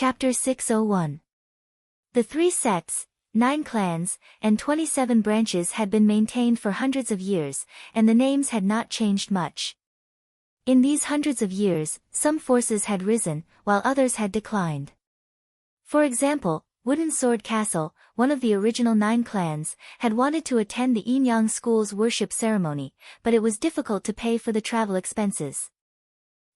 Chapter 601. The 3 sects, 9 clans, and 27 branches had been maintained for hundreds of years, and the names had not changed much. In these hundreds of years, some forces had risen, while others had declined. For example, Wooden Sword Castle, one of the original 9 clans, had wanted to attend the Yin-Yang school's worship ceremony, but it was difficult to pay for the travel expenses.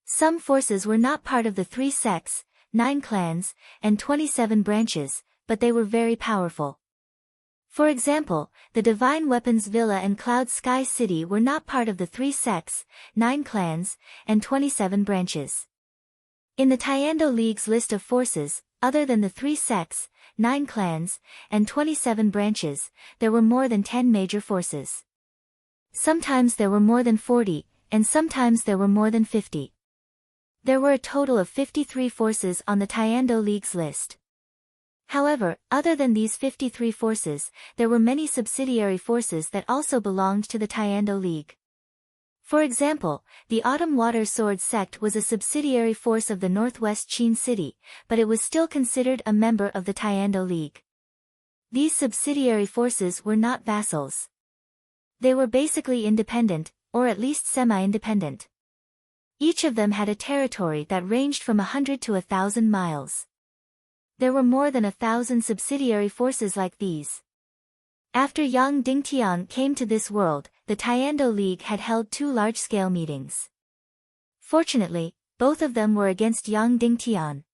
Some forces were not part of the 3 sects, 9 clans, and 27 branches, but they were very powerful. For example, the Divine Weapons Villa and Cloud Sky City were not part of the 3 sects, 9 clans, and 27 branches. In the Tyando League's list of forces, other than the 3 sects, 9 clans, and 27 branches, there were more than 10 major forces. Sometimes there were more than 40, and sometimes there were more than 50. There were a total of 53 forces on the Tyando League's list. However, other than these 53 forces, there were many subsidiary forces that also belonged to the Tyando League. For example, the Autumn Water Sword sect was a subsidiary force of the Northwest Qin City, but it was still considered a member of the Tyando League. These subsidiary forces were not vassals. They were basically independent, or at least semi-independent. Each of them had a territory that ranged from 100 to 1,000 miles. There were more than 1,000 subsidiary forces like these. After Yang Dingtian came to this world, the Tyando League had held 2 large-scale meetings. Fortunately, both of them were against Yang Dingtian.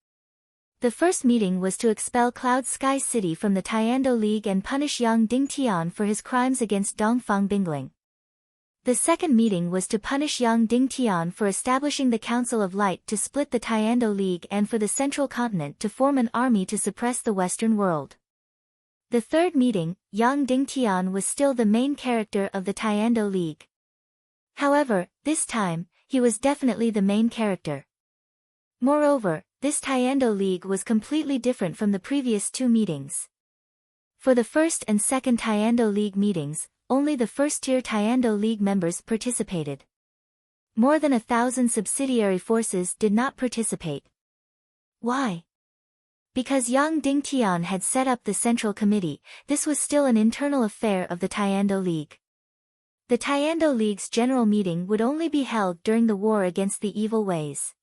The first meeting was to expel Cloud Sky City from the Tyando League and punish Yang Dingtian for his crimes against Dongfang Bingling. The second meeting was to punish Yang Dingtian for establishing the Council of Light to split the Tyando League and for the Central Continent to form an army to suppress the Western world. The third meeting, Yang Dingtian was still the main character of the Tyando League. However, this time, he was definitely the main character. Moreover, this Tyando League was completely different from the previous 2 meetings. For the first and second Tyando League meetings, only the first-tier Tyando League members participated. More than 1,000 subsidiary forces did not participate. Why? Because Yang Dingtian had set up the Central Committee, this was still an internal affair of the Tyando League. The Tyando League's general meeting would only be held during the war against the evil ways.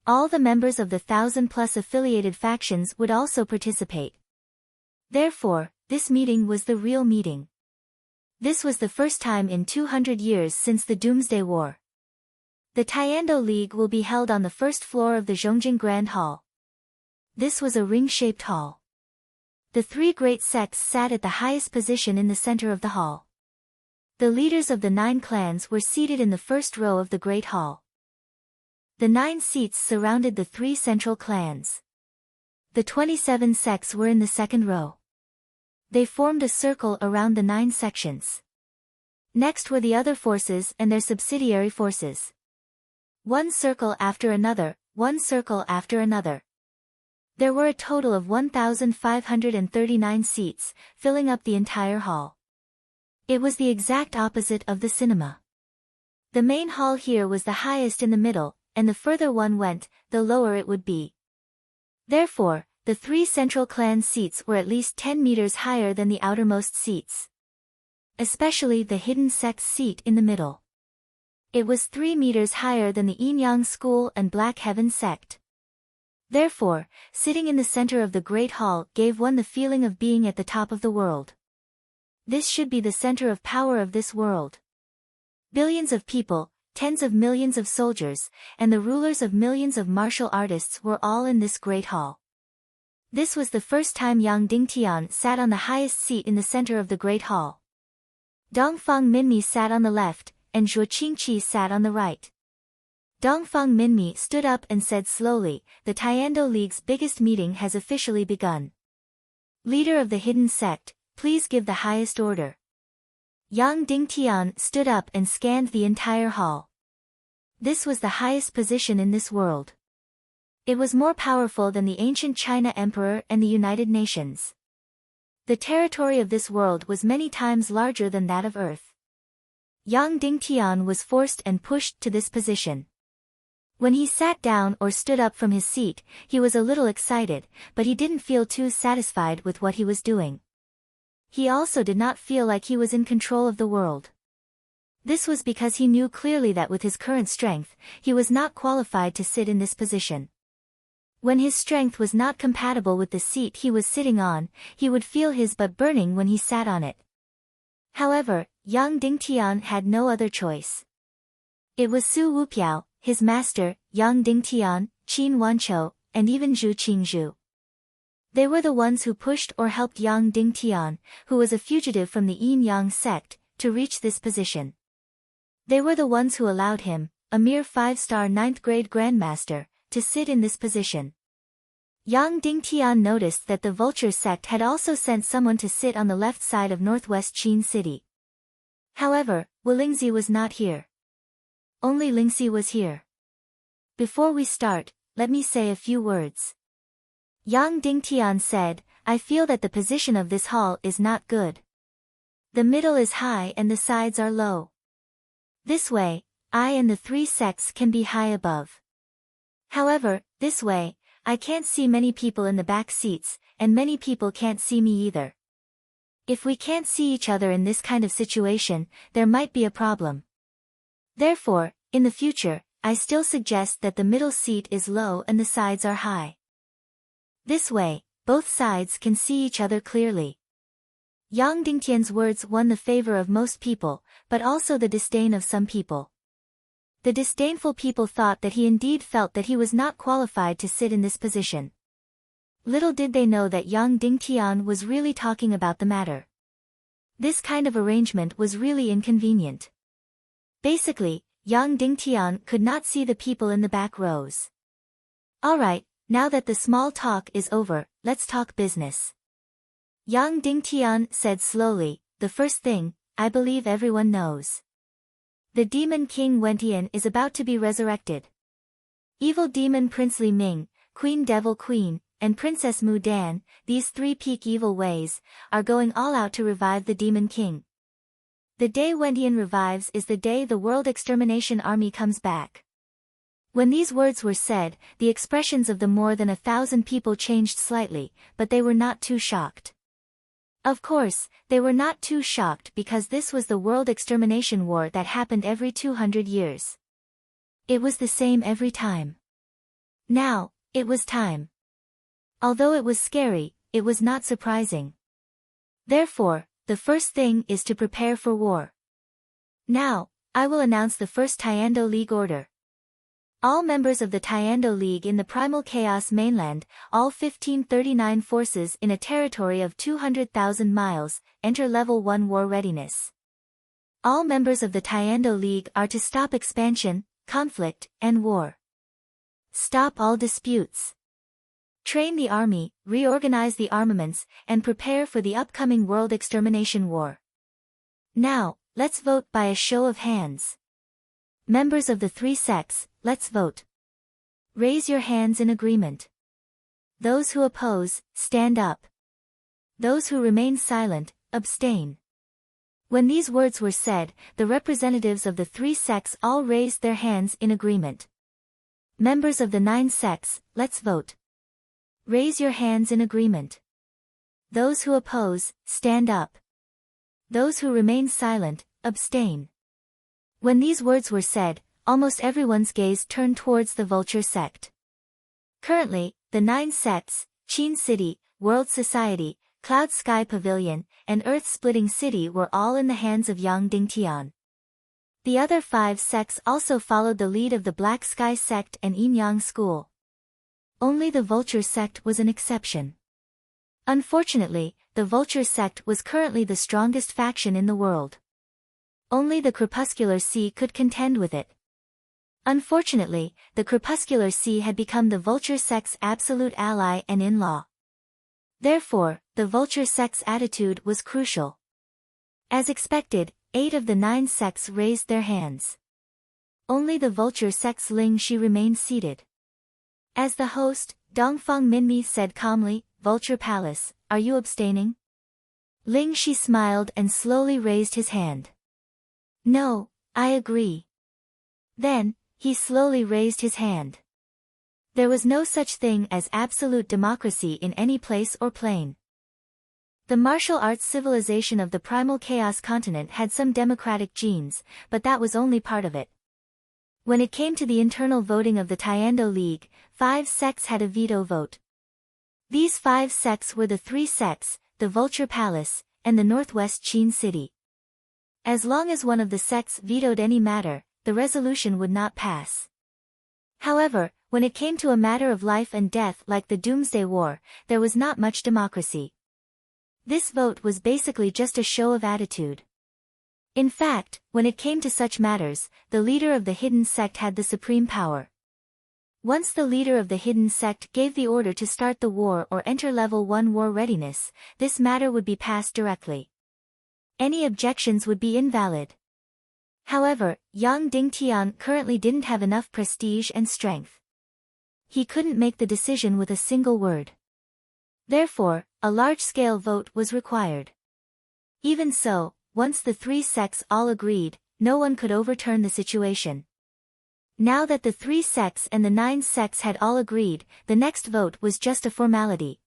All the members of the 1,000-plus affiliated factions would also participate. Therefore, this meeting was the real meeting. This was the first time in 200 years since the Doomsday War. The Tyando League will be held on the first floor of the Zhongjing Grand Hall. This was a ring-shaped hall. The 3 great sects sat at the highest position in the center of the hall. The leaders of the 9 clans were seated in the first row of the great hall. The 9 seats surrounded the 3 central clans. The 27 sects were in the second row. They formed a circle around the 9 sections. Next were the other forces and their subsidiary forces. One circle after another, one circle after another. There were a total of 1,539 seats, filling up the entire hall. It was the exact opposite of the cinema. The main hall here was the highest in the middle, and the further one went, the lower it would be. Therefore, the 3 central clan seats were at least 10 meters higher than the outermost seats. Especially the hidden sect's seat in the middle. It was 3 meters higher than the Yin-Yang School and Black Heaven sect. Therefore, sitting in the center of the Great Hall gave one the feeling of being at the top of the world. This should be the center of power of this world. Billions of people, tens of millions of soldiers, and the rulers of millions of martial artists were all in this Great Hall. This was the first time Yang Dingtian sat on the highest seat in the center of the Great Hall. Dongfang Minmi sat on the left, and Zhuo Qingqi sat on the right. Dongfang Minmi stood up and said slowly, "The Tyando League's biggest meeting has officially begun. Leader of the hidden sect, please give the highest order." Yang Dingtian stood up and scanned the entire hall. This was the highest position in this world. It was more powerful than the ancient China Emperor and the United Nations. The territory of this world was many times larger than that of Earth. Yang Dingtian was forced and pushed to this position. When he sat down or stood up from his seat, he was a little excited, but he didn't feel too satisfied with what he was doing. He also did not feel like he was in control of the world. This was because he knew clearly that with his current strength, he was not qualified to sit in this position. When his strength was not compatible with the seat he was sitting on, he would feel his butt burning when he sat on it. However, young Ding Tian had no other choice. It was Su Wupiao, his master, Yang Ding Tian, Qin Wanqiu, and even Zhu Qingzhu. They were the ones who pushed or helped Yang Ding Tian, who was a fugitive from the Yin Yang sect, to reach this position. They were the ones who allowed him, a mere 5-star 9th-grade grandmaster, to sit in this position. Yang Ding Tian noticed that the Vulture sect had also sent someone to sit on the left side of northwest Qin City. However, Lingzi was not here. Only Lingxi was here. Before we start, let me say a few words. Yang Ding Tian said, I feel that the position of this hall is not good. The middle is high and the sides are low. This way, I and the 3 sects can be high above. However, this way, I can't see many people in the back seats, and many people can't see me either. If we can't see each other in this kind of situation, there might be a problem. Therefore, in the future, I still suggest that the middle seat is low and the sides are high. This way, both sides can see each other clearly. Yang Dingtian's words won the favor of most people, but also the disdain of some people. The disdainful people thought that he indeed felt that he was not qualified to sit in this position. Little did they know that Yang Dingtian was really talking about the matter. This kind of arrangement was really inconvenient. Basically, Yang Dingtian could not see the people in the back rows. Alright, now that the small talk is over, let's talk business. Yang Dingtian said slowly, the first thing, I believe everyone knows. The demon king Wentian is about to be resurrected. Evil demon Prince Li Ming, Queen Devil Queen, and Princess Mu Dan, these 3 peak evil ways, are going all out to revive the demon king. The day Wentian revives is the day the World Extermination Army comes back. When these words were said, the expressions of the more than 1,000 people changed slightly, but they were not too shocked. Of course, they were not too shocked because this was the World Extermination War that happened every 200 years. It was the same every time. Now, it was time. Although it was scary, it was not surprising. Therefore, the first thing is to prepare for war. Now, I will announce the first Tiando League order. All members of the Tiando League in the Primal Chaos mainland, all 1539 forces in a territory of 200,000 miles, enter Level 1 war readiness. All members of the Tiando League are to stop expansion, conflict, and war. Stop all disputes. Train the army, reorganize the armaments, and prepare for the upcoming World Extermination War. Now, let's vote by a show of hands. Members of the 3 sects, let's vote. Raise your hands in agreement. Those who oppose, stand up. Those who remain silent, abstain. When these words were said, the representatives of the 3 sects all raised their hands in agreement. Members of the 9 sects, let's vote. Raise your hands in agreement. Those who oppose, stand up. Those who remain silent, abstain. When these words were said, almost everyone's gaze turned towards the Vulture sect. Currently, the 9 sects, Qin City, World Society, Cloud Sky Pavilion, and Earth-Splitting City were all in the hands of Yang Dingtian. The other 5 sects also followed the lead of the Black Sky sect and Yin Yang school. Only the Vulture sect was an exception. Unfortunately, the Vulture sect was currently the strongest faction in the world. Only the Crepuscular Sea could contend with it. Unfortunately, the Crepuscular Sea had become the Vulture sect's absolute ally and in-law. Therefore, the Vulture sect's attitude was crucial. As expected, 8 of the 9 sects raised their hands. Only the Vulture sect's Ling Shi remained seated. As the host, Dongfang Minmi said calmly, Vulture Palace, are you abstaining? Ling Shi smiled and slowly raised his hand. No, I agree. Then, He slowly raised his hand. There was no such thing as absolute democracy in any place or plane. The martial arts civilization of the primal chaos continent had some democratic genes, but that was only part of it. When it came to the internal voting of the Tiando League, 5 sects had a veto vote. These 5 sects were the 3 sects, the Vulture Palace, and the Northwest Qin City. As long as one of the sects vetoed any matter, the resolution would not pass. However, when it came to a matter of life and death like the Doomsday War, there was not much democracy. This vote was basically just a show of attitude. In fact, when it came to such matters, the leader of the hidden sect had the supreme power. Once the leader of the hidden sect gave the order to start the war or enter level 1 war readiness, this matter would be passed directly. Any objections would be invalid. However, Yang Dingtian currently didn't have enough prestige and strength. He couldn't make the decision with a single word. Therefore, a large-scale vote was required. Even so, once the 3 sects all agreed, no one could overturn the situation. Now that the 3 sects and the 9 sects had all agreed, the next vote was just a formality.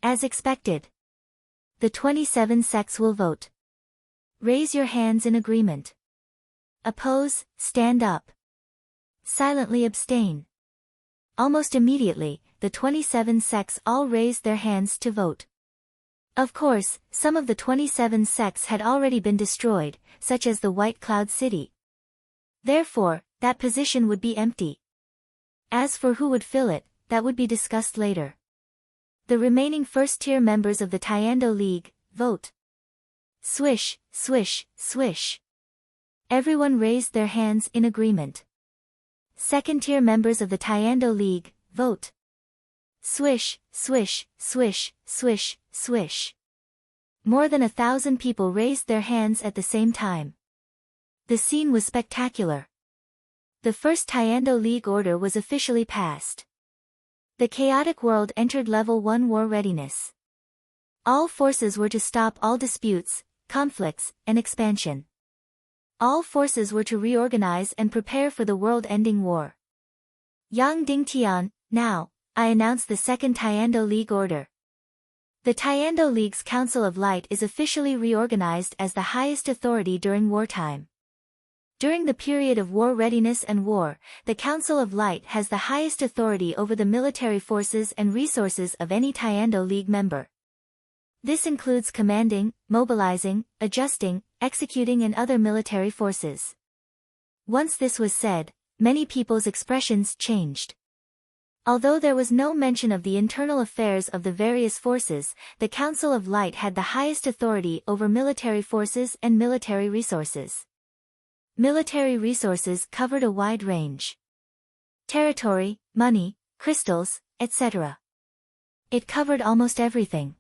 As expected, the 27 sects will vote. Raise your hands in agreement. Oppose, stand up. Silently abstain. Almost immediately, the 27 sects all raised their hands to vote. Of course, some of the 27 sects had already been destroyed, such as the White Cloud City. Therefore, that position would be empty. As for who would fill it, that would be discussed later. The remaining first-tier members of the Tiando League, vote. Swish, swish, swish. Everyone raised their hands in agreement. Second-tier members of the Tiando League, vote. Swish, swish, swish, swish, swish. More than 1,000 people raised their hands at the same time. The scene was spectacular. The first Tiando League order was officially passed. The chaotic world entered level 1 war readiness. All forces were to stop all disputes, conflicts, and expansion. All forces were to reorganize and prepare for the world-ending war. Yang Dingtian, now, I announce the second Tiando League order. The Tiando League's Council of Light is officially reorganized as the highest authority during wartime. During the period of war readiness and war, the Council of Light has the highest authority over the military forces and resources of any Tiando League member. This includes commanding, mobilizing, adjusting, executing and other military forces. Once this was said, many people's expressions changed. Although there was no mention of the internal affairs of the various forces, the Council of Light had the highest authority over military forces and military resources. Military resources covered a wide range. Territory, money, crystals, etc. It covered almost everything.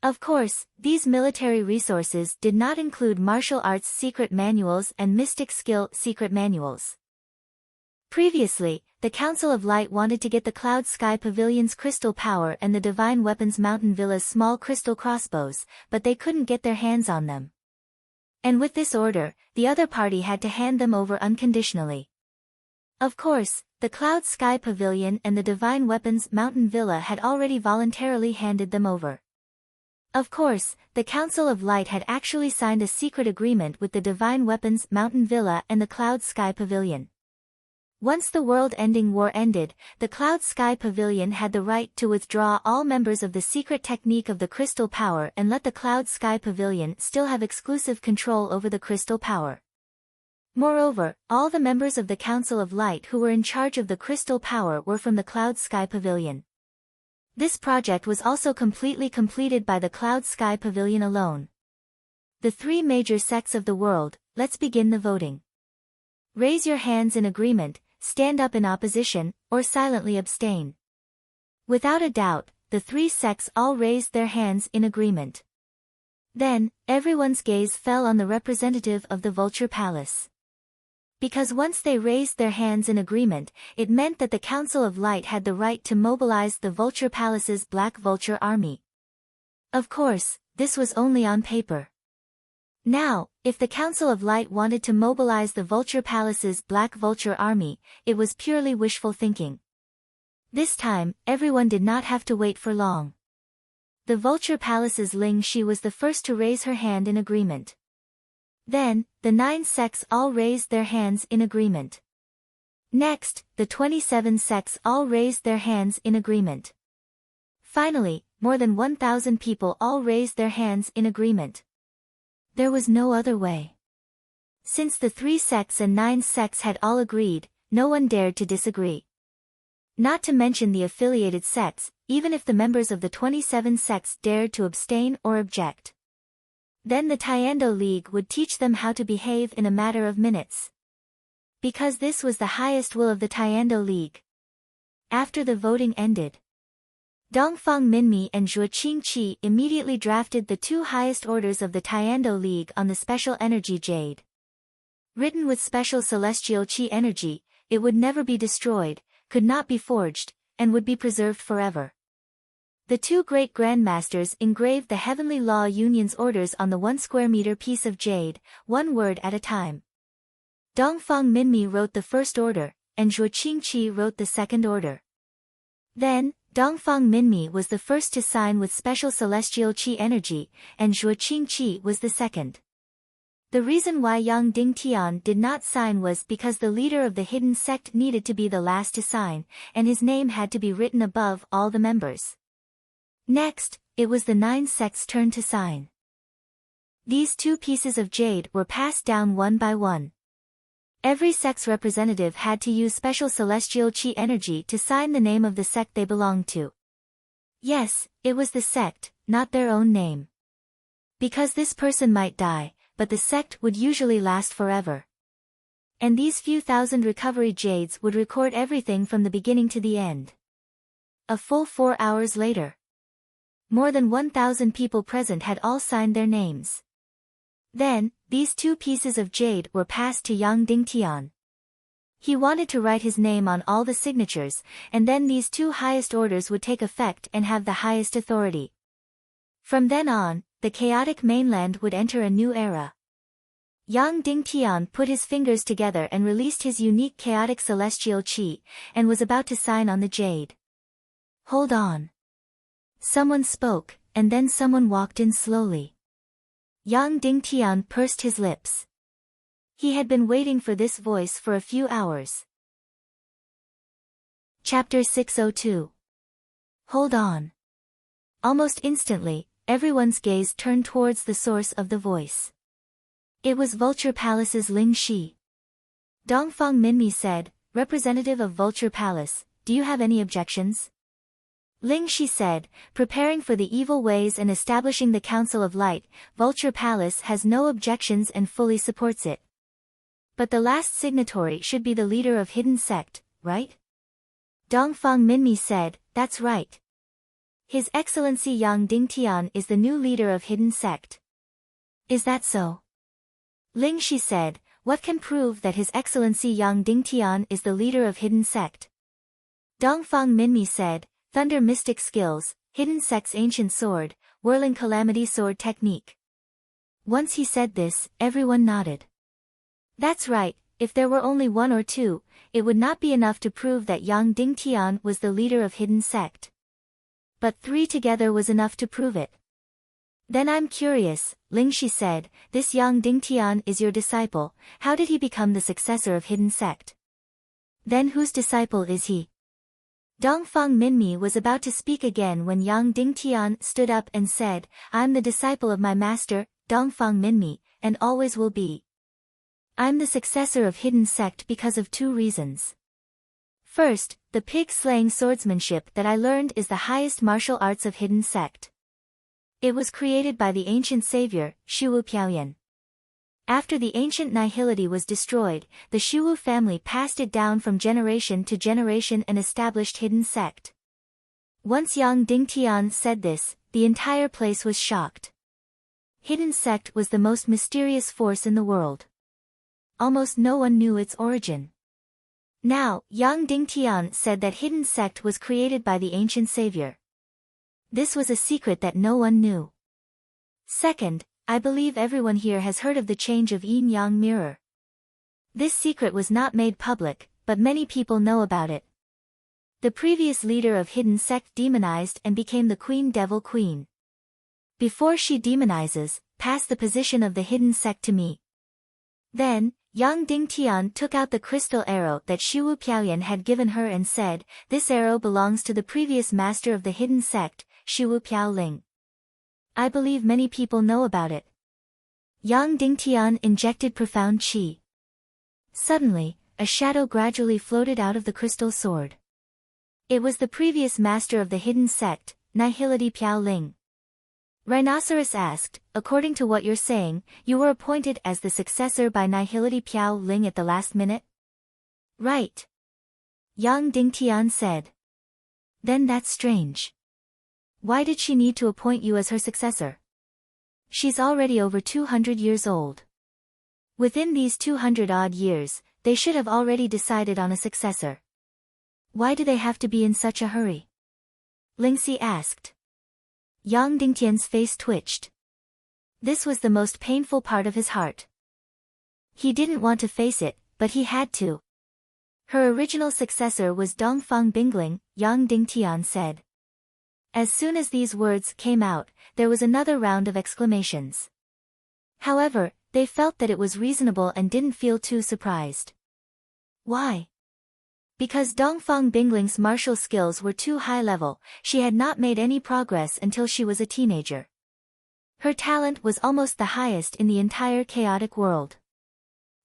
Of course, these military resources did not include martial arts secret manuals and mystic skill secret manuals. Previously, the Council of Light wanted to get the Cloud Sky Pavilion's crystal power and the Divine Weapons Mountain Villa's small crystal crossbows, but they couldn't get their hands on them. And with this order, the other party had to hand them over unconditionally. Of course, the Cloud Sky Pavilion and the Divine Weapons Mountain Villa had already voluntarily handed them over. Of course, the Council of Light had actually signed a secret agreement with the Divine Weapons Mountain Villa and the Cloud Sky Pavilion. Once the world-ending war ended, the Cloud Sky Pavilion had the right to withdraw all members of the secret technique of the crystal power and let the Cloud Sky Pavilion still have exclusive control over the crystal power. Moreover, all the members of the Council of Light who were in charge of the crystal power were from the Cloud Sky Pavilion. This project was also completely completed by the Cloud Sky Pavilion alone. The 3 major sects of the world, let's begin the voting. Raise your hands in agreement, stand up in opposition, or silently abstain. Without a doubt, the 3 sects all raised their hands in agreement. Then, everyone's gaze fell on the representative of the Vulture Palace. Because once they raised their hands in agreement, it meant that the Council of Light had the right to mobilize the Vulture Palace's Black Vulture Army. Of course, this was only on paper. Now, if the Council of Light wanted to mobilize the Vulture Palace's Black Vulture Army, it was purely wishful thinking. This time, everyone did not have to wait for long. The Vulture Palace's Ling Shi was the first to raise her hand in agreement. Then, the 9 sects all raised their hands in agreement. Next, the 27 sects all raised their hands in agreement. Finally, more than 1,000 people all raised their hands in agreement. There was no other way. Since the 3 sects and 9 sects had all agreed, no one dared to disagree. Not to mention the affiliated sects, even if the members of the 27 sects dared to abstain or object. Then the Tiando League would teach them how to behave in a matter of minutes. Because this was the highest will of the Tiando League. After the voting ended, Dongfang Minmi and Zhuo Qingqi immediately drafted the 2 highest orders of the Tiando League on the special energy jade. Written with special celestial qi energy, it would never be destroyed, could not be forged, and would be preserved forever. The 2 great grandmasters engraved the Heavenly Law Union's orders on the 1 square meter piece of jade, 1 word at a time. Dongfang Minmi wrote the first order, and Zhuo Qingqi wrote the second order. Then, Dongfang Minmi was the first to sign with special celestial qi energy, and Zhuo Qingqi was the second. The reason why Yang Dingtian did not sign was because the leader of the hidden sect needed to be the last to sign, and his name had to be written above all the members. Next, it was the 9 sects' turn to sign. These 2 pieces of jade were passed down one by one. Every sect's representative had to use special celestial qi energy to sign the name of the sect they belonged to. Yes, it was the sect, not their own name. Because this person might die, but the sect would usually last forever. And these few thousand recovery jades would record everything from the beginning to the end. A full 4 hours later, more than 1,000 people present had all signed their names. Then, these 2 pieces of jade were passed to Yang Dingtian. He wanted to write his name on all the signatures, and then these 2 highest orders would take effect and have the highest authority. From then on, the chaotic mainland would enter a new era. Yang Dingtian put his fingers together and released his unique chaotic celestial qi, and was about to sign on the jade. Hold on. Someone spoke, and then someone walked in slowly. Yang Dingtian pursed his lips. He had been waiting for this voice for a few hours. Chapter 602. Hold on. Almost instantly, everyone's gaze turned towards the source of the voice. It was Vulture Palace's Ling Shi. Dongfang Minmi said, "Representative of Vulture Palace, do you have any objections?" Ling Shi said, "Preparing for the evil ways and establishing the Council of Light, Vulture Palace has no objections and fully supports it. But the last signatory should be the leader of Hidden Sect, right?" Dongfang Minmi said, "That's right. His Excellency Yang Dingtian is the new leader of Hidden Sect." "Is that so?" Ling Shi said, "What can prove that His Excellency Yang Dingtian is the leader of Hidden Sect?" Dongfang Minmi said, "Thunder Mystic Skills, Hidden Sect's Ancient Sword, Whirling Calamity Sword Technique." Once he said this, everyone nodded. That's right, if there were only 1 or 2, it would not be enough to prove that Yang Dingtian was the leader of Hidden Sect. But 3 together was enough to prove it. "Then I'm curious," Ling Shi said, "this Yang Dingtian is your disciple, how did he become the successor of Hidden Sect?" "Then whose disciple is he?" Dongfang Minmi was about to speak again when Yang Dingtian stood up and said, "I'm the disciple of my master, Dongfang Minmi, and always will be. I'm the successor of Hidden Sect because of 2 reasons. First, the pig-slaying swordsmanship that I learned is the highest martial arts of Hidden Sect. It was created by the ancient savior, Shuwu Piaoyan. After the ancient nihility was destroyed, the Shuwu family passed it down from generation to generation and established Hidden Sect." Once Yang Dingtian said this, the entire place was shocked. Hidden Sect was the most mysterious force in the world. Almost no one knew its origin. Now, Yang Dingtian said that Hidden Sect was created by the ancient savior. This was a secret that no one knew. Second, I believe everyone here has heard of the change of yin-yang mirror. This secret was not made public, but many people know about it. The previous leader of hidden sect demonized and became the Queen Devil Queen. Before she demonizes, pass the position of the hidden sect to me. Then, Yang Dingtian took out the crystal arrow that Shiwu Piaoyan had given her and said, "This arrow belongs to the previous master of the hidden sect, Shiwu Piaoling. I believe many people know about it." Yang Dingtian injected profound qi. Suddenly, a shadow gradually floated out of the crystal sword. It was the previous master of the hidden sect, Nihility Piaoling. Rhinoceros asked, "According to what you're saying, you were appointed as the successor by Nihility Piaoling at the last minute?" "Right," Yang Dingtian said. "Then that's strange. Why did she need to appoint you as her successor? She's already over 200 years old. Within these 200-odd years, they should have already decided on a successor. Why do they have to be in such a hurry?" Lingxi asked. Yang Dingtian's face twitched. This was the most painful part of his heart. He didn't want to face it, but he had to. Her original successor was Dongfang Bingling, Yang Dingtian said. As soon as these words came out, there was another round of exclamations. However, they felt that it was reasonable and didn't feel too surprised. Why? Because Dongfang Bingling's martial skills were too high level, she had not made any progress until she was a teenager. Her talent was almost the highest in the entire chaotic world.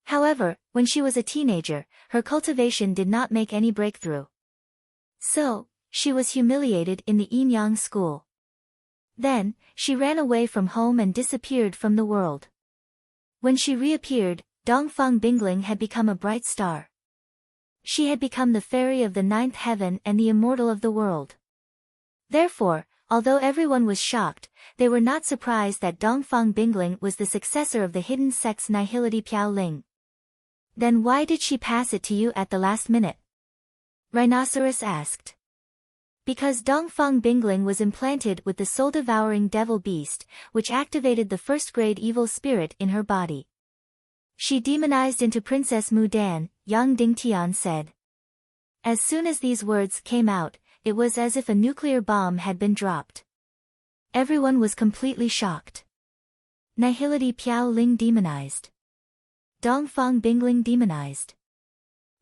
However, when she was a teenager, her cultivation did not make any breakthrough. So, she was humiliated in the Yin-Yang school. Then, she ran away from home and disappeared from the world. When she reappeared, Dongfang Bingling had become a bright star. She had become the fairy of the ninth heaven and the immortal of the world. Therefore, although everyone was shocked, they were not surprised that Dongfang Bingling was the successor of the hidden sect's Nihility Piaoling. Then why did she pass it to you at the last minute? Rhinoceros asked. Because Dongfang Bingling was implanted with the soul-devouring devil beast, which activated the first-grade evil spirit in her body. She demonized into Princess Mudan, Yang Dingtian said. As soon as these words came out, it was as if a nuclear bomb had been dropped. Everyone was completely shocked. Nihility Piaoling demonized. Dongfang Bingling demonized.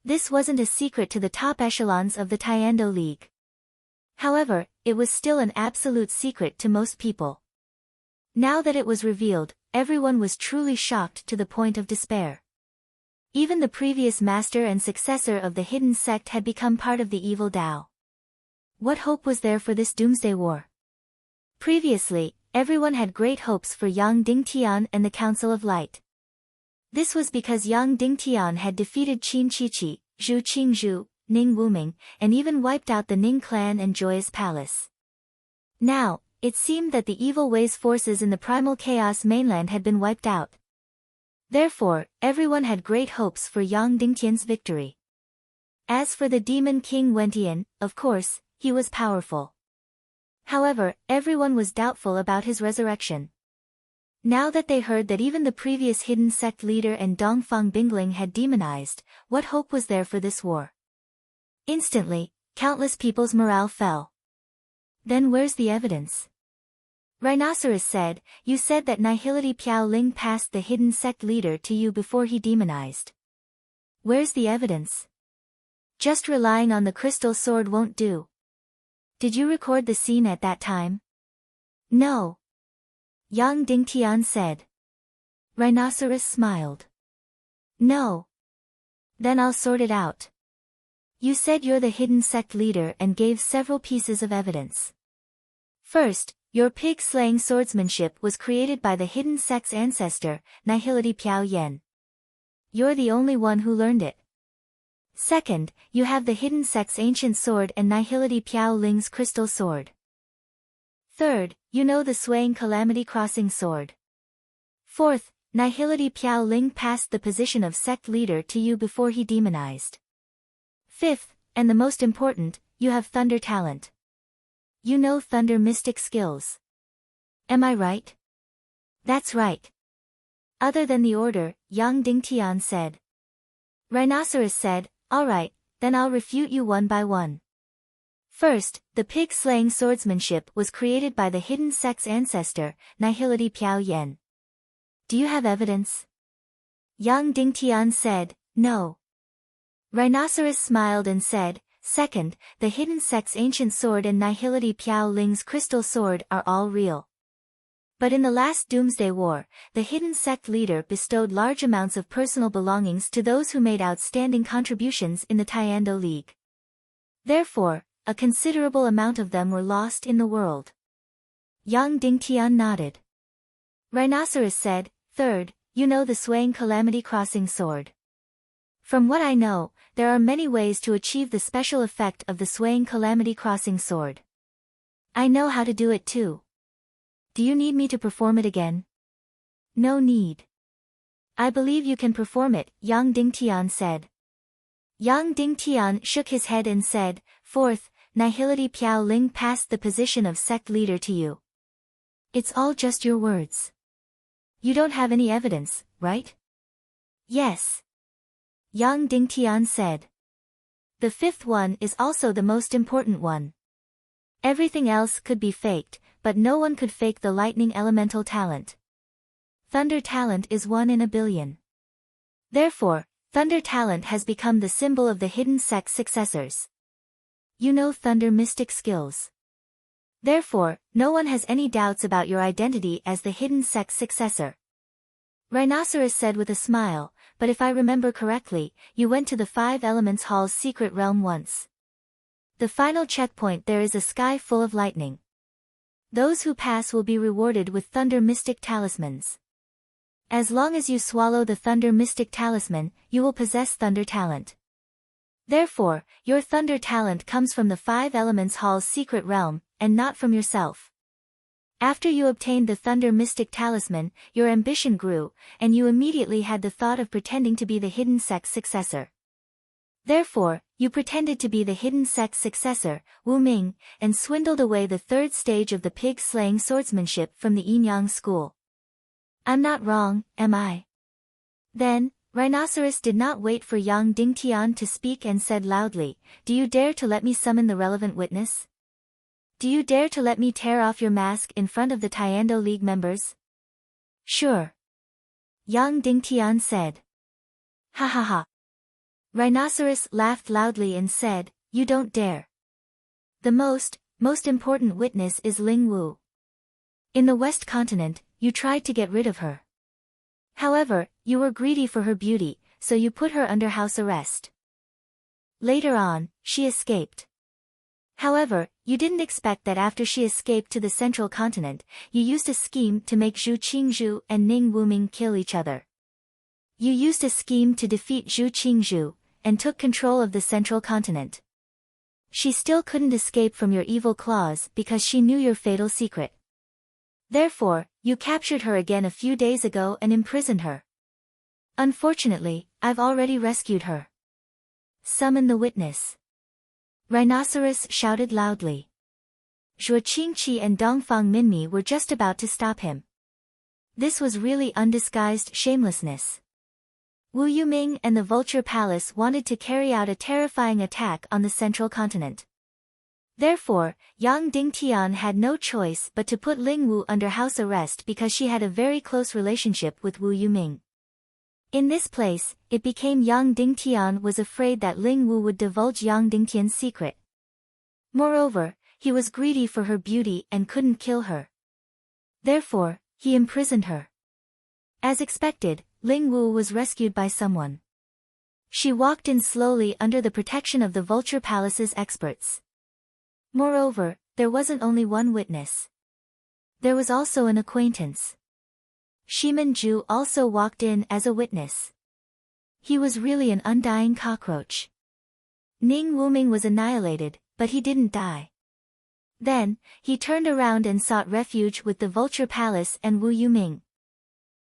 This wasn't a secret to the top echelons of the Tiando League. However, it was still an absolute secret to most people. Now that it was revealed, everyone was truly shocked to the point of despair. Even the previous master and successor of the hidden sect had become part of the evil Tao. What hope was there for this doomsday war? Previously, everyone had great hopes for Yang Dingtian and the Council of Light. This was because Yang Dingtian had defeated Qin Qiqi, Zhu Qingzhu, Ning Wuming, and even wiped out the Ning clan and Joyous Palace. Now, it seemed that the evil ways forces in the primal chaos mainland had been wiped out. Therefore, everyone had great hopes for Yang Dingtian's victory. As for the demon king Wentian, of course, he was powerful. However, everyone was doubtful about his resurrection. Now that they heard that even the previous hidden sect leader and Dongfang Bingling had demonized, what hope was there for this war? Instantly, countless people's morale fell. Then where's the evidence? Rhinoceros said, "You said that Nihility Piaoling passed the hidden sect leader to you before he demonized. Where's the evidence? Just relying on the crystal sword won't do. Did you record the scene at that time?" "No," Yang Dingtian said. Rhinoceros smiled. "No. Then I'll sort it out. You said you're the hidden sect leader and gave several pieces of evidence. First, your pig-slaying swordsmanship was created by the hidden sect's ancestor, Nihility Piaoyan. You're the only one who learned it. Second, you have the hidden sect's ancient sword and Nihility Piaoling's crystal sword. Third, you know the swaying Calamity Crossing sword. Fourth, Nihility Piaoling passed the position of sect leader to you before he demonized. Fifth, and the most important, you have thunder talent. You know thunder mystic skills. Am I right?" That's right. Other than the order, Yang Dingtian said. Rhinoceros said, all right, then I'll refute you one by one. First, the pig-slaying swordsmanship was created by the hidden sex ancestor, Nihility Piao Yen. Do you have evidence? Yang Dingtian said, no. Rhinoceros smiled and said, second, the hidden sex ancient sword and Nihility Piao Ling's crystal sword are all real. But in the last Doomsday War, the hidden sect leader bestowed large amounts of personal belongings to those who made outstanding contributions in the Tiando League. Therefore, a considerable amount of them were lost in the world. Yang Dingtian nodded. Rhinoceros said, third, you know the swaying Calamity Crossing sword. From what I know, there are many ways to achieve the special effect of the swaying Calamity Crossing sword. I know how to do it too. Do you need me to perform it again? No need. I believe you can perform it, Yang Dingtian said. Yang Dingtian shook his head and said, fourth, Nihility Piao Ling passed the position of sect leader to you. It's all just your words. You don't have any evidence, right? Yes. Yang Dingtian said. The fifth one is also the most important one. Everything else could be faked, but no one could fake the lightning elemental talent. Thunder talent is 1 in a billion. Therefore, thunder talent has become the symbol of the hidden sect successors. You know thunder mystic skills. Therefore, no one has any doubts about your identity as the hidden sect successor. Rhinoceros said with a smile, but if I remember correctly, you went to the 5 Elements Hall's secret realm once. The final checkpoint there is a sky full of lightning. Those who pass will be rewarded with thunder mystic talismans. As long as you swallow the thunder mystic talisman, you will possess thunder talent. Therefore, your thunder talent comes from the 5 Elements Hall's secret realm, and not from yourself. After you obtained the thunder mystic talisman, your ambition grew, and you immediately had the thought of pretending to be the hidden sect successor. Therefore, you pretended to be the hidden sect successor, Wu Ming, and swindled away the 3rd stage of the pig-slaying swordsmanship from the Yinyang school. I'm not wrong, am I? Then, Rhinoceros did not wait for Yang Dingtian to speak and said loudly, do you dare to let me summon the relevant witness? Do you dare to let me tear off your mask in front of the Tiando League members? Sure. Yang Dingtian said. Ha ha ha. Rhinoceros laughed loudly and said, you don't dare. The most important witness is Ling Wu. In the West Continent, you tried to get rid of her. However, you were greedy for her beauty, so you put her under house arrest. Later on, she escaped. However, you didn't expect that after she escaped to the Central Continent, you used a scheme to make Zhu Qingzhu and Ning Wuming kill each other. You used a scheme to defeat Zhu Qingzhu, and took control of the Central Continent. She still couldn't escape from your evil claws because she knew your fatal secret. Therefore, you captured her again a few days ago and imprisoned her. Unfortunately, I've already rescued her. Summon the witness. Rhinoceros shouted loudly. Zhuo Qingqi and Dongfang Minmi were just about to stop him. This was really undisguised shamelessness. Wu Yuming and the Vulture Palace wanted to carry out a terrifying attack on the Central Continent. Therefore, Yang Dingtian had no choice but to put Ling Wu under house arrest because she had a very close relationship with Wu Yuming. In this place, it became Yang Dingtian was afraid that Ling Wu would divulge Yang Dingtian's secret. Moreover, he was greedy for her beauty and couldn't kill her. Therefore, he imprisoned her. As expected, Ling Wu was rescued by someone. She walked in slowly under the protection of the Vulture Palace's experts. Moreover, there wasn't only one witness. There was also an acquaintance. Shiman Ju also walked in as a witness. He was really an undying cockroach. Ning Wuming was annihilated, but he didn't die. Then, he turned around and sought refuge with the Vulture Palace and Wu Yuming.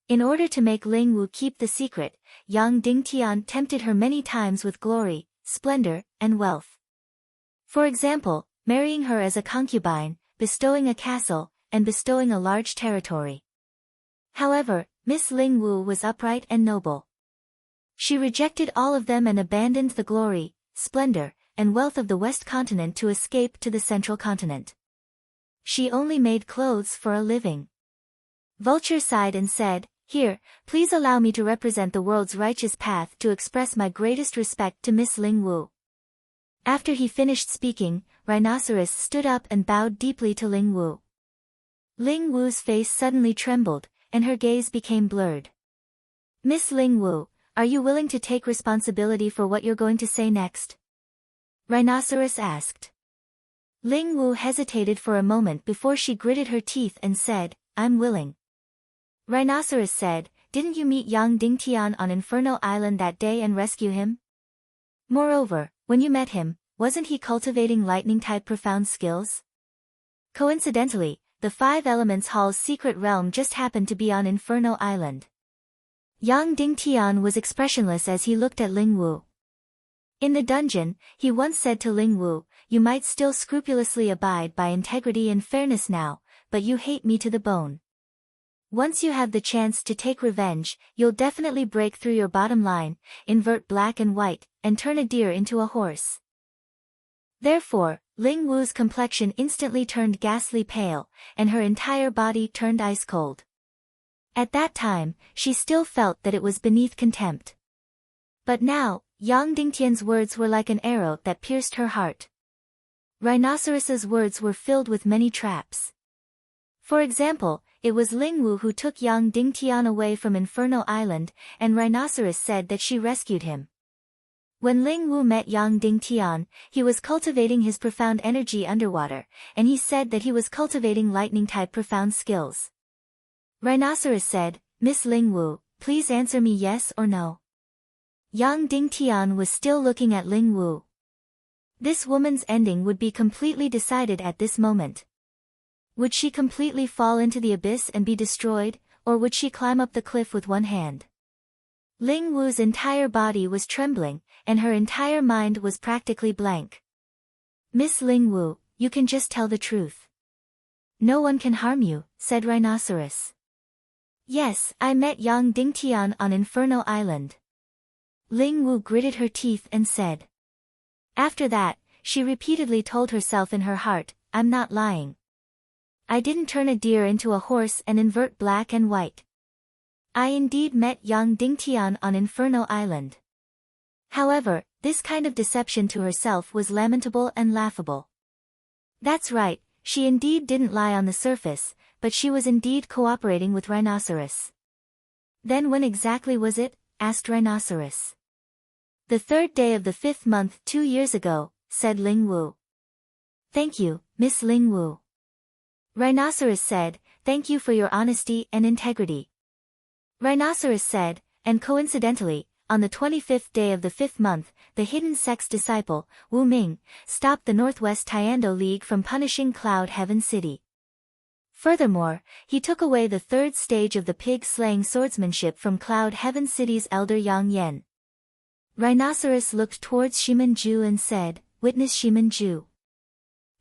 In order to make Ling Wu keep the secret, Yang Dingtian tempted her many times with glory, splendor, and wealth. For example, marrying her as a concubine, bestowing a castle, and bestowing a large territory. However, Miss Ling Wu was upright and noble. She rejected all of them and abandoned the glory, splendor, and wealth of the West Continent to escape to the Central Continent. She only made clothes for a living. Vulture sighed and said, "Here, please allow me to represent the world's righteous path to express my greatest respect to Miss Ling Wu." After he finished speaking, Rhinoceros stood up and bowed deeply to Ling Wu. Ling Wu's face suddenly trembled, and her gaze became blurred. "Miss Ling Wu, are you willing to take responsibility for what you're going to say next?" Rhinoceros asked. Ling Wu hesitated for a moment before she gritted her teeth and said, "I'm willing." Rhinoceros said, "Didn't you meet Yang Dingtian on Inferno Island that day and rescue him? Moreover, when you met him, wasn't he cultivating lightning-type profound skills? Coincidentally, the Five Elements Hall's secret realm just happened to be on Inferno Island." Yang Dingtian was expressionless as he looked at Ling Wu. In the dungeon, he once said to Ling Wu, "You might still scrupulously abide by integrity and fairness now, but you hate me to the bone. Once you have the chance to take revenge, you'll definitely break through your bottom line, invert black and white, and turn a deer into a horse." Therefore, Ling Wu's complexion instantly turned ghastly pale, and her entire body turned ice cold. At that time, she still felt that it was beneath contempt. But now, Yang Dingtian's words were like an arrow that pierced her heart. Rhinoceros's words were filled with many traps. For example, it was Ling Wu who took Yang Dingtian away from Inferno Island, and Rhinoceros said that she rescued him. When Ling Wu met Yang Dingtian, he was cultivating his profound energy underwater, and he said that he was cultivating lightning-type profound skills. Rhinoceros said, "Miss Ling Wu, please answer me yes or no." Yang Dingtian was still looking at Ling Wu. This woman's ending would be completely decided at this moment. Would she completely fall into the abyss and be destroyed, or would she climb up the cliff with one hand? Ling Wu's entire body was trembling, and her entire mind was practically blank. "Miss Ling Wu, you can just tell the truth. No one can harm you," said Rhinoceros. "Yes, I met Yang Dingtian on Inferno Island." Ling Wu gritted her teeth and said. After that, she repeatedly told herself in her heart, "I'm not lying. I didn't turn a deer into a horse and invert black and white. I indeed met Yang Dingtian on Inferno Island." However, this kind of deception to herself was lamentable and laughable. That's right, she indeed didn't lie on the surface, but she was indeed cooperating with Rhinoceros. "Then when exactly was it?" asked Rhinoceros. "The 3rd day of the 5th month 2 years ago," said Ling Wu. "Thank you, Miss Ling Wu." Rhinoceros said, "Thank you for your honesty and integrity." Rhinoceros said, "And coincidentally, on the 25th day of the 5th month, the hidden sex disciple, Wu Ming, stopped the Northwest Tiando League from punishing Cloud Heaven City. Furthermore, he took away the 3rd stage of the pig-slaying swordsmanship from Cloud Heaven City's elder Yang Yan." Rhinoceros looked towards Shimanju and said, "Witness Shimanju.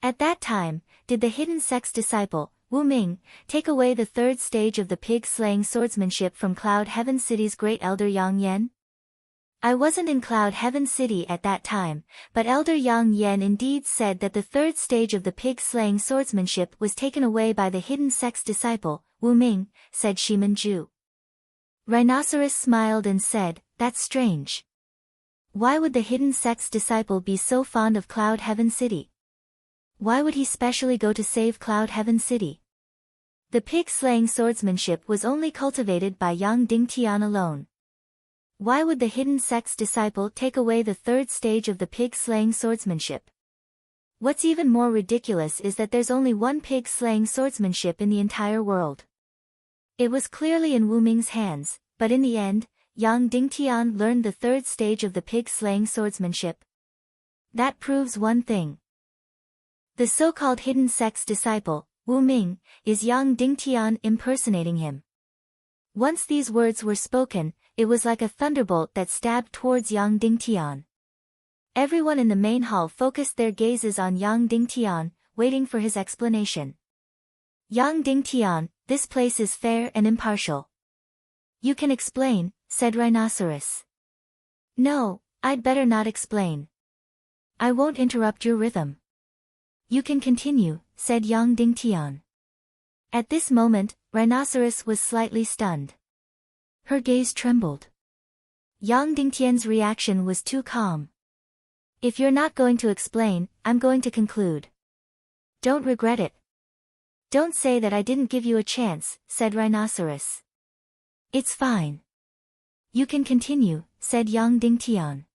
At that time, did the hidden sex disciple, Wu Ming, take away the 3rd stage of the pig-slaying swordsmanship from Cloud Heaven City's great elder Yang Yan?" "I wasn't in Cloud Heaven City at that time, but Elder Yang Yan indeed said that the 3rd stage of the pig-slaying swordsmanship was taken away by the hidden sex disciple, Wu Ming," said Shimanju. Rhinoceros smiled and said, "That's strange. Why would the hidden sex disciple be so fond of Cloud Heaven City? Why would he specially go to save Cloud Heaven City? The pig-slaying swordsmanship was only cultivated by Yang Dingtian alone. Why would the hidden sex disciple take away the 3rd stage of the pig-slaying swordsmanship? What's even more ridiculous is that there's only one pig-slaying swordsmanship in the entire world." It was clearly in Wu Ming's hands, but in the end, Yang Dingtian learned the 3rd stage of the pig-slaying swordsmanship. That proves one thing. The so-called hidden sex disciple, Wu Ming, is Yang Dingtian impersonating him. Once these words were spoken, it was like a thunderbolt that stabbed towards Yang Dingtian. Everyone in the main hall focused their gazes on Yang Dingtian, waiting for his explanation. Yang Dingtian, this place is fair and impartial. You can explain, said Rhinoceros. No, I'd better not explain. I won't interrupt your rhythm. You can continue, said Yang Dingtian. At this moment, Rhinoceros was slightly stunned. Her gaze trembled. Yang Dingtian's reaction was too calm. If you're not going to explain, I'm going to conclude. Don't regret it. Don't say that I didn't give you a chance, said Rhinoceros. It's fine. You can continue, said Yang Dingtian.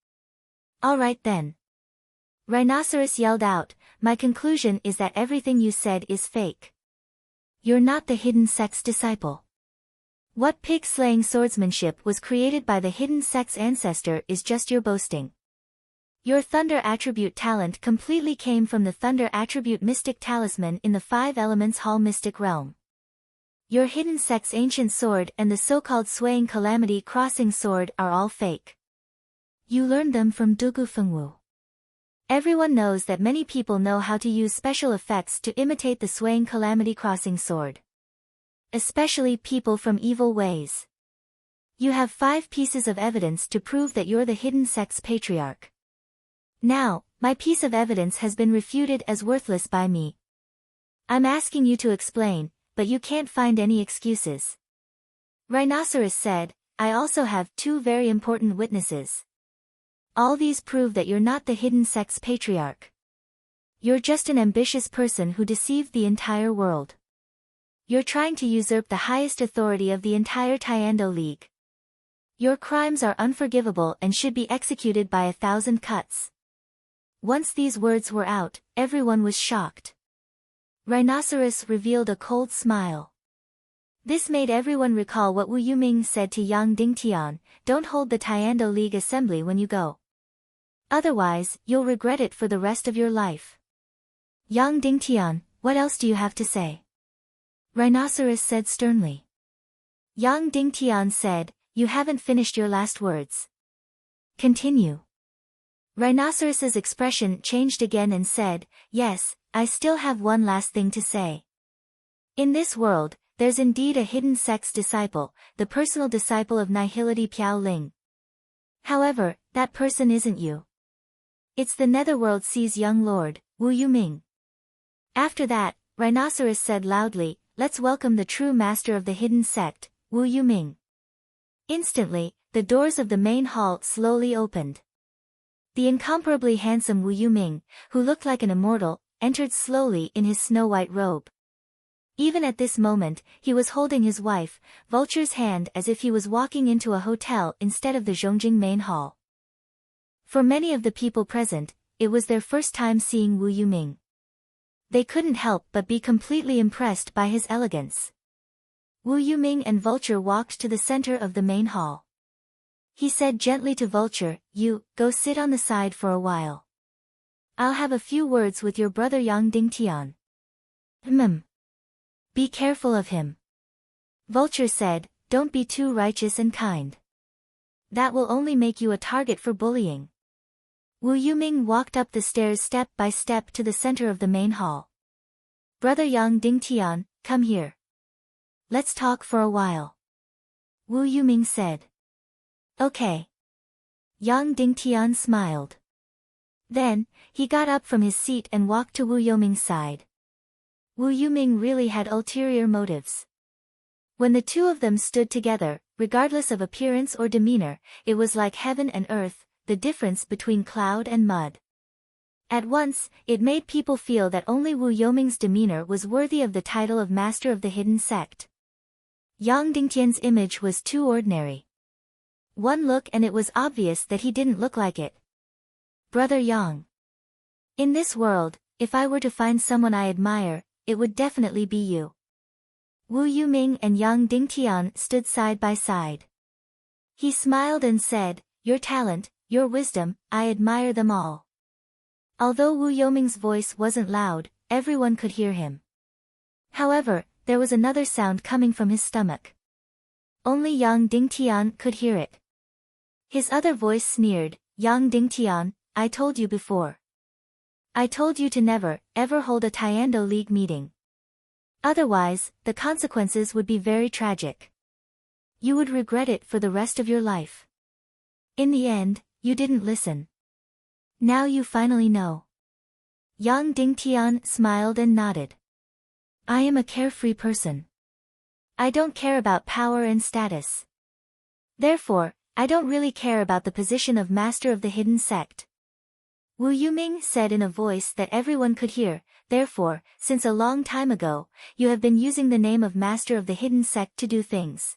All right then. Rhinoceros yelled out, my conclusion is that everything you said is fake. You're not the hidden sect's disciple. What pig-slaying swordsmanship was created by the hidden sect's ancestor is just your boasting. Your thunder attribute talent completely came from the thunder attribute mystic talisman in the 5 Elements Hall mystic realm. Your hidden sect's ancient sword and the so-called swaying calamity crossing sword are all fake. You learned them from Dugu Fengwu. Everyone knows that many people know how to use special effects to imitate the swaying calamity crossing sword. Especially people from evil ways. You have 5 pieces of evidence to prove that you're the hidden sect's patriarch. Now, my piece of evidence has been refuted as worthless by me. I'm asking you to explain, but you can't find any excuses. Rhinoceros said, I also have 2 very important witnesses. All these prove that you're not the hidden sect's patriarch. You're just an ambitious person who deceived the entire world. You're trying to usurp the highest authority of the entire Tiando League. Your crimes are unforgivable and should be executed by 1,000 cuts. Once these words were out, everyone was shocked. Rhinoceros revealed a cold smile. This made everyone recall what Wu Yuming said to Yang Dingtian, don't hold the Tiando League assembly when you go. Otherwise, you'll regret it for the rest of your life. Yang Dingtian, what else do you have to say? Rhinoceros said sternly. Yang Dingtian said, you haven't finished your last words. Continue. Rhinoceros's expression changed again and said, yes, I still have one last thing to say. In this world, there's indeed a hidden sect's disciple, the personal disciple of Nihility Piao Ling. However, that person isn't you. It's the Netherworld Sea's young lord, Wu Yuming. After that, Rhinoceros said loudly, let's welcome the true master of the hidden sect, Wu Yuming. Instantly, the doors of the main hall slowly opened. The incomparably handsome Wu Yuming, who looked like an immortal, entered slowly in his snow-white robe. Even at this moment, he was holding his wife, Vulture's hand as if he was walking into a hotel instead of the Zhongjing main hall. For many of the people present, it was their first time seeing Wu Yuming. They couldn't help but be completely impressed by his elegance. Wu Yuming and Vulture walked to the center of the main hall. He said gently to Vulture, you, go sit on the side for a while. I'll have a few words with your brother Yang Dingtian. Be careful of him. Vulture said, don't be too righteous and kind. That will only make you a target for bullying. Wu Yuming walked up the stairs step by step to the center of the main hall. Brother Yang Dingtian, come here. Let's talk for a while. Wu Yuming said. Okay. Yang Dingtian smiled. Then, he got up from his seat and walked to Wu Yuming's side. Wu Yuming really had ulterior motives. When the two of them stood together, regardless of appearance or demeanor, it was like heaven and earth, the difference between cloud and mud. At once, it made people feel that only Wu Yuming's demeanor was worthy of the title of Master of the Hidden Sect. Yang Dingtian's image was too ordinary. One look and it was obvious that he didn't look like it. Brother Yang. In this world, if I were to find someone I admire, it would definitely be you. Wu Yuming and Yang Dingtian stood side by side. He smiled and said, your talent, your wisdom, I admire them all. Although Wu Yuming's voice wasn't loud, everyone could hear him. However, there was another sound coming from his stomach. Only Yang Dingtian could hear it. His other voice sneered, Yang Dingtian, I told you before. I told you to never, ever hold a Tiando League meeting. Otherwise, the consequences would be very tragic. You would regret it for the rest of your life. In the end, you didn't listen. Now you finally know. Yang Dingtian smiled and nodded. I am a carefree person. I don't care about power and status. Therefore, I don't really care about the position of master of the hidden sect. Wu Yuming said in a voice that everyone could hear, therefore, since a long time ago, you have been using the name of master of the hidden sect to do things.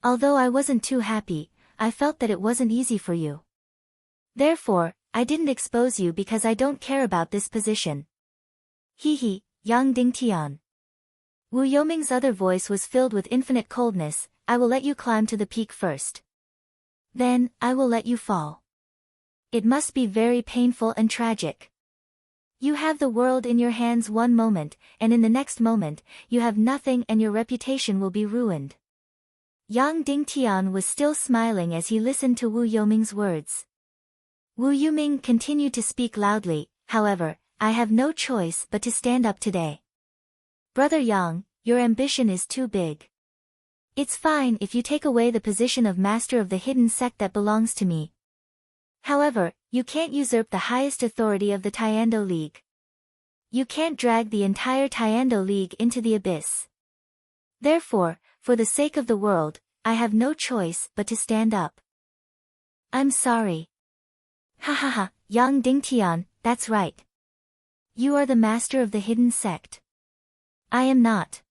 Although I wasn't too happy, I felt that it wasn't easy for you. Therefore, I didn't expose you because I don't care about this position. He, Yang Dingtian. Wu Yoming's other voice was filled with infinite coldness. I will let you climb to the peak first. Then, I will let you fall. It must be very painful and tragic. You have the world in your hands one moment, and in the next moment, you have nothing and your reputation will be ruined. Yang Dingtian was still smiling as he listened to Wu Yoming's words. Wu Yuming continued to speak loudly, however, I have no choice but to stand up today. Brother Yang, your ambition is too big. It's fine if you take away the position of master of the hidden sect that belongs to me. However, you can't usurp the highest authority of the Taekwondo League. You can't drag the entire Taekwondo League into the abyss. Therefore, for the sake of the world, I have no choice but to stand up. I'm sorry. Ha, Yang Dingtian, that's right. You are the master of the hidden sect. I am not.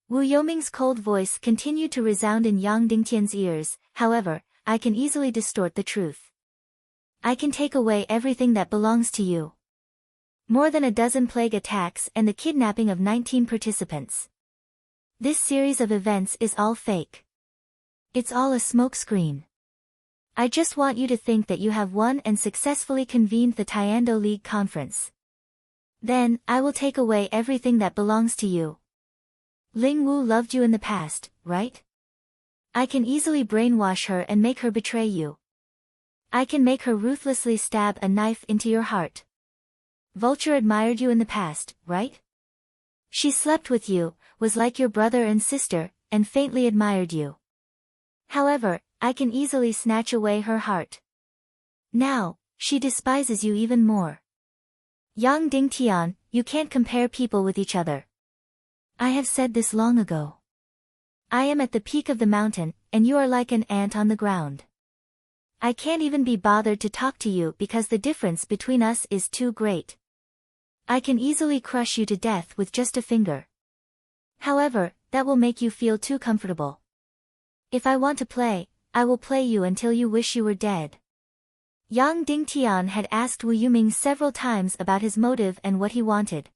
Wu Yoming's cold voice continued to resound in Yang Dingtian's ears, however, I can easily distort the truth. I can take away everything that belongs to you. More than a dozen plague attacks and the kidnapping of 19 participants. This series of events is all fake. It's all a smokescreen. I just want you to think that you have won and successfully convened the Taekwondo League conference. Then, I will take away everything that belongs to you. Ling Wu loved you in the past, right? I can easily brainwash her and make her betray you. I can make her ruthlessly stab a knife into your heart. Vulture admired you in the past, right? She slept with you, was like your brother and sister, and faintly admired you. However, I can easily snatch away her heart. Now, she despises you even more. Yang Dingtian, you can't compare people with each other. I have said this long ago. I am at the peak of the mountain, and you are like an ant on the ground. I can't even be bothered to talk to you because the difference between us is too great. I can easily crush you to death with just a finger. However, that will make you feel too comfortable. If I want to play, I will play you until you wish you were dead. Yang Dingtian had asked Wu Yuming several times about his motive and what he wanted.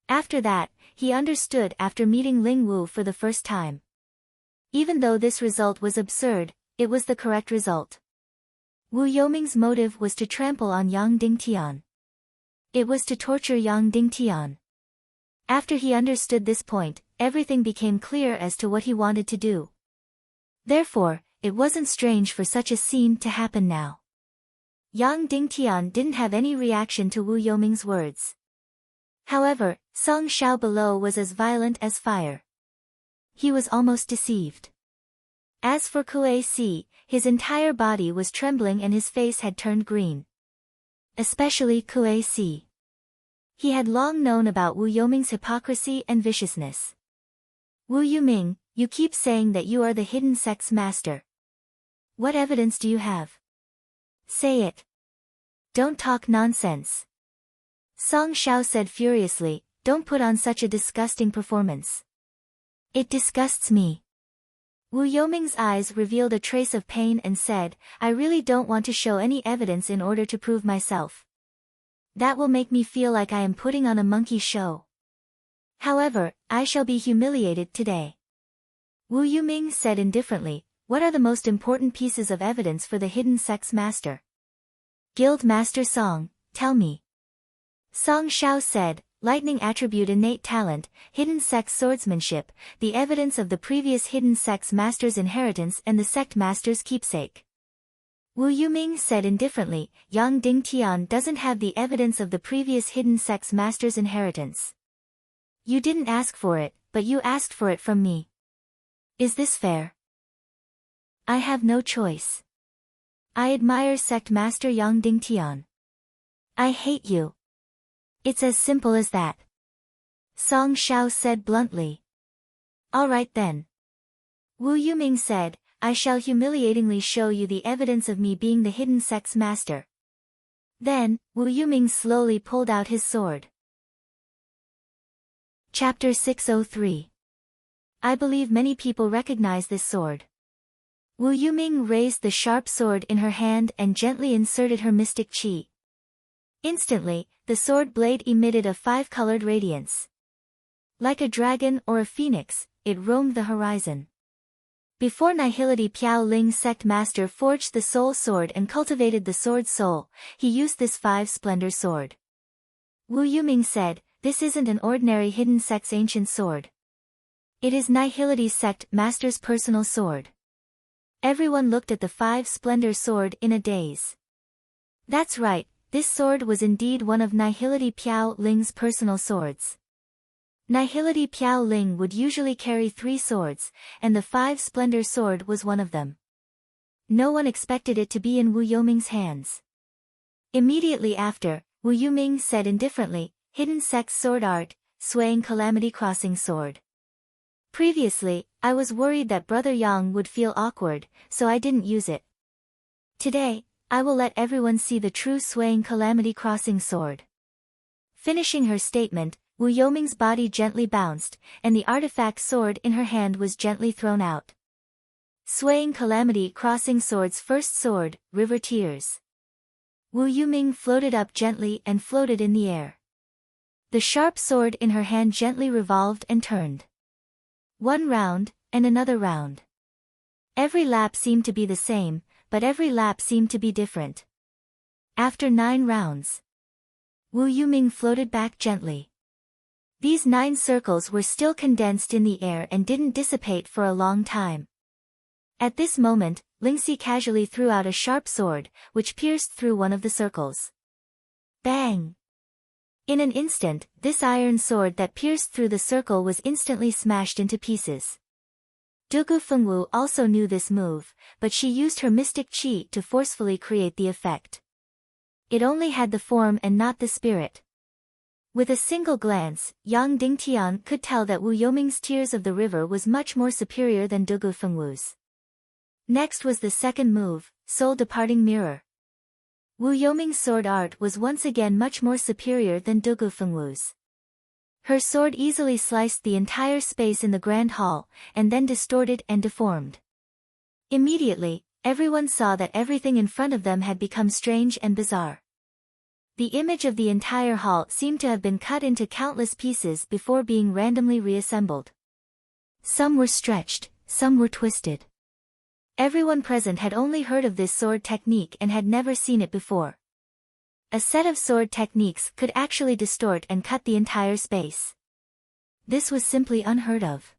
After that, he understood after meeting Ling Wu for the first time. Even though this result was absurd, it was the correct result. Wu Yoming's motive was to trample on Yang Dingtian. It was to torture Yang Dingtian. After he understood this point, everything became clear as to what he wanted to do. Therefore, it wasn't strange for such a scene to happen now. Yang Dingtian didn't have any reaction to Wu Yoming's words. However, Song Xiao below was as violent as fire. He was almost deceived. As for Kue Si, his entire body was trembling and his face had turned green. Especially Kue Si. He had long known about Wu Yoming's hypocrisy and viciousness. Wu Yuming, you keep saying that you are the hidden sect's master. What evidence do you have? Say it. Don't talk nonsense. Song Xiao said furiously, don't put on such a disgusting performance. It disgusts me. Wu Yoming's eyes revealed a trace of pain and said, I really don't want to show any evidence in order to prove myself. That will make me feel like I am putting on a monkey show. However, I shall be humiliated today. Wu Yuming said indifferently, what are the most important pieces of evidence for the hidden sect's master? Guild Master Song, tell me. Song Xiao said, lightning attribute innate talent, hidden sect's swordsmanship, the evidence of the previous hidden sect's master's inheritance and the sect master's keepsake. Wu Yuming said indifferently, Yang Dingtian doesn't have the evidence of the previous hidden sect's master's inheritance. You didn't ask for it, but you asked for it from me. Is this fair? I have no choice. I admire Sect Master Yang Dingtian. I hate you. It's as simple as that. Song Xiao said bluntly. All right then. Wu Yuming said, I shall humiliatingly show you the evidence of me being the hidden sect's master. Then, Wu Yuming slowly pulled out his sword. Chapter 603. I believe many people recognize this sword. Wu Yuming raised the sharp sword in her hand and gently inserted her mystic qi. Instantly, the sword blade emitted a five-colored radiance. Like a dragon or a phoenix, it roamed the horizon. Before Nihility Piao Ling sect master forged the soul sword and cultivated the sword soul, he used this five-splendor sword. Wu Yuming said, this isn't an ordinary hidden sect's ancient sword. It is Nihility sect master's personal sword. Everyone looked at the five-splendor sword in a daze. That's right, this sword was indeed one of Nihility Piao Ling's personal swords. Nihility Piao Ling would usually carry 3 swords, and the five-splendor sword was one of them. No one expected it to be in Wu Yuming's hands. Immediately after, Wu Yuming said indifferently, Hidden Sect's sword art, swaying calamity crossing sword. Previously, I was worried that Brother Yang would feel awkward, so I didn't use it. Today, I will let everyone see the true swaying calamity crossing sword. Finishing her statement, Wu Yuming's body gently bounced, and the artifact sword in her hand was gently thrown out. Swaying calamity crossing sword's first sword, River Tears. Wu Yuming floated up gently and floated in the air. The sharp sword in her hand gently revolved and turned. One round, and another round. Every lap seemed to be the same, but every lap seemed to be different. After 9 rounds, Wu Yuming floated back gently. These 9 circles were still condensed in the air and didn't dissipate for a long time. At this moment, Lingxi casually threw out a sharp sword, which pierced through one of the circles. Bang! In an instant, this iron sword that pierced through the circle was instantly smashed into pieces. Dugu Fengwu also knew this move, but she used her mystic qi to forcefully create the effect. It only had the form and not the spirit. With a single glance, Yang Dingtian could tell that Wu Yuming's Tears of the River was much more superior than Dugu Fengwu's. Next was the second move, Soul Departing Mirror. Wu Yuming's sword art was once again much more superior than Dugu Fengwu's. Her sword easily sliced the entire space in the Grand Hall, and then distorted and deformed. Immediately, everyone saw that everything in front of them had become strange and bizarre. The image of the entire hall seemed to have been cut into countless pieces before being randomly reassembled. Some were stretched, some were twisted. Everyone present had only heard of this sword technique and had never seen it before. A set of sword techniques could actually distort and cut the entire space. This was simply unheard of.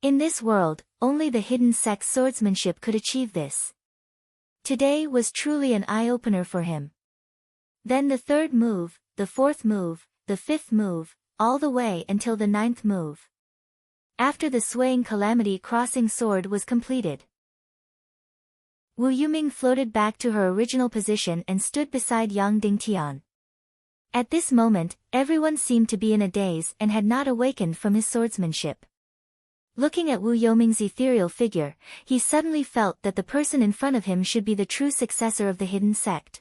In this world, only the hidden sect's swordsmanship could achieve this. Today was truly an eye-opener for him. Then the third move, the fourth move, the fifth move, all the way until the 9th move. After the swaying calamity crossing sword was completed, Wu Yuming floated back to her original position and stood beside Yang Dingtian. At this moment, everyone seemed to be in a daze and had not awakened from his swordsmanship. Looking at Wu Yuming's ethereal figure, he suddenly felt that the person in front of him should be the true successor of the hidden sect.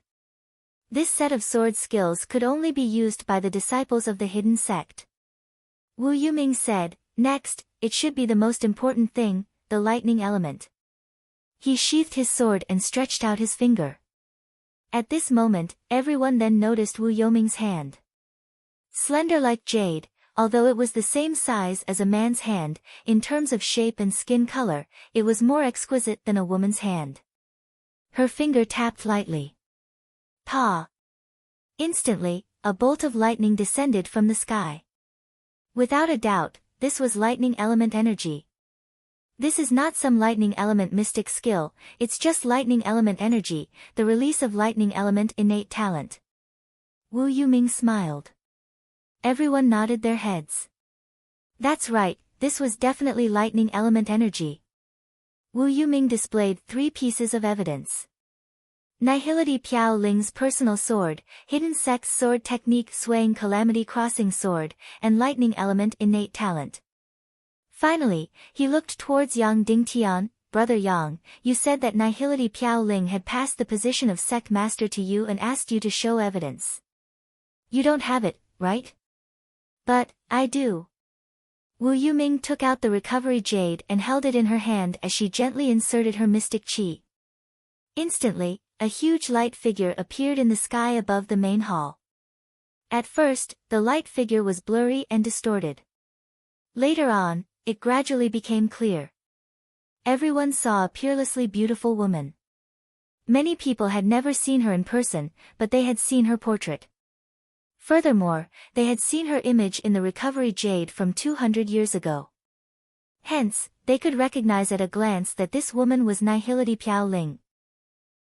This set of sword skills could only be used by the disciples of the hidden sect. Wu Yuming said, next, it should be the most important thing, the lightning element. He sheathed his sword and stretched out his finger. At this moment, everyone then noticed Wu Yuming's hand. Slender like jade, although it was the same size as a man's hand, in terms of shape and skin color, it was more exquisite than a woman's hand. Her finger tapped lightly. Pa! Instantly, a bolt of lightning descended from the sky. Without a doubt, this was lightning element energy. This is not some lightning element mystic skill, it's just lightning element energy, the release of lightning element innate talent. Wu Yuming smiled. Everyone nodded their heads. That's right, this was definitely lightning element energy. Wu Yuming displayed 3 pieces of evidence. Nihility Piao Ling's personal sword, hidden sex sword technique swaying calamity crossing sword, and lightning element innate talent. Finally, he looked towards Yang Dingtian. Brother Yang, you said that Nihility Piao Ling had passed the position of sect master to you and asked you to show evidence. You don't have it, right? But, I do. Wu Yuming took out the recovery jade and held it in her hand as she gently inserted her mystic chi. Instantly, a huge light figure appeared in the sky above the main hall. At first, the light figure was blurry and distorted. Later on, it gradually became clear. Everyone saw a peerlessly beautiful woman. Many people had never seen her in person, but they had seen her portrait. Furthermore, they had seen her image in the recovery jade from 200 years ago. Hence, they could recognize at a glance that this woman was Nihility Piao Ling.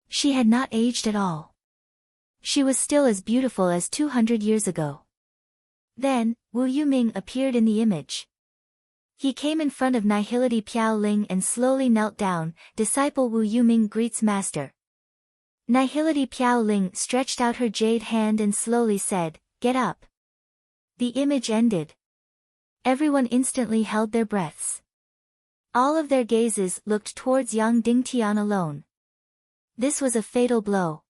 She had not aged at all. She was still as beautiful as 200 years ago. Then, Wu Yuming appeared in the image. He came in front of Nihility Piao Ling and slowly knelt down. Disciple Wu Yuming greets master. Nihility Piao Ling stretched out her jade hand and slowly said, "Get up." The image ended. Everyone instantly held their breaths. All of their gazes looked towards Yang Dingtian alone. This was a fatal blow.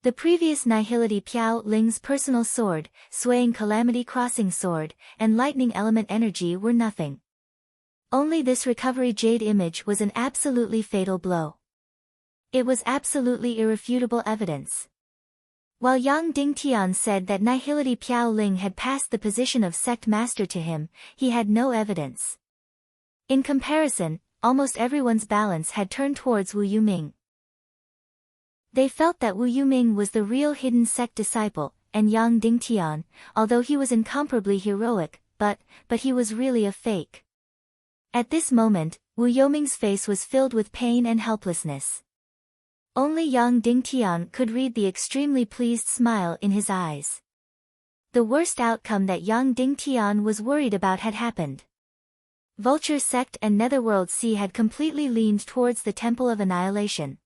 The previous Nihility Piao Ling's personal sword, swaying calamity crossing sword, and lightning element energy were nothing. Only this recovery jade image was an absolutely fatal blow. It was absolutely irrefutable evidence. While Yang Dingtian said that Nihility Piao Ling had passed the position of sect master to him, he had no evidence. In comparison, almost everyone's balance had turned towards Wu Yuming. They felt that Wu Yuming was the real hidden sect disciple, and Yang Dingtian, although he was incomparably heroic, but he was really a fake. At this moment, Wu Yuming's face was filled with pain and helplessness. Only Yang Dingtian could read the extremely pleased smile in his eyes. The worst outcome that Yang Dingtian was worried about had happened. Vulture Sect and Netherworld Sea had completely leaned towards the Temple of Annihilation.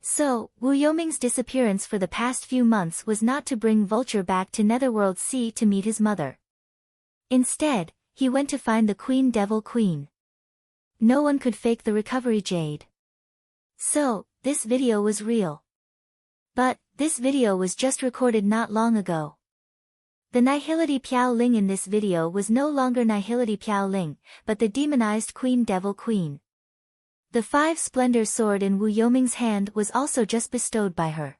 So, Wu Yuming's disappearance for the past few months was not to bring Vulture back to Netherworld Sea to meet his mother. Instead, he went to find the Queen Devil Queen. No one could fake the recovery jade. So, this video was real. But, this video was just recorded not long ago. The Nihility Piao Ling in this video was no longer Nihility Piao Ling, but the demonized Queen Devil Queen. The 5 Splendor sword in Wu Yuming's hand was also just bestowed by her.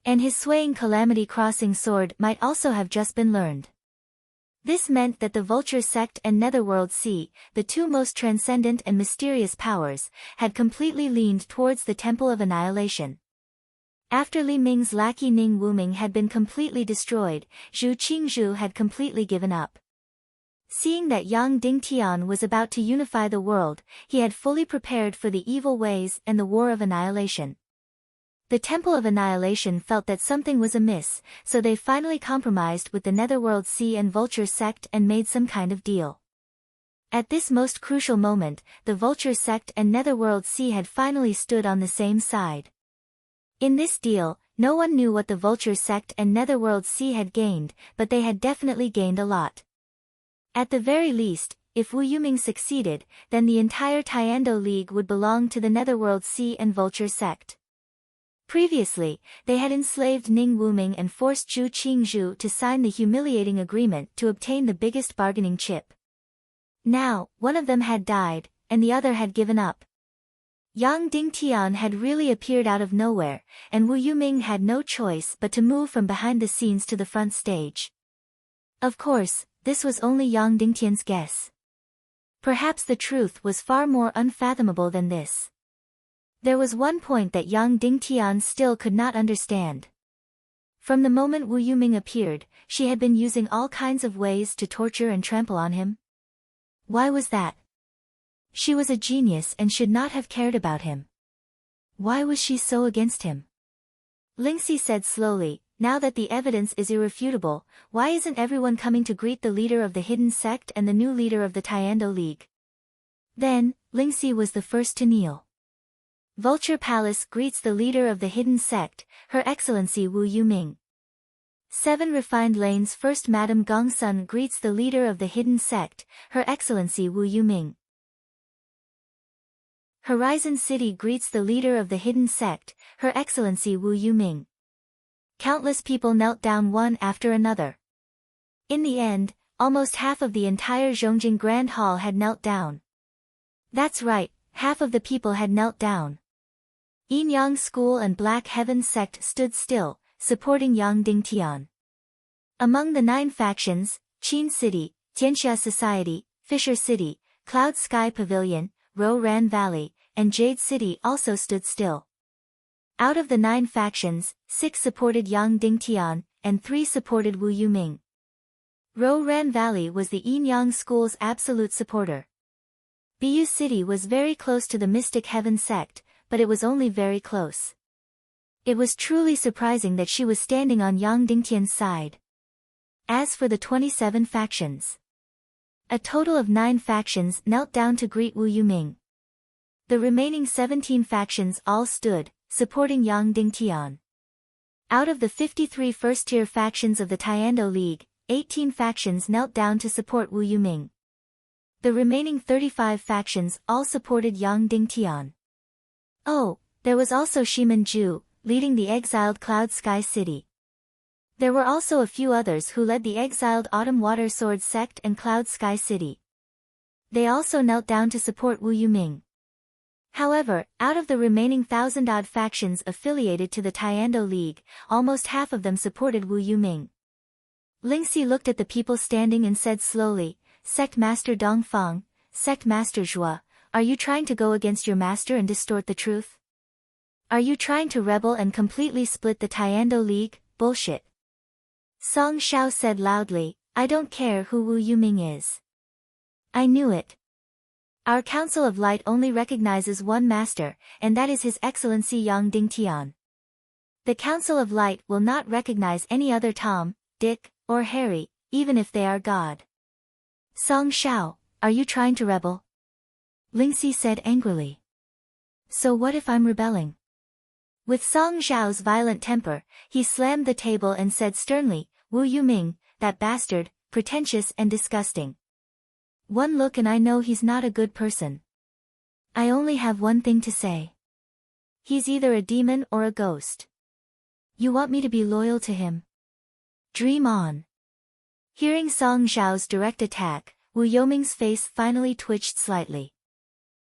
And his swaying calamity crossing sword might also have just been learned. This meant that the Vulture Sect and Netherworld Sea, the 2 most transcendent and mysterious powers, had completely leaned towards the Temple of Annihilation. After Li Ming's lackey Ning Wuming had been completely destroyed, Zhu Qingzhu had completely given up. Seeing that Yang Dingtian was about to unify the world, he had fully prepared for the evil ways and the war of annihilation. The Temple of Annihilation felt that something was amiss, so they finally compromised with the Netherworld Sea and Vulture Sect and made some kind of deal. At this most crucial moment, the Vulture Sect and Netherworld Sea had finally stood on the same side. In this deal, no one knew what the Vulture Sect and Netherworld Sea had gained, but they had definitely gained a lot. At the very least, if Wu Yuming succeeded, then the entire Tiando League would belong to the Netherworld Sea and Vulture Sect. Previously, they had enslaved Ning Wuming and forced Zhu Qingzhu to sign the humiliating agreement to obtain the biggest bargaining chip. Now, one of them had died, and the other had given up. Yang Dingtian had really appeared out of nowhere, and Wu Yuming had no choice but to move from behind the scenes to the front stage. Of course, this was only Yang Dingtian's guess. Perhaps the truth was far more unfathomable than this. There was one point that Yang Dingtian still could not understand. From the moment Wu Yuming appeared, she had been using all kinds of ways to torture and trample on him. Why was that? She was a genius and should not have cared about him. Why was she so against him? Lingxi said slowly, now that the evidence is irrefutable, why isn't everyone coming to greet the leader of the hidden sect and the new leader of the Tiando League? Then, Lingxi was the first to kneel. Vulture Palace greets the leader of the hidden sect, Her Excellency Wu Yuming. 7 Refined Lane's First Madame Gongsun greets the leader of the hidden sect, Her Excellency Wu Yuming. Horizon City greets the leader of the hidden sect, Her Excellency Wu Yuming. Countless people knelt down one after another. In the end, almost half of the entire Zhongjing Grand Hall had knelt down. That's right, half of the people had knelt down. Yin Yang School and Black Heaven Sect stood still, supporting Yang Dingtian. Among the 9 factions, Qin City, Tianxia Society, Fisher City, Cloud Sky Pavilion, Ro Ran Valley, and Jade City also stood still. Out of the 9 factions, 6 supported Yang Dingtian, and 3 supported Wu Yuming. Ro Ran Valley was the Yin Yang School's absolute supporter. Bu City was very close to the Mystic Heaven sect, but it was only very close. It was truly surprising that she was standing on Yang Dingtian's side. As for the 27 factions, a total of 9 factions knelt down to greet Wu Yuming. The remaining 17 factions all stood, supporting Yang Dingtian. Out of the 53 first-tier factions of the Tiando League, 18 factions knelt down to support Wu Yuming. The remaining 35 factions all supported Yang Dingtian. Oh, there was also Shiman Ju, leading the exiled Cloud Sky City. There were also a few others who led the exiled Autumn Water Sword Sect and Cloud Sky City. They also knelt down to support Wu Yuming. However, out of the remaining 1,000-odd factions affiliated to the Tiando League, almost half of them supported Wu Yuming. Lingxi looked at the people standing and said slowly, Sect Master Dongfang, Sect Master Zhua, are you trying to go against your master and distort the truth? Are you trying to rebel and completely split the Tiando League? Bullshit. Song Xiao said loudly, I don't care who Wu Yuming is. I knew it. Our Council of Light only recognizes one master, and that is His Excellency Yang Dingtian. The Council of Light will not recognize any other Tom, Dick, or Harry, even if they are God. Song Xiao, are you trying to rebel? Lingxi said angrily. So what if I'm rebelling? With Song Xiao's violent temper, he slammed the table and said sternly, Wu Yuming, that bastard, pretentious and disgusting. One look and I know he's not a good person. I only have one thing to say. He's either a demon or a ghost. You want me to be loyal to him? Dream on. Hearing Song Xiao's direct attack, Wu Yuming's face finally twitched slightly.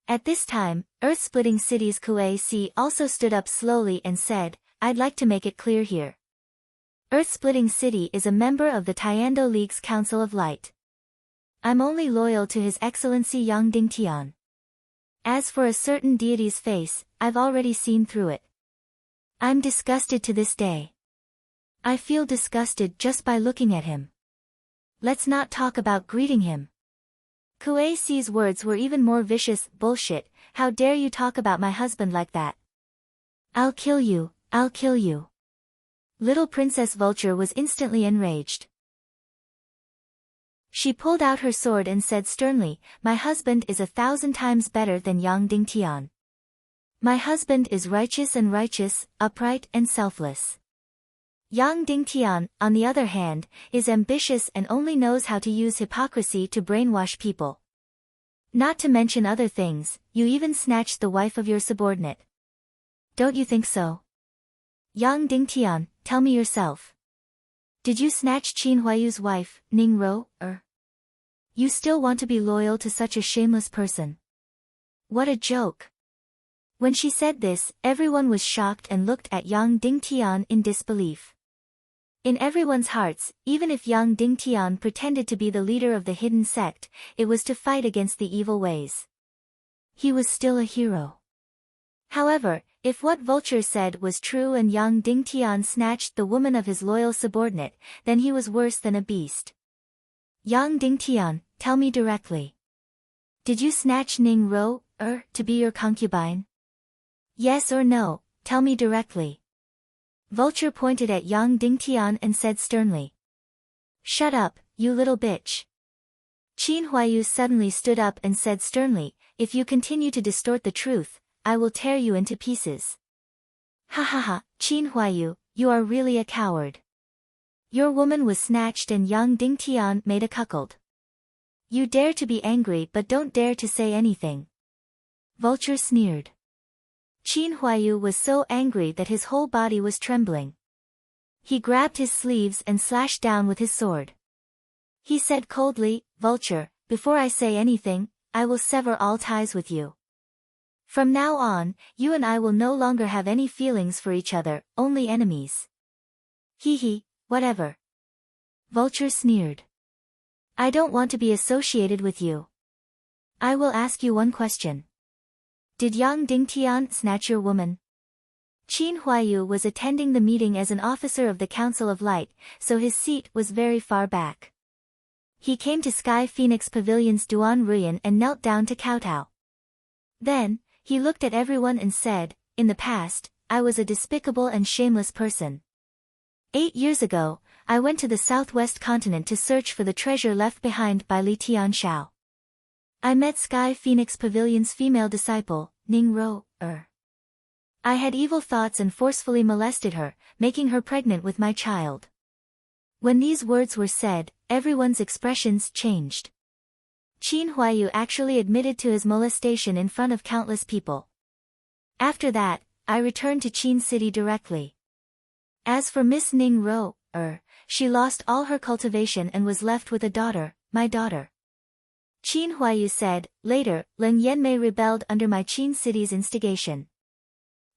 At this time, Earth-Splitting City's Kuei Si also stood up slowly and said, I'd like to make it clear here. Earth-Splitting City is a member of the Tiando League's Council of Light. I'm only loyal to His Excellency Yang Dingtian. As for a certain deity's face, I've already seen through it. I'm disgusted to this day. I feel disgusted just by looking at him. Let's not talk about greeting him. Kuei Si's words were even more vicious. Bullshit, how dare you talk about my husband like that? I'll kill you, I'll kill you. Little Princess Vulture was instantly enraged. She pulled out her sword and said sternly, my husband is 1,000 times better than Yang Dingtian. My husband is righteous, upright and selfless. Yang Dingtian, on the other hand, is ambitious and only knows how to use hypocrisy to brainwash people. Not to mention other things, you even snatched the wife of your subordinate. Don't you think so? Yang Dingtian, tell me yourself. Did you snatch Qin Huayu's wife, Ning Ro, or? You still want to be loyal to such a shameless person? What a joke. When she said this, everyone was shocked and looked at Yang Dingtian in disbelief. In everyone's hearts, even if Yang Dingtian pretended to be the leader of the hidden sect, it was to fight against the evil ways. He was still a hero. However, if what Vulture said was true and Yang Dingtian snatched the woman of his loyal subordinate, then he was worse than a beast. Yang Dingtian, tell me directly. Did you snatch Ning Ro, to be your concubine? Yes or no, tell me directly. Vulture pointed at Yang Dingtian and said sternly. Shut up, you little bitch. Qin Huayu suddenly stood up and said sternly, if you continue to distort the truth, I will tear you into pieces. Ha ha ha, Qin Huayu, you are really a coward. Your woman was snatched and Yang Dingtian made a cuckold. You dare to be angry but don't dare to say anything. Vulture sneered. Qin Huayu was so angry that his whole body was trembling. He grabbed his sleeves and slashed down with his sword. He said coldly, Vulture, before I say anything, I will sever all ties with you. From now on, you and I will no longer have any feelings for each other, only enemies. Hee hee, whatever. Vulture sneered. I don't want to be associated with you. I will ask you one question. Did Yang Dingtian snatch your woman? Qin Huayu was attending the meeting as an officer of the Council of Light, so his seat was very far back. He came to Sky Phoenix Pavilion's Duan Ruyan and knelt down to kowtow. Then, he looked at everyone and said, in the past, I was a despicable and shameless person. 8 years ago, I went to the southwest continent to search for the treasure left behind by Li Tianxiao. I met Sky Phoenix Pavilion's female disciple, Ning Ro. I had evil thoughts and forcefully molested her, making her pregnant with my child. When these words were said, everyone's expressions changed. Qin Huayu actually admitted to his molestation in front of countless people. After that, I returned to Qin City directly. As for Miss Ning Ro, she lost all her cultivation and was left with a daughter, my daughter. Qin Huayu said, later, Leng Yanmei rebelled under my Qin City's instigation.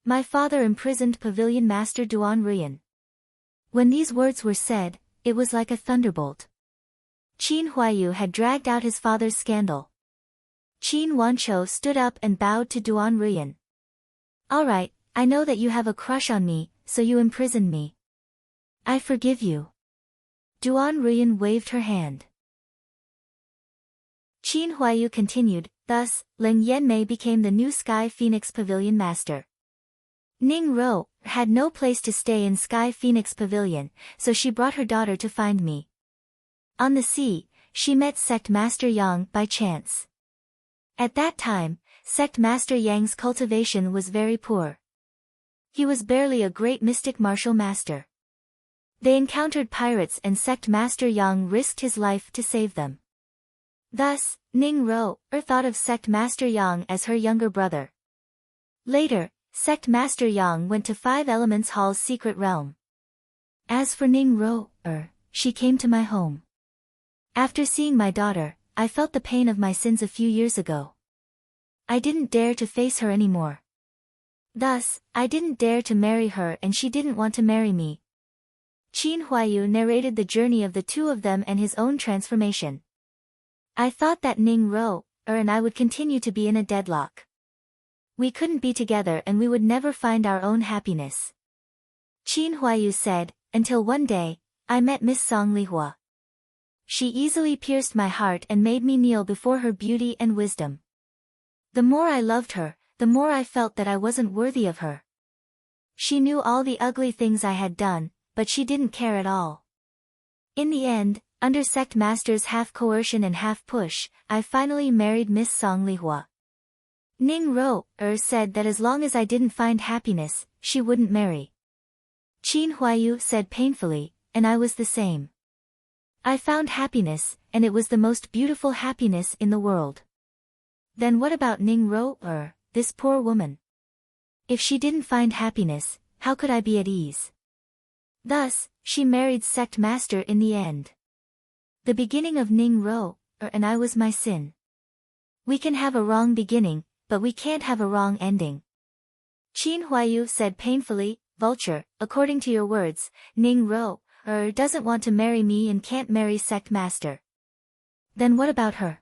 My father imprisoned Pavilion Master Duan Ruyan. When these words were said, it was like a thunderbolt. Qin Huayu had dragged out his father's scandal. Qin Wanchou stood up and bowed to Duan Ruyan. Alright, I know that you have a crush on me, so you imprisoned me. I forgive you. Duan Ruyan waved her hand. Qin Huayu continued, thus, Leng Yanmei became the new Sky Phoenix Pavilion Master. Ning Ro had no place to stay in Sky Phoenix Pavilion, so she brought her daughter to find me. On the sea, she met Sect Master Yang by chance. At that time, Sect Master Yang's cultivation was very poor. He was barely a great mystic martial master. They encountered pirates and Sect Master Yang risked his life to save them. Thus, Ning Ro thought of Sect Master Yang as her younger brother. Later, Sect Master Yang went to Five Elements Hall's secret realm. As for Ning Ro, she came to my home. After seeing my daughter, I felt the pain of my sins a few years ago. I didn't dare to face her anymore. Thus, I didn't dare to marry her and she didn't want to marry me. Qin Huayu narrated the journey of the two of them and his own transformation. I thought that Ning Ro and I would continue to be in a deadlock. We couldn't be together and we would never find our own happiness. Qin Huayu said, until one day, I met Miss Song Lihua. She easily pierced my heart and made me kneel before her beauty and wisdom. The more I loved her, the more I felt that I wasn't worthy of her. She knew all the ugly things I had done, but she didn't care at all. In the end, under Sect Master's half coercion and half push, I finally married Miss Song Lihua. Ning Ro said that as long as I didn't find happiness, she wouldn't marry. Qin Huayu said painfully, and I was the same. I found happiness, and it was the most beautiful happiness in the world. Then what about Ning Ro, this poor woman? If she didn't find happiness, how could I be at ease? Thus, she married Sect Master in the end. The beginning of Ning Ro, and I was my sin. We can have a wrong beginning, but we can't have a wrong ending. Qin Huayu said painfully, Vulture, according to your words, Ning Ro, doesn't want to marry me and can't marry Sect Master. Then what about her?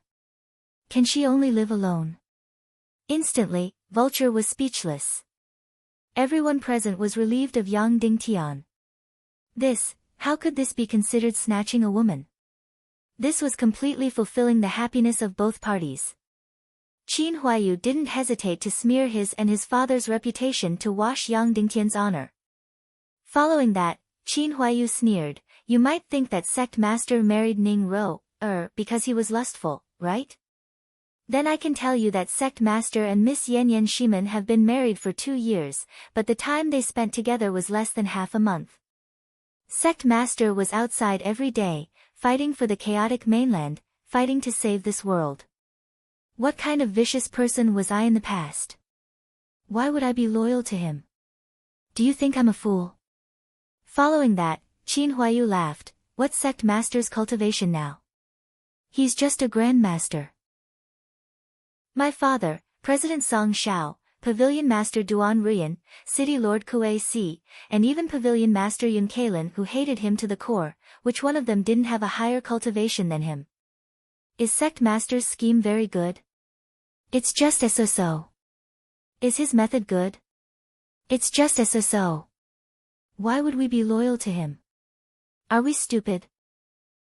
Can she only live alone? Instantly, Vulture was speechless. Everyone present was relieved of Yang Dingtian. How could this be considered snatching a woman? This was completely fulfilling the happiness of both parties. Qin Huayu didn't hesitate to smear his and his father's reputation to wash Yang Dingtian's honor. Following that, Qin Huaiyu sneered, "You might think that sect master married Ning Ro, because he was lustful, right? Then I can tell you that sect master and Miss Yan Yan Shiman have been married for 2 years, but the time they spent together was less than half a month. Sect master was outside every day, fighting for the chaotic mainland, fighting to save this world. What kind of vicious person was I in the past? Why would I be loyal to him? Do you think I'm a fool?" Following that, Qin Huaiyu laughed, "What's sect master's cultivation now? He's just a grandmaster. My father, President Song Shao, Pavilion Master Duan Ruyan, City Lord Kuei Si, and even Pavilion Master Yun Kalin who hated him to the core, which one of them didn't have a higher cultivation than him? Is sect master's scheme very good? It's just so. Is his method good? It's just so. Why would we be loyal to him? Are we stupid?"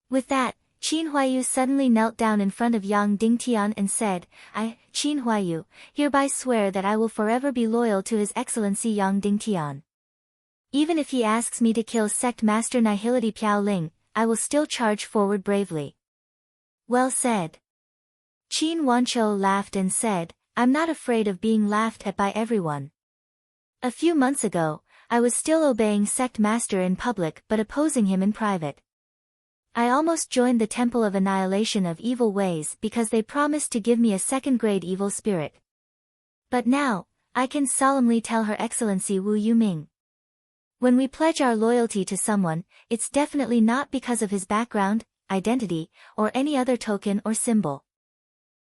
With that, Qin Huaiyu suddenly knelt down in front of Yang Dingtian and said, "I, Qin Huaiyu, hereby swear that I will forever be loyal to His Excellency Yang Dingtian. Even if he asks me to kill sect master Nihility Piao Ling, I will still charge forward bravely." "Well said." Qin Wanchou laughed and said, "I'm not afraid of being laughed at by everyone. A few months ago, I was still obeying sect master in public but opposing him in private. I almost joined the Temple of Annihilation of Evil Ways because they promised to give me a second-grade evil spirit. But now, I can solemnly tell Her Excellency Wu Yuming. When we pledge our loyalty to someone, it's definitely not because of his background, identity, or any other token or symbol.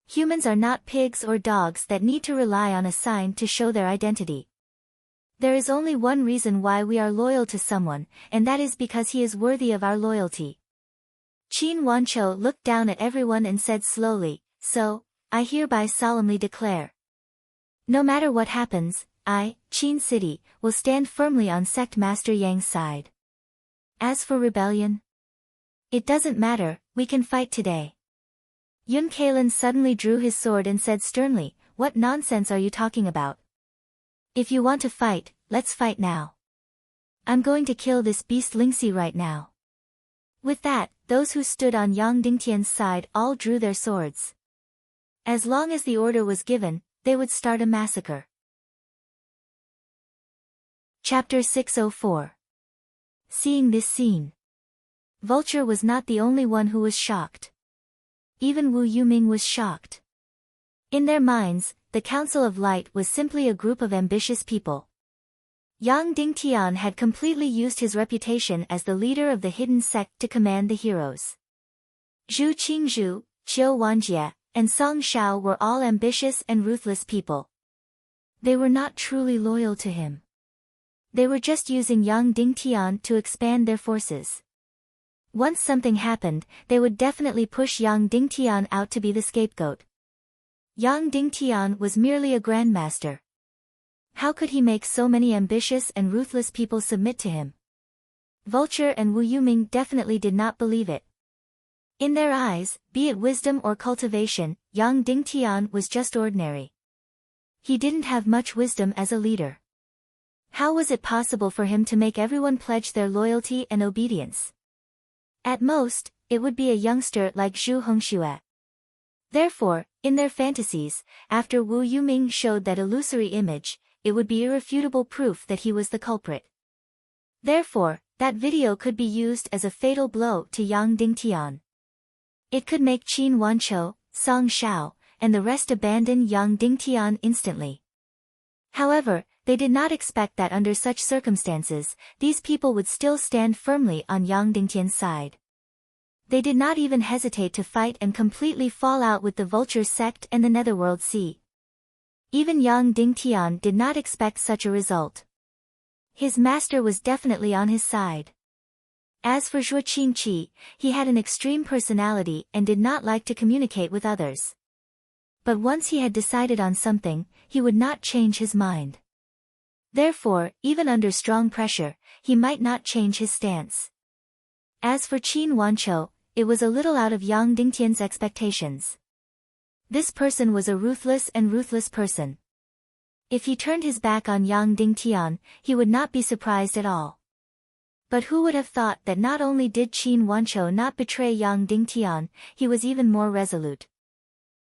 Humans are not pigs or dogs that need to rely on a sign to show their identity. There is only one reason why we are loyal to someone, and that is because he is worthy of our loyalty." Qin Wanchou looked down at everyone and said slowly, "So, I hereby solemnly declare. No matter what happens, I, Qin City, will stand firmly on sect master Yang's side. As for rebellion, it doesn't matter, we can fight today." Yun Kalin suddenly drew his sword and said sternly, "What nonsense are you talking about? If you want to fight, let's fight now. I'm going to kill this beast Lingxi right now." With that, those who stood on Yang Dingtian's side all drew their swords. As long as the order was given, they would start a massacre. Chapter 604. Seeing this scene, Vulture was not the only one who was shocked. Even Wu Yuming was shocked. In their minds, the Council of Light was simply a group of ambitious people. Yang Dingtian had completely used his reputation as the leader of the hidden sect to command the heroes. Zhu Qingzhu, Qiu Wanjie, and Song Shao were all ambitious and ruthless people. They were not truly loyal to him. They were just using Yang Dingtian to expand their forces. Once something happened, they would definitely push Yang Dingtian out to be the scapegoat. Yang Dingtian was merely a grandmaster. How could he make so many ambitious and ruthless people submit to him? Vulture and Wu Yuming definitely did not believe it. In their eyes, be it wisdom or cultivation, Yang Dingtian was just ordinary. He didn't have much wisdom as a leader. How was it possible for him to make everyone pledge their loyalty and obedience? At most, it would be a youngster like Zhu Hongxue. Therefore, in their fantasies, after Wu Yuming showed that illusory image, it would be irrefutable proof that he was the culprit. Therefore, that video could be used as a fatal blow to Yang Dingtian. It could make Qin Wanchou, Song Shao, and the rest abandon Yang Dingtian instantly. However, they did not expect that under such circumstances, these people would still stand firmly on Yang Dingtian's side. They did not even hesitate to fight and completely fall out with the Vulture sect and the Netherworld Sea. Even Yang Dingtian did not expect such a result. His master was definitely on his side. As for Zhuo Qingqi, he had an extreme personality and did not like to communicate with others. But once he had decided on something, he would not change his mind. Therefore, even under strong pressure, he might not change his stance. As for Qin Wanchou, it was a little out of Yang Dingtian's expectations. This person was a ruthless person. If he turned his back on Yang Dingtian, he would not be surprised at all. But who would have thought that not only did Qin Wanchou not betray Yang Dingtian, he was even more resolute.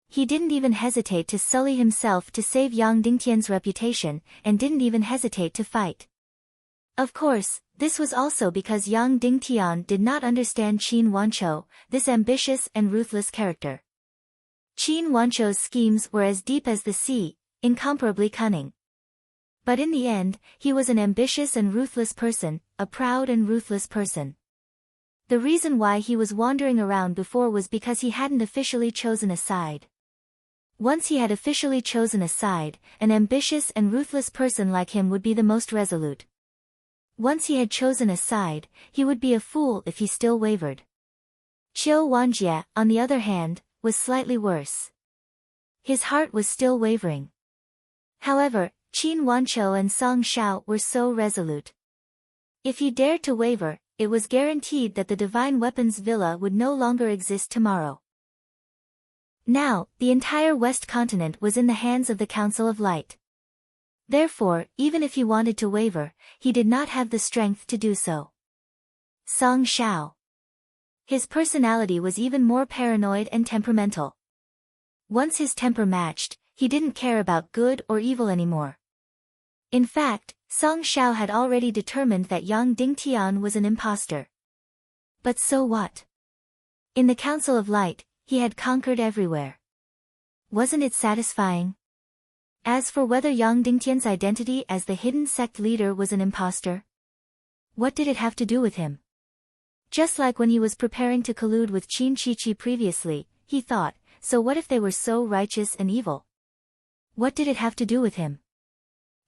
He didn't even hesitate to sully himself to save Yang Dingtian's reputation, and didn't even hesitate to fight. Of course, this was also because Yang Dingtian did not understand Qin Wanchou, this ambitious and ruthless character. Qin Wanchou's schemes were as deep as the sea, incomparably cunning. But in the end, he was an ambitious and ruthless person, a proud and ruthless person. The reason why he was wandering around before was because he hadn't officially chosen a side. Once he had officially chosen a side, an ambitious and ruthless person like him would be the most resolute. Once he had chosen a side, he would be a fool if he still wavered. Qiu Wanjie, on the other hand, was slightly worse. His heart was still wavering. However, Qin Wanchou and Song Shao were so resolute. If he dared to waver, it was guaranteed that the Divine Weapons Villa would no longer exist tomorrow. Now, the entire West Continent was in the hands of the Council of Light. Therefore, even if he wanted to waver, he did not have the strength to do so. Song Shao. His personality was even more paranoid and temperamental. Once his temper matched, he didn't care about good or evil anymore. In fact, Song Shao had already determined that Yang Dingtian was an impostor. But so what? In the Council of Light, he had conquered everywhere. Wasn't it satisfying? As for whether Yang Dingtian's identity as the hidden sect leader was an impostor, what did it have to do with him? Just like when he was preparing to collude with Qin Chichi previously, he thought, so what if they were so righteous and evil? What did it have to do with him?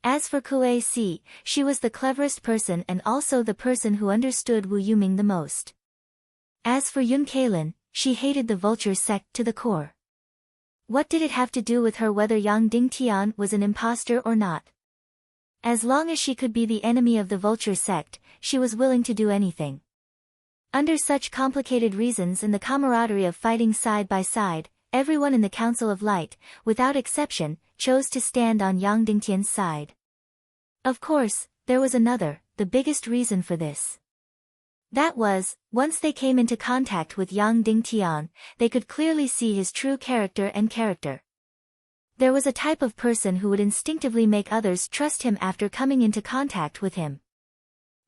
As for Kue Si, she was the cleverest person and also the person who understood Wu Yuming the most. As for Yun Kailin, she hated the vulture sect to the core. What did it have to do with her whether Yang Dingtian was an impostor or not? As long as she could be the enemy of the vulture sect, she was willing to do anything. Under such complicated reasons and the camaraderie of fighting side by side, everyone in the Council of Light, without exception, chose to stand on Yang Dingtian's side. Of course, there was another, the biggest reason for this. That was, once they came into contact with Yang Dingtian, they could clearly see his true character and character. There was a type of person who would instinctively make others trust him after coming into contact with him.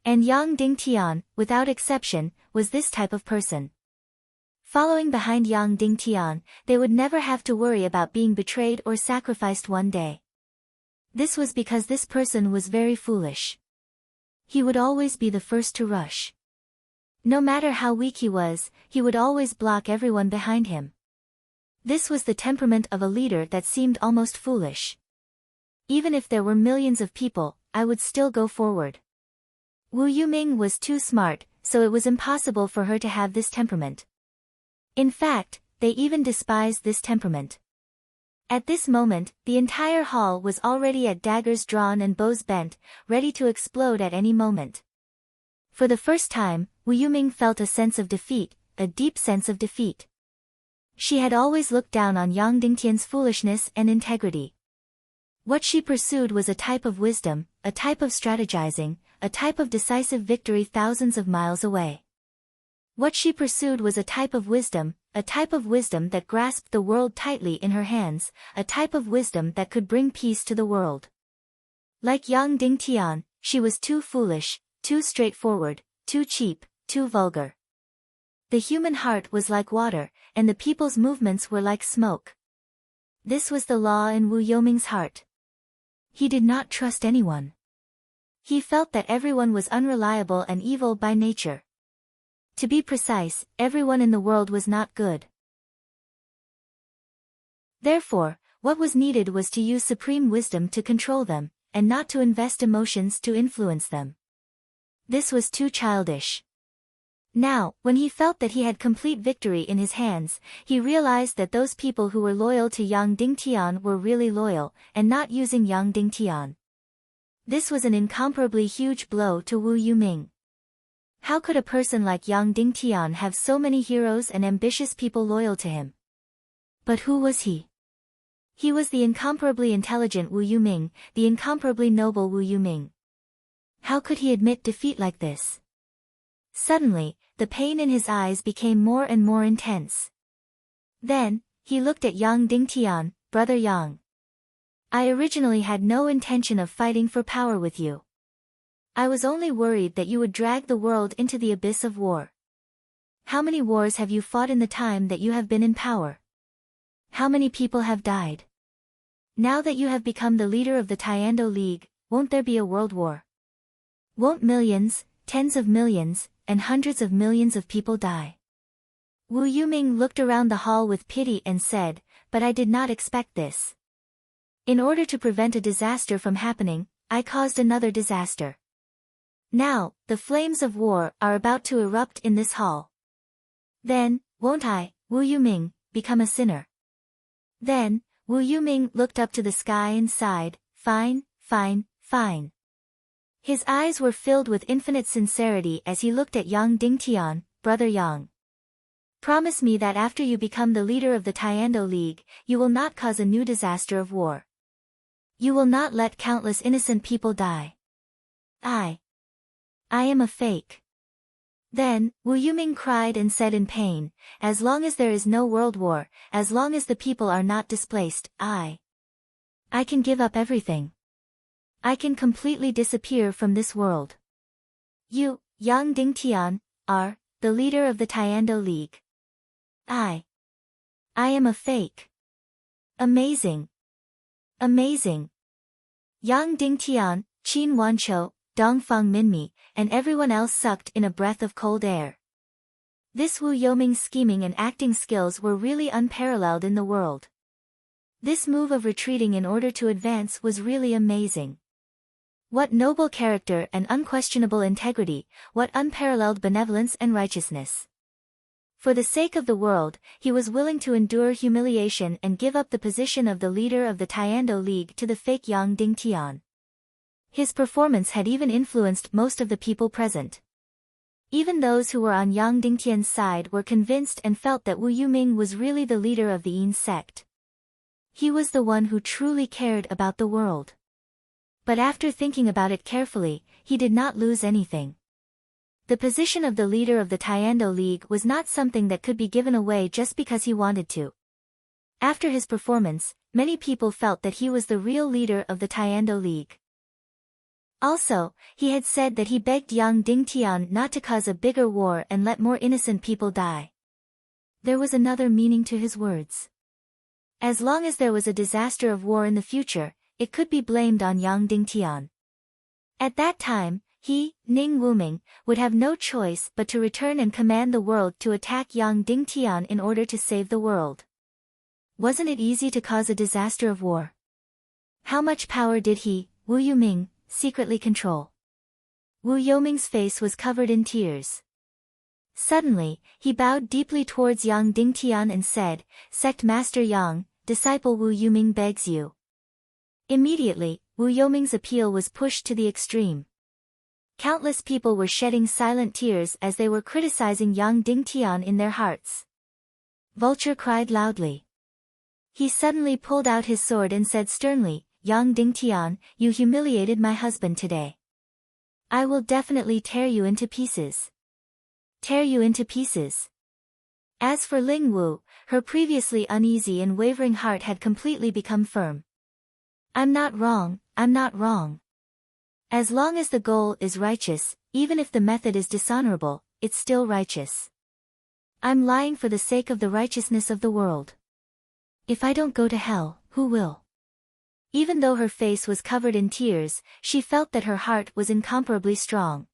And Yang Dingtian, without exception, was this type of person. Following behind Yang Dingtian, they would never have to worry about being betrayed or sacrificed one day. This was because this person was very foolish. He would always be the first to rush. No matter how weak he would always block everyone behind him. This was the temperament of a leader that seemed almost foolish. Even if there were millions of people, I would still go forward. Wu Yuming was too smart, so it was impossible for her to have this temperament. In fact, they even despised this temperament. At this moment, the entire hall was already at daggers drawn and bows bent, ready to explode at any moment. For the first time, Wu Yuming felt a sense of defeat, a deep sense of defeat. She had always looked down on Yang Dingtian's foolishness and integrity. What she pursued was a type of wisdom, a type of strategizing, a type of decisive victory thousands of miles away. What she pursued was a type of wisdom that grasped the world tightly in her hands, a type of wisdom that could bring peace to the world. Like Yang Dingtian, she was too foolish, too straightforward, too cheap, too vulgar. The human heart was like water, and the people's movements were like smoke. This was the law in Wu Yuming's heart. He did not trust anyone. He felt that everyone was unreliable and evil by nature. To be precise, everyone in the world was not good. Therefore, what was needed was to use supreme wisdom to control them, and not to invest emotions to influence them. This was too childish. Now, when he felt that he had complete victory in his hands, he realized that those people who were loyal to Yang Dingtian were really loyal, and not using Yang Dingtian. This was an incomparably huge blow to Wu Yuming. How could a person like Yang Dingtian have so many heroes and ambitious people loyal to him? But who was he? He was the incomparably intelligent Wu Yuming, the incomparably noble Wu Yuming. How could he admit defeat like this? Suddenly, the pain in his eyes became more and more intense. Then, he looked at Yang Dingtian, Brother Yang. I originally had no intention of fighting for power with you. I was only worried that you would drag the world into the abyss of war. How many wars have you fought in the time that you have been in power? How many people have died? Now that you have become the leader of the Tiando League, won't there be a world war? Won't millions, tens of millions, and hundreds of millions of people die? Wu Yuming looked around the hall with pity and said, but I did not expect this. In order to prevent a disaster from happening, I caused another disaster. Now, the flames of war are about to erupt in this hall. Then, won't I, Wu Yuming, become a sinner? Then, Wu Yuming looked up to the sky and sighed, fine, fine, fine. His eyes were filled with infinite sincerity as he looked at Yang Dingtian, Brother Yang. Promise me that after you become the leader of the Tiando League, you will not cause a new disaster of war. You will not let countless innocent people die. I am a fake. Then, Wu Yuming cried and said in pain, as long as there is no world war, as long as the people are not displaced, I can give up everything. I can completely disappear from this world. You, Yang Dingtian, are the leader of the Tiando League. I am a fake. Amazing. Amazing. Yang Dingtian, Qin Wanqiu, Dongfang Minmi, and everyone else sucked in a breath of cold air. This Wu Yoming's scheming and acting skills were really unparalleled in the world. This move of retreating in order to advance was really amazing. What noble character and unquestionable integrity, what unparalleled benevolence and righteousness. For the sake of the world, he was willing to endure humiliation and give up the position of the leader of the Tiando League to the fake Yang Dingtian. His performance had even influenced most of the people present. Even those who were on Yang Dingtian's side were convinced and felt that Wu Yuming was really the leader of the Yin sect. He was the one who truly cared about the world. But after thinking about it carefully, he did not lose anything. The position of the leader of the Tiando League was not something that could be given away just because he wanted to. After his performance, many people felt that he was the real leader of the Tiando League. Also, he had said that he begged Yang Dingtian not to cause a bigger war and let more innocent people die. There was another meaning to his words. As long as there was a disaster of war in the future, it could be blamed on Yang Dingtian. At that time, he, Ning Wuming, would have no choice but to return and command the world to attack Yang Dingtian in order to save the world. Wasn't it easy to cause a disaster of war? How much power did he, Wu Yuming, secretly control? Wu Yoming's face was covered in tears. Suddenly, he bowed deeply towards Yang Dingtian and said, Sect Master Yang, disciple Wu Yuming begs you. Immediately, Wu Yoming's appeal was pushed to the extreme. Countless people were shedding silent tears as they were criticizing Yang Dingtian in their hearts. Vulture cried loudly. He suddenly pulled out his sword and said sternly, Yang Dingtian, you humiliated my husband today. I will definitely tear you into pieces. Tear you into pieces. As for Ling Wu, her previously uneasy and wavering heart had completely become firm. I'm not wrong, I'm not wrong. As long as the goal is righteous, even if the method is dishonorable, it's still righteous. I'm lying for the sake of the righteousness of the world. If I don't go to hell, who will? Even though her face was covered in tears, she felt that her heart was incomparably strong.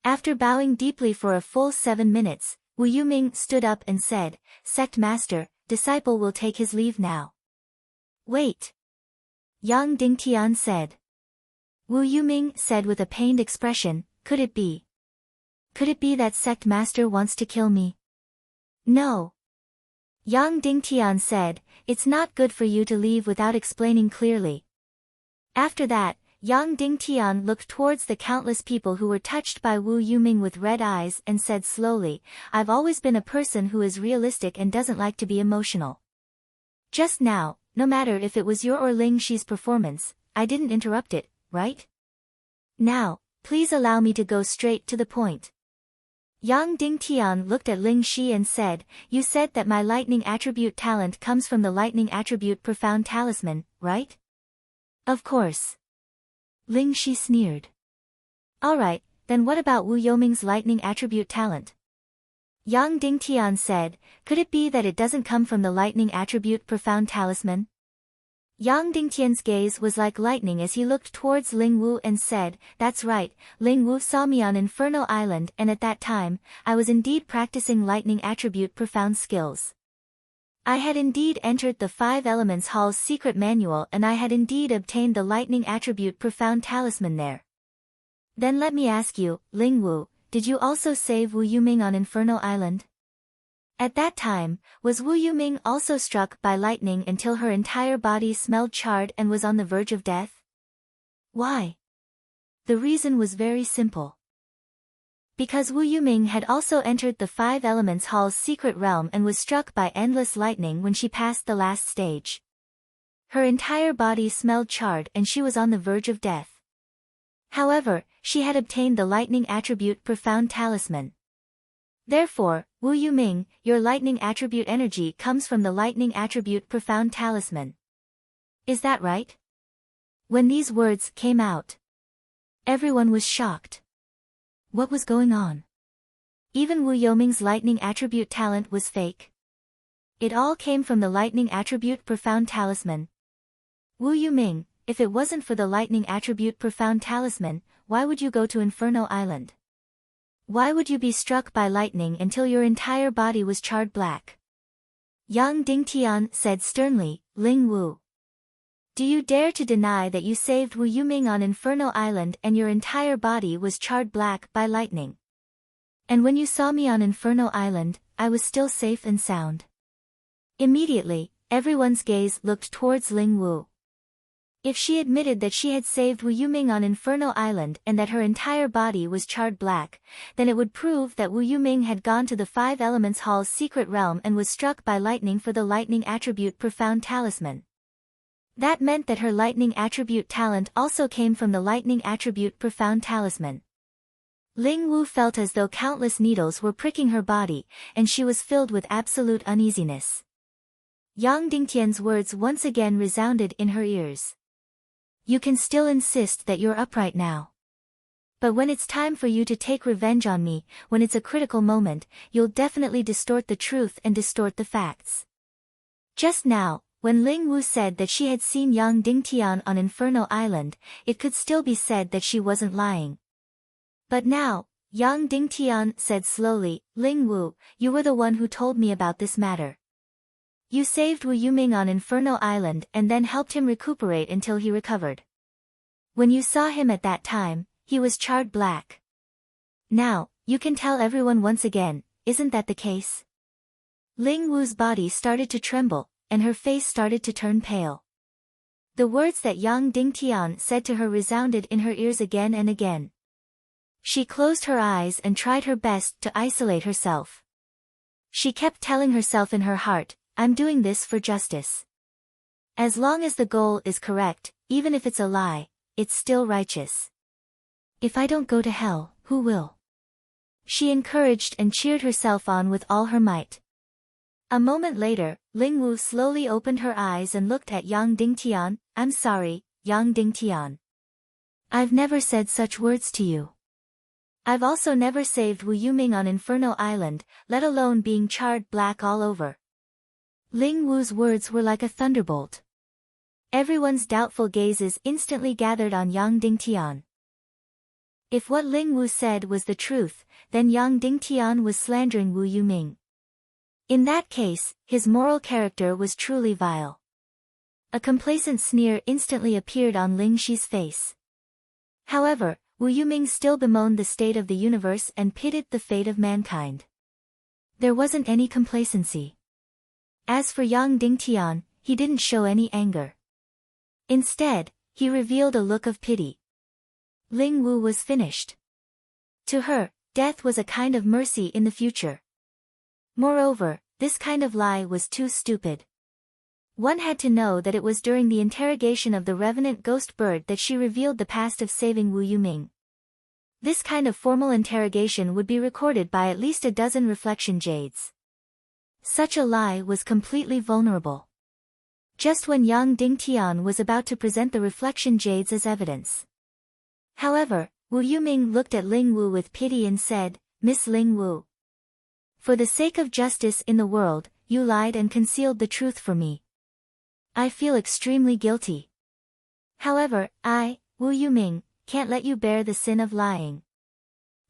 After bowing deeply for a full 7 minutes, Wu Yuming stood up and said, Sect Master, disciple will take his leave now. Wait. Yang Dingtian said. Wu Yuming said with a pained expression, could it be? Could it be that Sect Master wants to kill me? No. Yang Dingtian said, it's not good for you to leave without explaining clearly. After that, Yang Dingtian looked towards the countless people who were touched by Wu Yuming with red eyes and said slowly, I've always been a person who is realistic and doesn't like to be emotional. Just now, no matter if it was your or Ling Shi's performance, I didn't interrupt it, right? Now, please allow me to go straight to the point. Yang Dingtian looked at Ling Shi and said, "You said that my lightning attribute talent comes from the lightning attribute profound talisman, right?" "Of course." Ling Shi sneered. "Alright, then what about Wu Youming's lightning attribute talent?" Yang Dingtian said, "Could it be that it doesn't come from the lightning attribute profound talisman?" Yang Dingtian's gaze was like lightning as he looked towards Ling Wu and said, "That's right, Ling Wu saw me on Inferno Island and at that time, I was indeed practicing lightning attribute profound skills. I had indeed entered the Five Elements Hall's secret manual and I had indeed obtained the lightning attribute profound talisman there. Then let me ask you, Ling Wu, did you also save Wu Youming on Inferno Island?" At that time, was Wu Youming also struck by lightning until her entire body smelled charred and was on the verge of death? Why? The reason was very simple. Because Wu Youming had also entered the Five Elements Hall's secret realm and was struck by endless lightning when she passed the last stage. Her entire body smelled charred and she was on the verge of death. However, she had obtained the lightning attribute profound talisman. Therefore, Wu Youming, your lightning attribute energy comes from the lightning attribute profound talisman. Is that right? When these words came out, everyone was shocked. What was going on? Even Wu Youming's lightning attribute talent was fake. It all came from the lightning attribute profound talisman. Wu Youming, if it wasn't for the lightning attribute profound talisman, why would you go to Inferno Island? Why would you be struck by lightning until your entire body was charred black? Yang Dingtian said sternly, "Ling Wu, do you dare to deny that you saved Wu Youming on Inferno Island and your entire body was charred black by lightning? And when you saw me on Inferno Island, I was still safe and sound." Immediately, everyone's gaze looked towards Ling Wu. If she admitted that she had saved Wu Youming on Inferno Island and that her entire body was charred black, then it would prove that Wu Youming had gone to the Five Elements Hall's secret realm and was struck by lightning for the lightning attribute profound talisman. That meant that her lightning attribute talent also came from the lightning attribute profound talisman. Ling Wu felt as though countless needles were pricking her body, and she was filled with absolute uneasiness. Yang Dingtian's words once again resounded in her ears. "You can still insist that you're upright now. But when it's time for you to take revenge on me, when it's a critical moment, you'll definitely distort the truth and distort the facts." Just now, when Ling Wu said that she had seen Yang Dingtian on Inferno Island, it could still be said that she wasn't lying. But now, Yang Dingtian said slowly, "Ling Wu, you were the one who told me about this matter. You saved Wu Youming on Inferno Island and then helped him recuperate until he recovered. When you saw him at that time, he was charred black. Now, you can tell everyone once again, isn't that the case?" Ling Wu's body started to tremble, and her face started to turn pale. The words that Yang Dingtian said to her resounded in her ears again and again. She closed her eyes and tried her best to isolate herself. She kept telling herself in her heart, "I'm doing this for justice. As long as the goal is correct, even if it's a lie, it's still righteous. If I don't go to hell, who will?" She encouraged and cheered herself on with all her might. A moment later, Ling Wu slowly opened her eyes and looked at Yang Dingtian. "I'm sorry, Yang Dingtian. I've never said such words to you. I've also never saved Wu Youming on Inferno Island, let alone being charred black all over." Ling Wu's words were like a thunderbolt. Everyone's doubtful gazes instantly gathered on Yang Dingtian. If what Ling Wu said was the truth, then Yang Dingtian was slandering Wu Youming. In that case, his moral character was truly vile. A complacent sneer instantly appeared on Ling Shi's face. However, Wu Youming still bemoaned the state of the universe and pitied the fate of mankind. There wasn't any complacency. As for Yang Dingtian, he didn't show any anger. Instead, he revealed a look of pity. Ling Wu was finished. To her, death was a kind of mercy in the future. Moreover, this kind of lie was too stupid. One had to know that it was during the interrogation of the revenant ghost bird that she revealed the past of saving Wu Youming. This kind of formal interrogation would be recorded by at least a dozen reflection jades. Such a lie was completely vulnerable. Just when Yang Dingtian was about to present the reflection jades as evidence. However, Wu Yuming looked at Ling Wu with pity and said, "Miss Ling Wu, for the sake of justice in the world, you lied and concealed the truth from me. I feel extremely guilty. However, I, Wu Yuming, can't let you bear the sin of lying.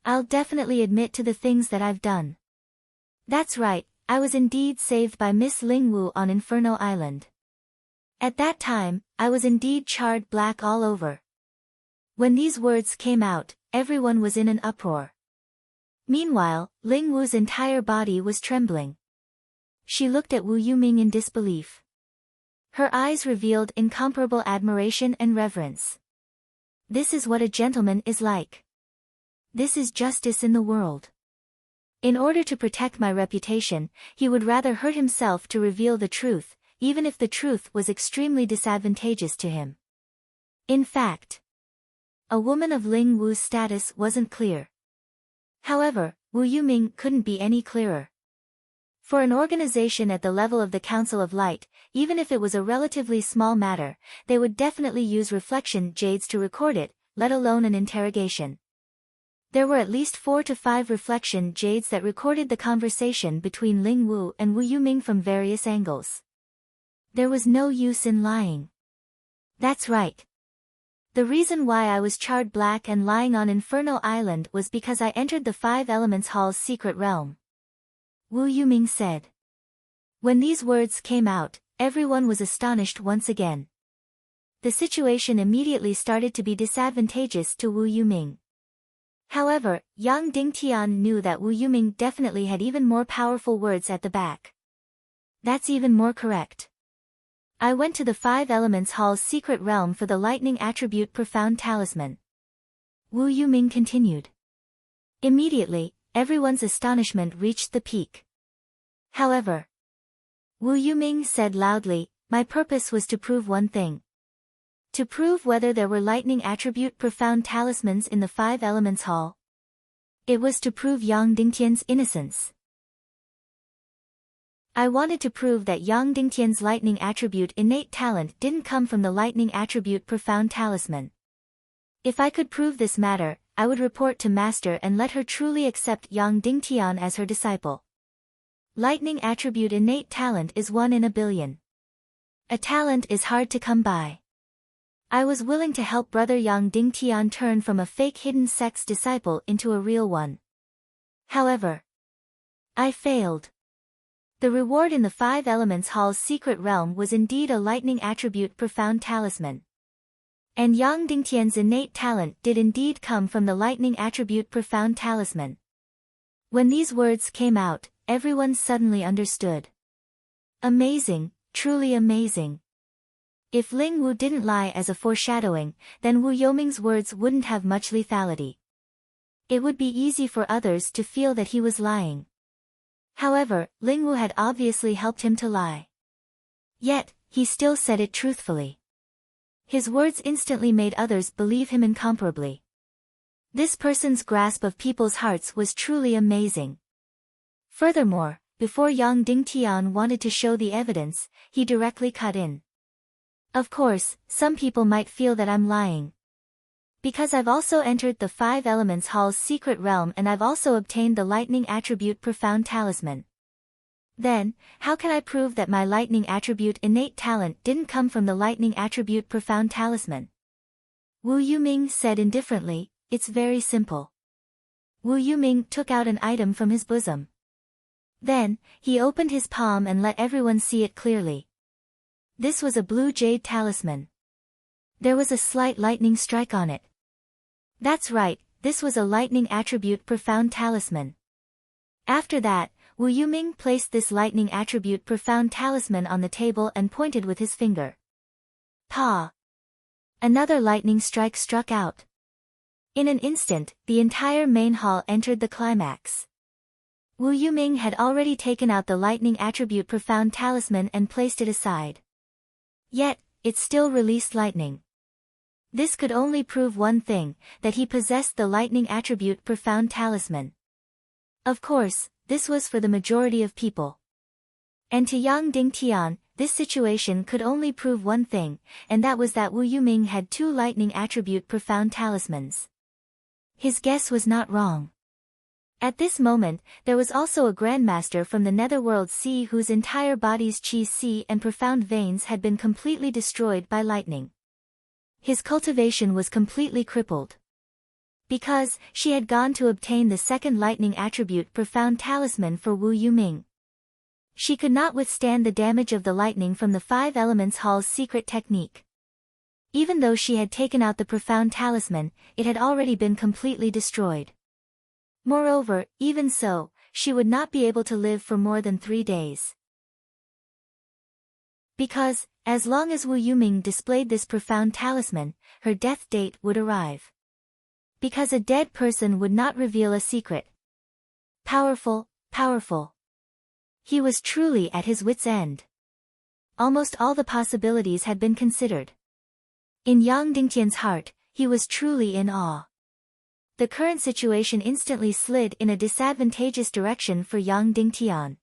I'll definitely admit to the things that I've done. That's right, I was indeed saved by Miss Ling Wu on Inferno Island. At that time, I was indeed charred black all over." When these words came out, everyone was in an uproar. Meanwhile, Ling Wu's entire body was trembling. She looked at Wu Yuming in disbelief. Her eyes revealed incomparable admiration and reverence. This is what a gentleman is like. This is justice in the world. In order to protect my reputation, he would rather hurt himself to reveal the truth, even if the truth was extremely disadvantageous to him. In fact, a woman of Ling Wu's status wasn't clear. However, Wu Yuming couldn't be any clearer. For an organization at the level of the Council of Light, even if it was a relatively small matter, they would definitely use reflection jades to record it, let alone an interrogation. There were at least 4 to 5 reflection jades that recorded the conversation between Ling Wu and Wu Yuming from various angles. There was no use in lying. That's right. The reason why I was charred black and lying on Inferno Island was because I entered the 5 Elements Hall's secret realm. Wu Yuming said. When these words came out, everyone was astonished once again. The situation immediately started to be disadvantageous to Wu Yuming. However, Yang Dingtian knew that Wu Yuming definitely had even more powerful words at the back. That's even more correct. I went to the 5 Elements Hall's secret realm for the lightning attribute profound talisman. Wu Yuming continued. Immediately, everyone's astonishment reached the peak. However, Wu Yuming said loudly, "My purpose was to prove one thing. To prove whether there were lightning attribute profound talismans in the 5 Elements Hall. It was to prove Yang Dingtian's innocence. I wanted to prove that Yang Dingtian's lightning attribute innate talent didn't come from the lightning attribute profound talisman. If I could prove this matter, I would report to Master and let her truly accept Yang Dingtian as her disciple. Lightning attribute innate talent is 1 in a billion. A talent is hard to come by. I was willing to help brother Yang Dingtian turn from a fake hidden sex disciple into a real one. However, I failed. The reward in the 5 Elements Hall's secret realm was indeed a lightning attribute profound talisman. And Yang Dingtian's innate talent did indeed come from the lightning attribute profound talisman. When these words came out, everyone suddenly understood. Amazing, truly amazing. If Ling Wu didn't lie as a foreshadowing, then Wu Yuming's words wouldn't have much lethality. It would be easy for others to feel that he was lying. However, Ling Wu had obviously helped him to lie. Yet, he still said it truthfully. His words instantly made others believe him incomparably. This person's grasp of people's hearts was truly amazing. Furthermore, before Yang Dingtian wanted to show the evidence, he directly cut in. Of course, some people might feel that I'm lying. Because I've also entered the 5 Elements Hall's secret realm and I've also obtained the lightning attribute profound talisman. Then, how can I prove that my lightning attribute innate talent didn't come from the lightning attribute profound talisman? Wu Yuming said indifferently, "It's very simple." Wu Yuming took out an item from his bosom. Then, he opened his palm and let everyone see it clearly. This was a blue jade talisman. There was a slight lightning strike on it. That's right, this was a lightning attribute profound talisman. After that, Wu Yuming placed this lightning attribute profound talisman on the table and pointed with his finger. Pa! Another lightning strike struck out. In an instant, the entire main hall entered the climax. Wu Yuming had already taken out the lightning attribute profound talisman and placed it aside. Yet, it still released lightning. This could only prove one thing, that he possessed the lightning attribute profound talisman. Of course, this was for the majority of people. And to Yang Dingtian, this situation could only prove one thing, and that was that Wu Yuming had 2 lightning attribute profound talismans. His guess was not wrong. At this moment, there was also a grandmaster from the netherworld sea whose entire body's qi sea and profound veins had been completely destroyed by lightning. His cultivation was completely crippled. Because, she had gone to obtain the 2nd lightning attribute profound talisman for Wu Yuming. She could not withstand the damage of the lightning from the 5 Elements Hall's secret technique. Even though she had taken out the profound talisman, it had already been completely destroyed. Moreover, even so, she would not be able to live for more than 3 days. Because, as long as Wu Yuming displayed this profound talisman, her death date would arrive. Because a dead person would not reveal a secret. Powerful, powerful. He was truly at his wit's end. Almost all the possibilities had been considered. In Yang Dingtian's heart, he was truly in awe. The current situation instantly slid in a disadvantageous direction for Yang Dingtian.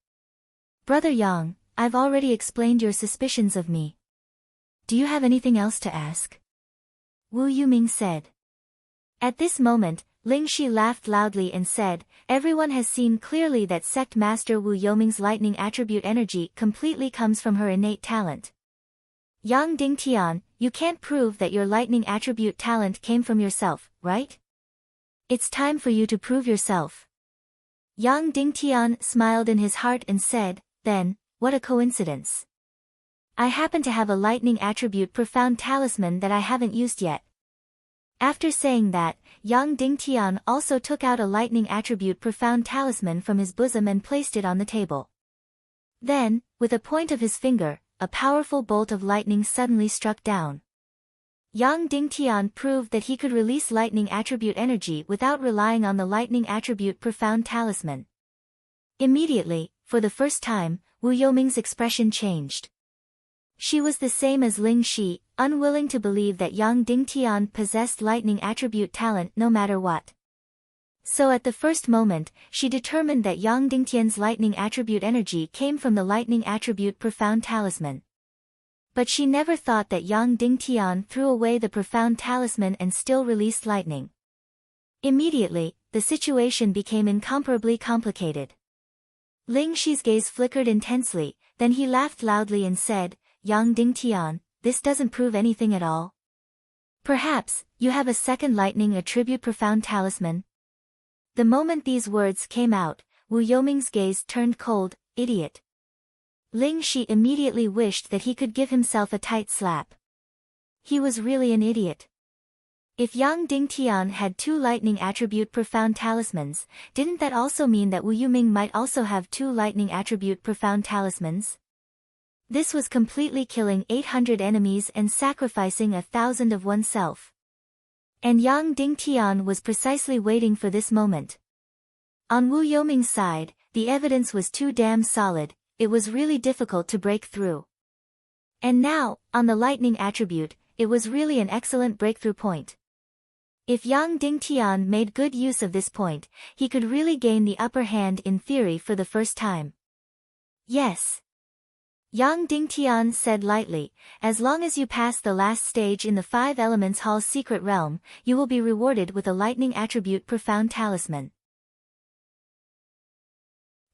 Brother Yang, I've already explained your suspicions of me. Do you have anything else to ask? Wu Yuming said. At this moment, Ling Shi laughed loudly and said, everyone has seen clearly that Sect Master Wu Yuming's lightning attribute energy completely comes from her innate talent. Yang Dingtian, you can't prove that your lightning attribute talent came from yourself, right? It's time for you to prove yourself. Yang Dingtian smiled in his heart and said, then, what a coincidence. I happen to have a lightning attribute profound talisman that I haven't used yet. After saying that, Yang Dingtian also took out a lightning attribute profound talisman from his bosom and placed it on the table. Then, with a point of his finger, a powerful bolt of lightning suddenly struck down. Yang Dingtian proved that he could release lightning attribute energy without relying on the lightning attribute profound talisman. Immediately, for the first time, Wu Yuming's expression changed. She was the same as Ling Shi, unwilling to believe that Yang Dingtian possessed lightning attribute talent no matter what. So at the first moment, she determined that Yang Dingtian's lightning attribute energy came from the lightning attribute profound talisman. But she never thought that Yang Dingtian threw away the profound talisman and still released lightning. Immediately, the situation became incomparably complicated. Ling Shi's gaze flickered intensely, then he laughed loudly and said, Yang Dingtian, this doesn't prove anything at all. Perhaps, you have a 2nd lightning attribute profound talisman? The moment these words came out, Wu Yuming's gaze turned cold. Idiot. Ling Shi immediately wished that he could give himself a tight slap. He was really an idiot. If Yang Dingtian had 2 lightning attribute profound talismans, didn't that also mean that Wu Yuming might also have 2 lightning attribute profound talismans? This was completely killing 800 enemies and sacrificing 1,000 of oneself. And Yang Dingtian was precisely waiting for this moment. On Wu Yuming's side, the evidence was too damn solid, it was really difficult to break through. And now, on the lightning attribute, it was really an excellent breakthrough point. If Yang Dingtian made good use of this point, he could really gain the upper hand in theory for the first time. Yes. Yang Dingtian said lightly, as long as you pass the last stage in the 5 Elements Hall's secret realm, you will be rewarded with a lightning attribute profound talisman.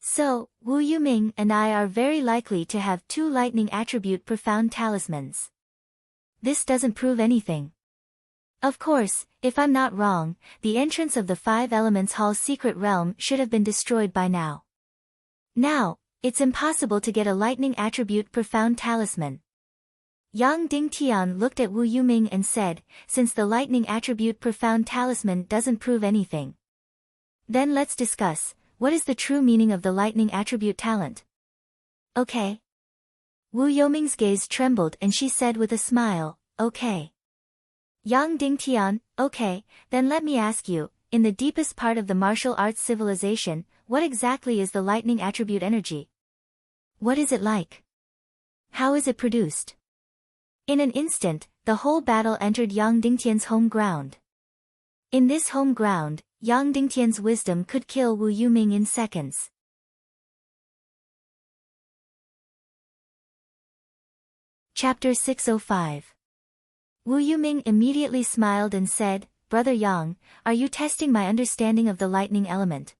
So, Wu Yuming and I are very likely to have 2 lightning attribute profound talismans. This doesn't prove anything. Of course, if I'm not wrong, the entrance of the 5 Elements Hall's secret realm should have been destroyed by now. Now, it's impossible to get a lightning attribute profound talisman. Yang Dingtian looked at Wu Yuming and said, since the lightning attribute profound talisman doesn't prove anything, then let's discuss, what is the true meaning of the lightning attribute talent? Okay. Wu Yuming's gaze trembled and she said with a smile, okay. Yang Dingtian, okay, then let me ask you, in the deepest part of the martial arts civilization, what exactly is the lightning attribute energy? What is it like? How is it produced? In an instant, the whole battle entered Yang Dingtian's home ground. In this home ground, Yang Dingtian's wisdom could kill Wu Yuming in seconds. Chapter 605. Wu Yuming immediately smiled and said, "Brother Yang, are you testing my understanding of the lightning element?"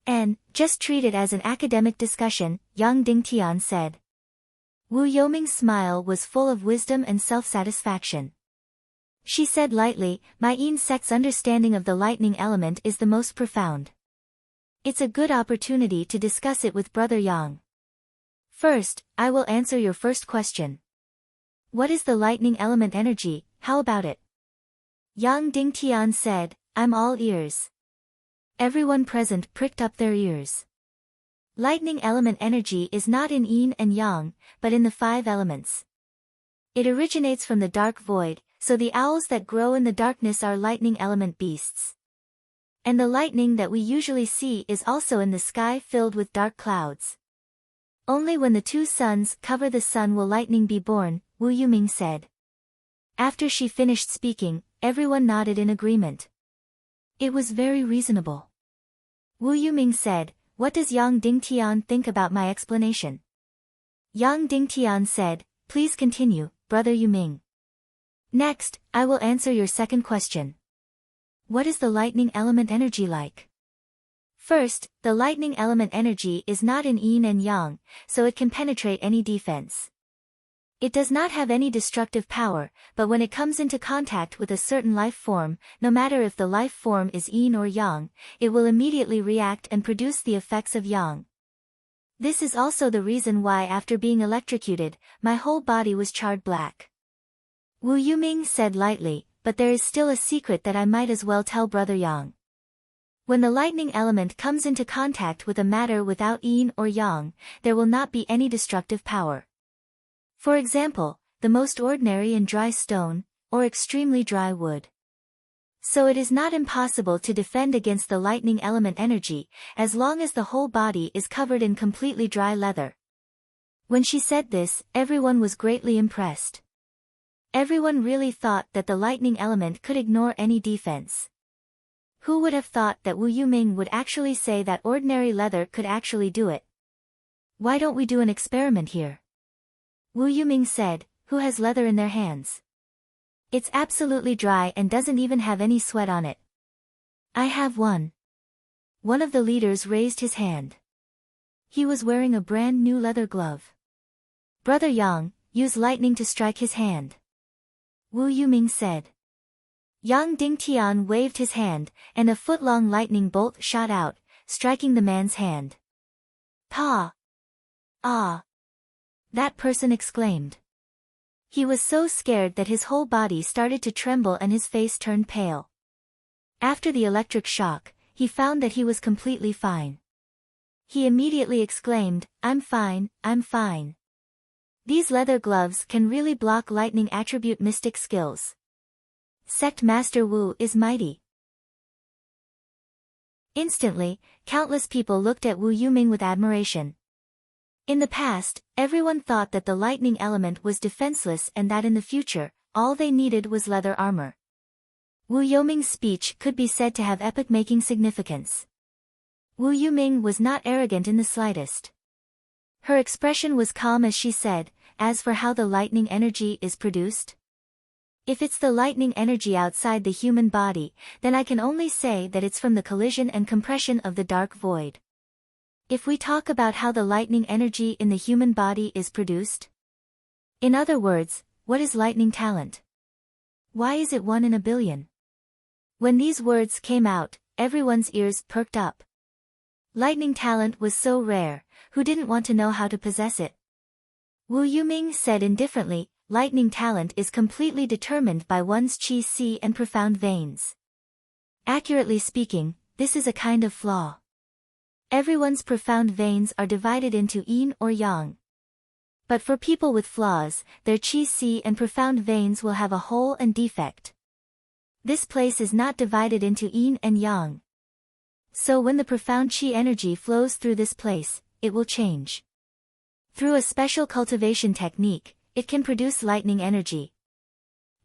"And, just treat it as an academic discussion," Yang Dingtian said. Wu Yuming's smile was full of wisdom and self-satisfaction. She said lightly, "My insect's understanding of the lightning element is the most profound. It's a good opportunity to discuss it with Brother Yang. First, I will answer your first question. What is the lightning element energy, how about it?" Yang Dingtian said, "I'm all ears." Everyone present pricked up their ears. Lightning element energy is not in yin and yang, but in the 5 elements. It originates from the dark void, so the owls that grow in the darkness are lightning element beasts. And the lightning that we usually see is also in the sky filled with dark clouds. Only when the 2 suns cover the sun will lightning be born, Wu Yuming said. After she finished speaking, everyone nodded in agreement. It was very reasonable. Wu Yuming said, "What does Yang Dingtian think about my explanation?" Yang Dingtian said, "Please continue, Brother Yuming." Next, I will answer your second question. What is the lightning element energy like? First, the lightning element energy is not in yin and yang, so it can penetrate any defense. It does not have any destructive power, but when it comes into contact with a certain life form, no matter if the life form is yin or yang, it will immediately react and produce the effects of yang. This is also the reason why after being electrocuted, my whole body was charred black. Wu Yuming said lightly, "But there is still a secret that I might as well tell Brother Yang. When the lightning element comes into contact with a matter without yin or yang, there will not be any destructive power. For example, the most ordinary and dry stone, or extremely dry wood. So it is not impossible to defend against the lightning element energy, as long as the whole body is covered in completely dry leather." When she said this, everyone was greatly impressed. Everyone really thought that the lightning element could ignore any defense. Who would have thought that Wu Yuming would actually say that ordinary leather could actually do it? "Why don't we do an experiment here?" Wu Yuming said, "Who has leather in their hands? It's absolutely dry and doesn't even have any sweat on it." "I have one." One of the leaders raised his hand. He was wearing a brand new leather glove. "Brother Yang, use lightning to strike his hand," Wu Yuming said. Yang Dingtian waved his hand, and a foot-long lightning bolt shot out, striking the man's hand. "Pa! Ah!" that person exclaimed. He was so scared that his whole body started to tremble and his face turned pale. After the electric shock, he found that he was completely fine. He immediately exclaimed, I'm fine, I'm fine." These leather gloves can really block lightning attribute mystic skills. Sect Master Wu is mighty. Instantly, countless people looked at Wu Yuming with admiration. In the past, everyone thought that the lightning element was defenseless and that in the future, all they needed was leather armor. Wu Yuming's speech could be said to have epoch-making significance. Wu Yuming was not arrogant in the slightest. Her expression was calm as she said, "As for how the lightning energy is produced? If it's the lightning energy outside the human body, then I can only say that it's from the collision and compression of the dark void. If we talk about how the lightning energy in the human body is produced? In other words, what is lightning talent? Why is it 1 in a billion?" When these words came out, everyone's ears perked up. Lightning talent was so rare, who didn't want to know how to possess it? Wu Yuming said indifferently, "Lightning talent is completely determined by one's qi and profound veins. Accurately speaking, this is a kind of flaw. Everyone's profound veins are divided into yin or yang. But for people with flaws, their qi and profound veins will have a hole and defect. This place is not divided into yin and yang. So when the profound qi energy flows through this place, it will change. Through a special cultivation technique, it can produce lightning energy.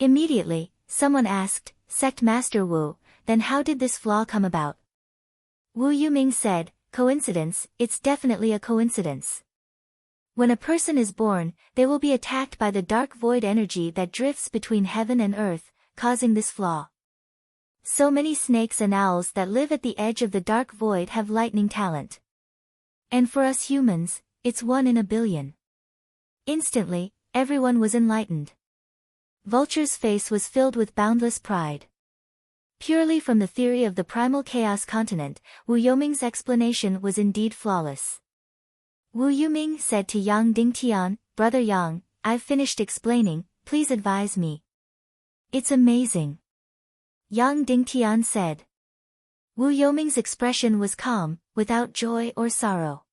Immediately, someone asked, Sect Master Wu, then how did this flaw come about? Wu Yuming said, coincidence, it's definitely a coincidence. When a person is born, they will be attacked by the dark void energy that drifts between heaven and earth, causing this flaw. So many snakes and owls that live at the edge of the dark void have lightning talent. And for us humans, it's 1 in a billion. Instantly, everyone was enlightened. Vulture's face was filled with boundless pride. Purely from the theory of the primal chaos continent, Wu Yoming's explanation was indeed flawless. Wu Yuming said to Yang Dingtian, Brother Yang, I've finished explaining, please advise me. It's amazing. Yang Dingtian said. Wu Yoming's expression was calm, without joy or sorrow.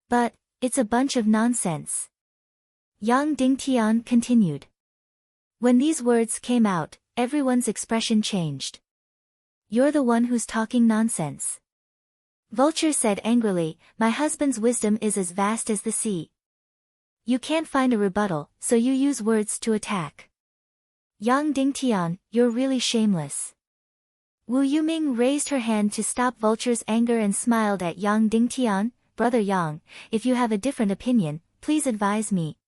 But, it's a bunch of nonsense. Yang Dingtian continued. When these words came out, everyone's expression changed. You're the one who's talking nonsense. Vulture said angrily, my husband's wisdom is as vast as the sea. You can't find a rebuttal, so you use words to attack. Yang Dingtian, you're really shameless. Wu Yuming raised her hand to stop Vulture's anger and smiled at Yang Dingtian, Brother Yang, if you have a different opinion, please advise me.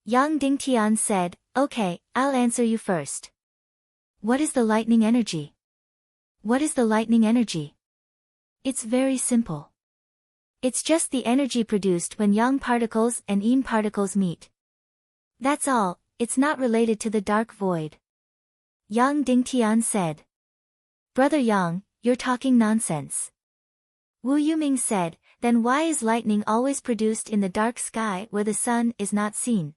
Yang Dingtian said, okay, I'll answer you first. What is the lightning energy? What is the lightning energy? It's very simple. It's just the energy produced when yang particles and yin particles meet. That's all, it's not related to the dark void. Yang Dingtian said. Brother Yang, you're talking nonsense. Wu Yuming said, then why is lightning always produced in the dark sky where the sun is not seen?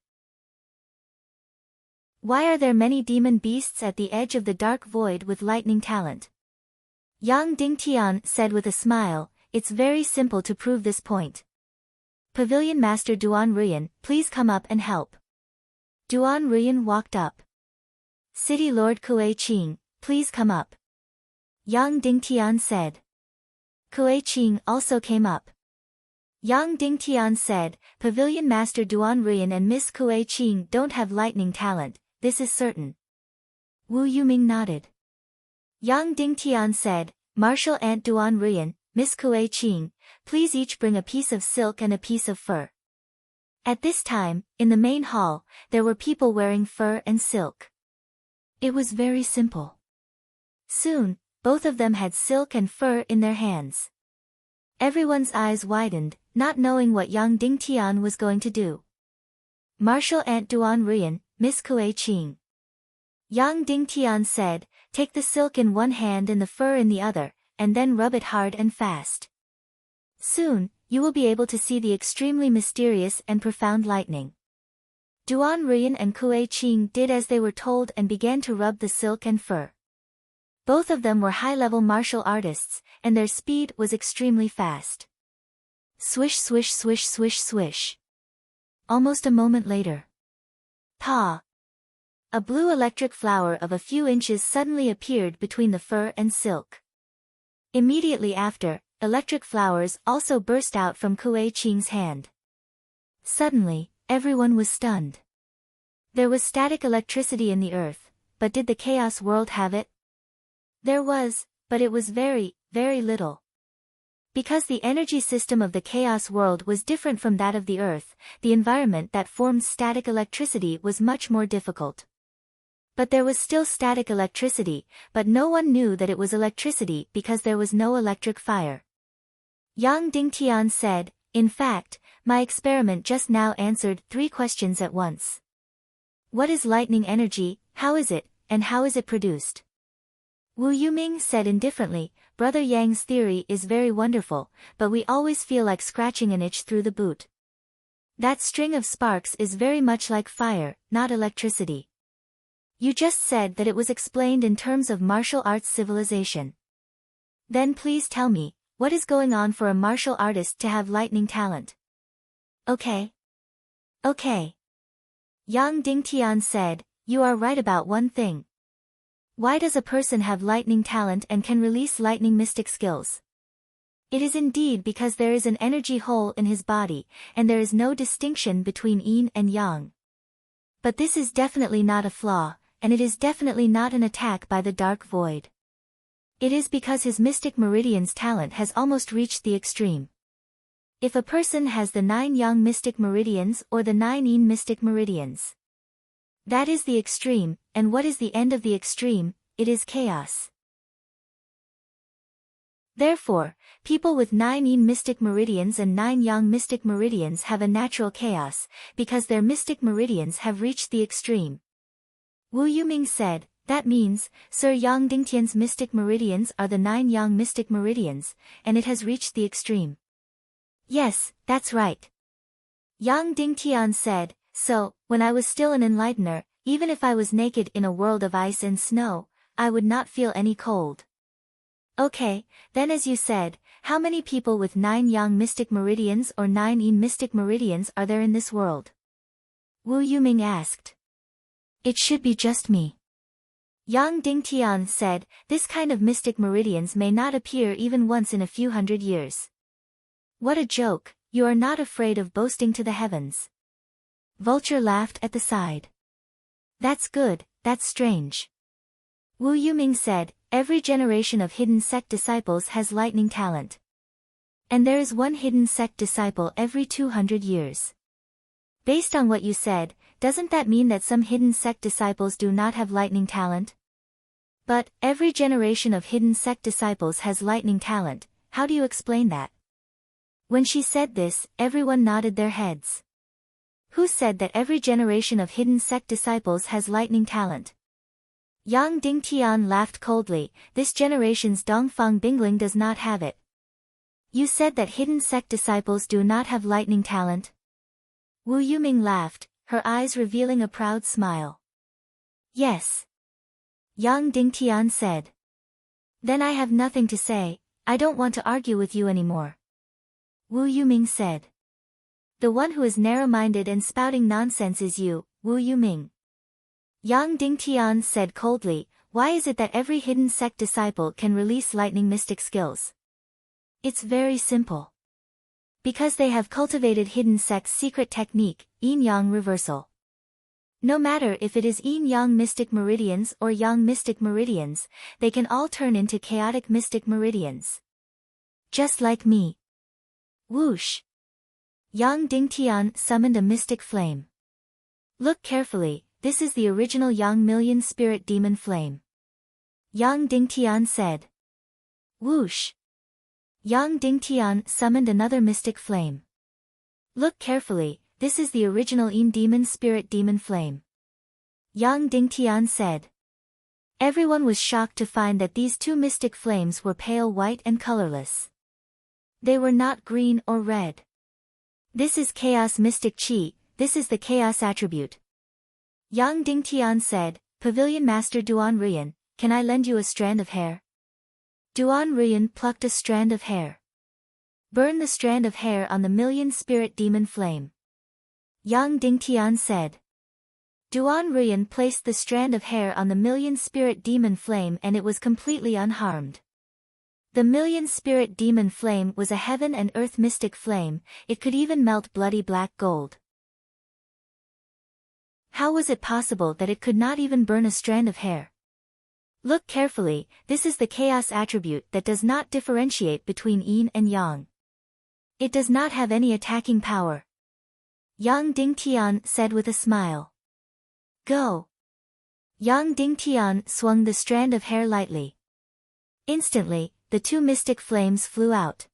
Why are there many demon beasts at the edge of the dark void with lightning talent? Yang Dingtian said with a smile, it's very simple to prove this point. Pavilion Master Duan Ruyan, please come up and help. Duan Ruyan walked up. City Lord Kuei Qing, please come up. Yang Dingtian said. Kuei Qing also came up. Yang Dingtian said, Pavilion Master Duan Ruyan and Miss Kuei Qing don't have lightning talent, this is certain. Wu Yuming nodded. Yang Dingtian said, Martial Ant Duan Ruyan, Miss Kuei Qing, please each bring a piece of silk and a piece of fur. At this time, in the main hall, there were people wearing fur and silk. It was very simple. Soon, both of them had silk and fur in their hands. Everyone's eyes widened, not knowing what Yang Dingtian was going to do. Martial Ant Duan Ruyan, Miss Kuei Qing. Yang Dingtian said, take the silk in one hand and the fur in the other, and then rub it hard and fast. Soon, you will be able to see the extremely mysterious and profound lightning. Duan Ruyan and Kuei Qing did as they were told and began to rub the silk and fur. Both of them were high-level martial artists, and their speed was extremely fast. Swish swish swish swish swish. Almost a moment later. Pa! A blue electric flower of a few inches suddenly appeared between the fur and silk. Immediately after, electric flowers also burst out from Kuei Qing's hand. Suddenly, everyone was stunned. There was static electricity in the earth, but did the chaos world have it? There was, but it was very, very little. Because the energy system of the chaos world was different from that of the earth, the environment that formed static electricity was much more difficult. But there was still static electricity, but no one knew that it was electricity because there was no electric fire. Yang Dingtian said, in fact, my experiment just now answered 3 questions at once. What is lightning energy, how is it, and how is it produced? Wu Yuming said indifferently, Brother Yang's theory is very wonderful, but we always feel like scratching an itch through the boot. That string of sparks is very much like fire, not electricity. You just said that it was explained in terms of martial arts civilization. Then please tell me, what is going on for a martial artist to have lightning talent? Okay. Okay. Yang Dingtian said, you are right about one thing. Why does a person have lightning talent and can release lightning mystic skills? It is indeed because there is an energy hole in his body, and there is no distinction between yin and yang. But this is definitely not a flaw, and it is definitely not an attack by the dark void. It is because his mystic meridian's talent has almost reached the extreme. If a person has the 9 young mystic meridians or the 9 yin mystic meridians, that is the extreme, and what is the end of the extreme? It is chaos. Therefore, people with 9 yin mystic meridians and 9 yang mystic meridians have a natural chaos, because their mystic meridians have reached the extreme. Wu Yuming said, that means, Sir Yang Dingtian's mystic meridians are the 9 yang mystic meridians, and it has reached the extreme. Yes, that's right. Yang Dingtian said, so, when I was still an enlightener, even if I was naked in a world of ice and snow, I would not feel any cold. Okay, then as you said, how many people with 9 yang mystic meridians or 9 yin mystic meridians are there in this world? Wu Yuming asked. It should be just me. Yang Dingtian said, this kind of mystic meridians may not appear even once in a few hundred years. What a joke, you are not afraid of boasting to the heavens. Vulture laughed at the side. That's good, that's strange. Wu Yuming said, every generation of hidden sect disciples has lightning talent. And there is one hidden sect disciple every 200 years. Based on what you said, doesn't that mean that some hidden sect disciples do not have lightning talent? But, every generation of hidden sect disciples has lightning talent, how do you explain that? When she said this, everyone nodded their heads. Who said that every generation of hidden sect disciples has lightning talent? Yang Dingtian laughed coldly, this generation's Dongfang Bingling does not have it. You said that hidden sect disciples do not have lightning talent? Wu Yuming laughed, her eyes revealing a proud smile. Yes. Yang Dingtian said. Then I have nothing to say, I don't want to argue with you anymore. Wu Yuming said. The one who is narrow-minded and spouting nonsense is you, Wu Yuming. Yang Dingtian said coldly, why is it that every hidden sect disciple can release lightning mystic skills? It's very simple. Because they have cultivated hidden sect's secret technique, yin-yang reversal. No matter if it is yin-yang mystic meridians or yang mystic meridians, they can all turn into chaotic mystic meridians. Just like me. Whoosh! Yang Dingtian summoned a mystic flame. Look carefully, this is the original Yang Million Spirit Demon Flame. Yang Dingtian said. Whoosh! Yang Dingtian summoned another mystic flame. Look carefully, this is the original Yin Demon Spirit Demon Flame. Yang Dingtian said. Everyone was shocked to find that these two mystic flames were pale white and colorless. They were not green or red. This is Chaos Mystic Chi, this is the Chaos attribute. Yang Dingtian said, Pavilion Master Duan Rian, can I lend you a strand of hair? Duan Rian plucked a strand of hair. Burn the strand of hair on the Million Spirit Demon Flame. Yang Dingtian said. Duan Rian placed the strand of hair on the Million Spirit Demon Flame and it was completely unharmed. The Million Spirit Demon Flame was a heaven and earth mystic flame, it could even melt bloody black gold. How was it possible that it could not even burn a strand of hair? Look carefully, this is the chaos attribute that does not differentiate between yin and yang. It does not have any attacking power. Yang Dingtian said with a smile. Go! Yang Dingtian swung the strand of hair lightly. Instantly, the two mystic flames flew out.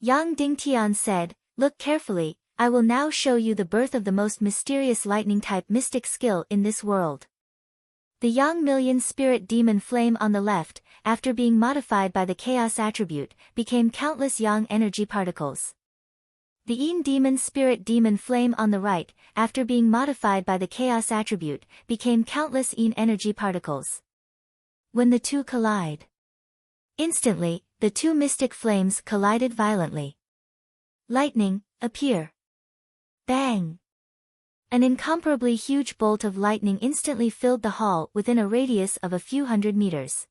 Yang Dingtian said, look carefully, I will now show you the birth of the most mysterious lightning-type mystic skill in this world. The Yang Million Spirit Demon Flame on the left, after being modified by the Chaos attribute, became countless Yang energy particles. The Yin Demon Spirit Demon Flame on the right, after being modified by the Chaos attribute, became countless Yin energy particles. When the two collide. Instantly, the two mystic flames collided violently. Lightning, appear. Bang! An incomparably huge bolt of lightning instantly filled the hall within a radius of a few hundred meters.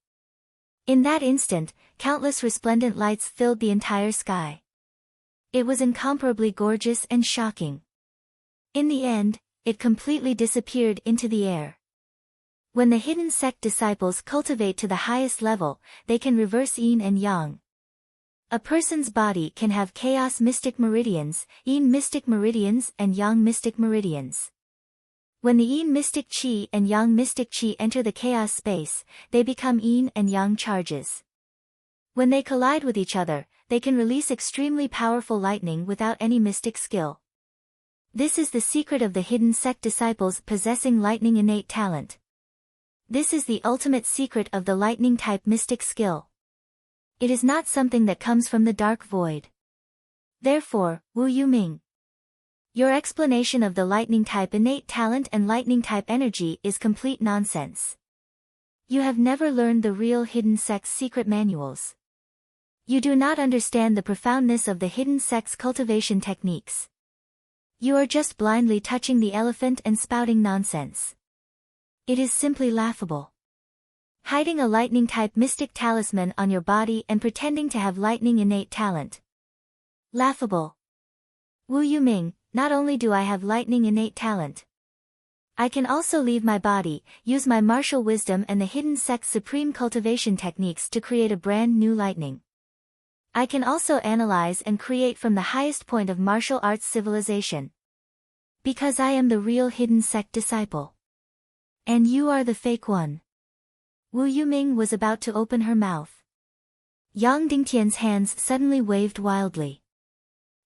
In that instant, countless resplendent lights filled the entire sky. It was incomparably gorgeous and shocking. In the end, it completely disappeared into the air. When the hidden sect disciples cultivate to the highest level, they can reverse yin and yang. A person's body can have chaos mystic meridians, yin mystic meridians and yang mystic meridians. When the yin mystic qi and yang mystic qi enter the chaos space, they become yin and yang charges. When they collide with each other, they can release extremely powerful lightning without any mystic skill. This is the secret of the hidden sect disciples possessing lightning innate talent. This is the ultimate secret of the lightning-type mystic skill. It is not something that comes from the dark void. Therefore, Wu Yuming, your explanation of the lightning-type innate talent and lightning-type energy is complete nonsense. You have never learned the real hidden sect's secret manuals. You do not understand the profoundness of the hidden sect's cultivation techniques. You are just blindly touching the elephant and spouting nonsense. It is simply laughable. Hiding a lightning-type mystic talisman on your body and pretending to have lightning innate talent. Laughable. Wu Yuming, not only do I have lightning innate talent, I can also leave my body, use my martial wisdom and the hidden sect's supreme cultivation techniques to create a brand new lightning. I can also analyze and create from the highest point of martial arts civilization. Because I am the real hidden sect disciple. And you are the fake one. Wu Yuming was about to open her mouth. Yang Dingtian's hands suddenly waved wildly.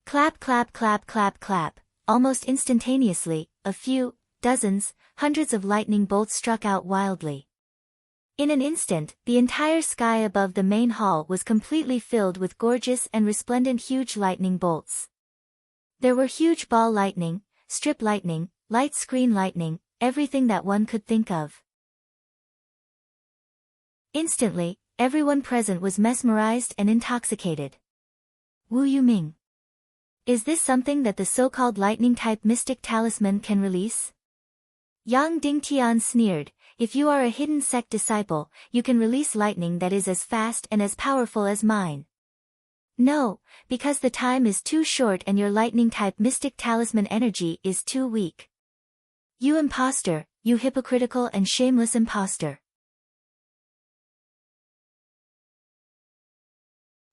Clap clap clap clap clap, almost instantaneously, a few, dozens, hundreds of lightning bolts struck out wildly. In an instant, the entire sky above the main hall was completely filled with gorgeous and resplendent huge lightning bolts. There were huge ball lightning, strip lightning, light screen lightning, everything that one could think of. Instantly, everyone present was mesmerized and intoxicated. Wu Yuming, is this something that the so-called lightning-type mystic talisman can release? Yang Dingtian sneered, if you are a hidden sect disciple, you can release lightning that is as fast and as powerful as mine. No, because the time is too short and your lightning-type mystic talisman energy is too weak. You imposter, you hypocritical and shameless imposter.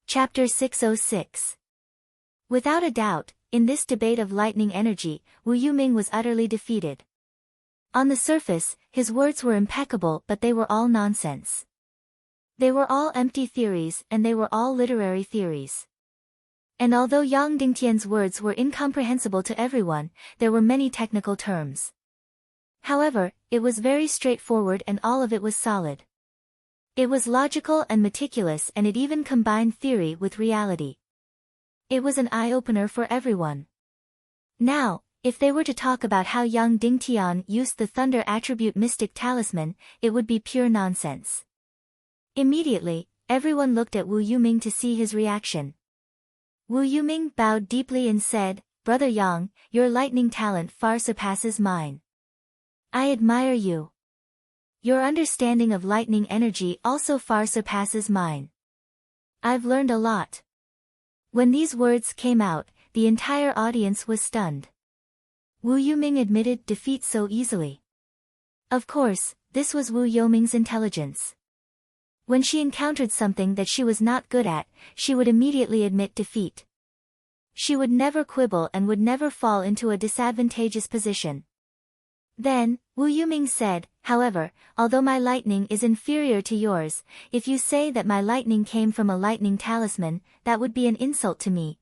Chapter 606. Without a doubt, in this debate of lightning energy, Wu Yuming was utterly defeated. On the surface, his words were impeccable but they were all nonsense. They were all empty theories and they were all literary theories. And although Yang Dingtian's words were incomprehensible to everyone, there were many technical terms. However, it was very straightforward and all of it was solid. It was logical and meticulous and it even combined theory with reality. It was an eye-opener for everyone. Now, if they were to talk about how Yang Dingtian used the thunder attribute mystic talisman, it would be pure nonsense. Immediately, everyone looked at Wu Yuming to see his reaction. Wu Yuming bowed deeply and said, Brother Yang, your lightning talent far surpasses mine. I admire you. Your understanding of lightning energy also far surpasses mine. I've learned a lot. When these words came out, the entire audience was stunned. Wu Yuming admitted defeat so easily. Of course, this was Wu Yuming's intelligence. When she encountered something that she was not good at, she would immediately admit defeat. She would never quibble and would never fall into a disadvantageous position. Then, Wu Yuming said, however, although my lightning is inferior to yours, if you say that my lightning came from a lightning talisman, that would be an insult to me.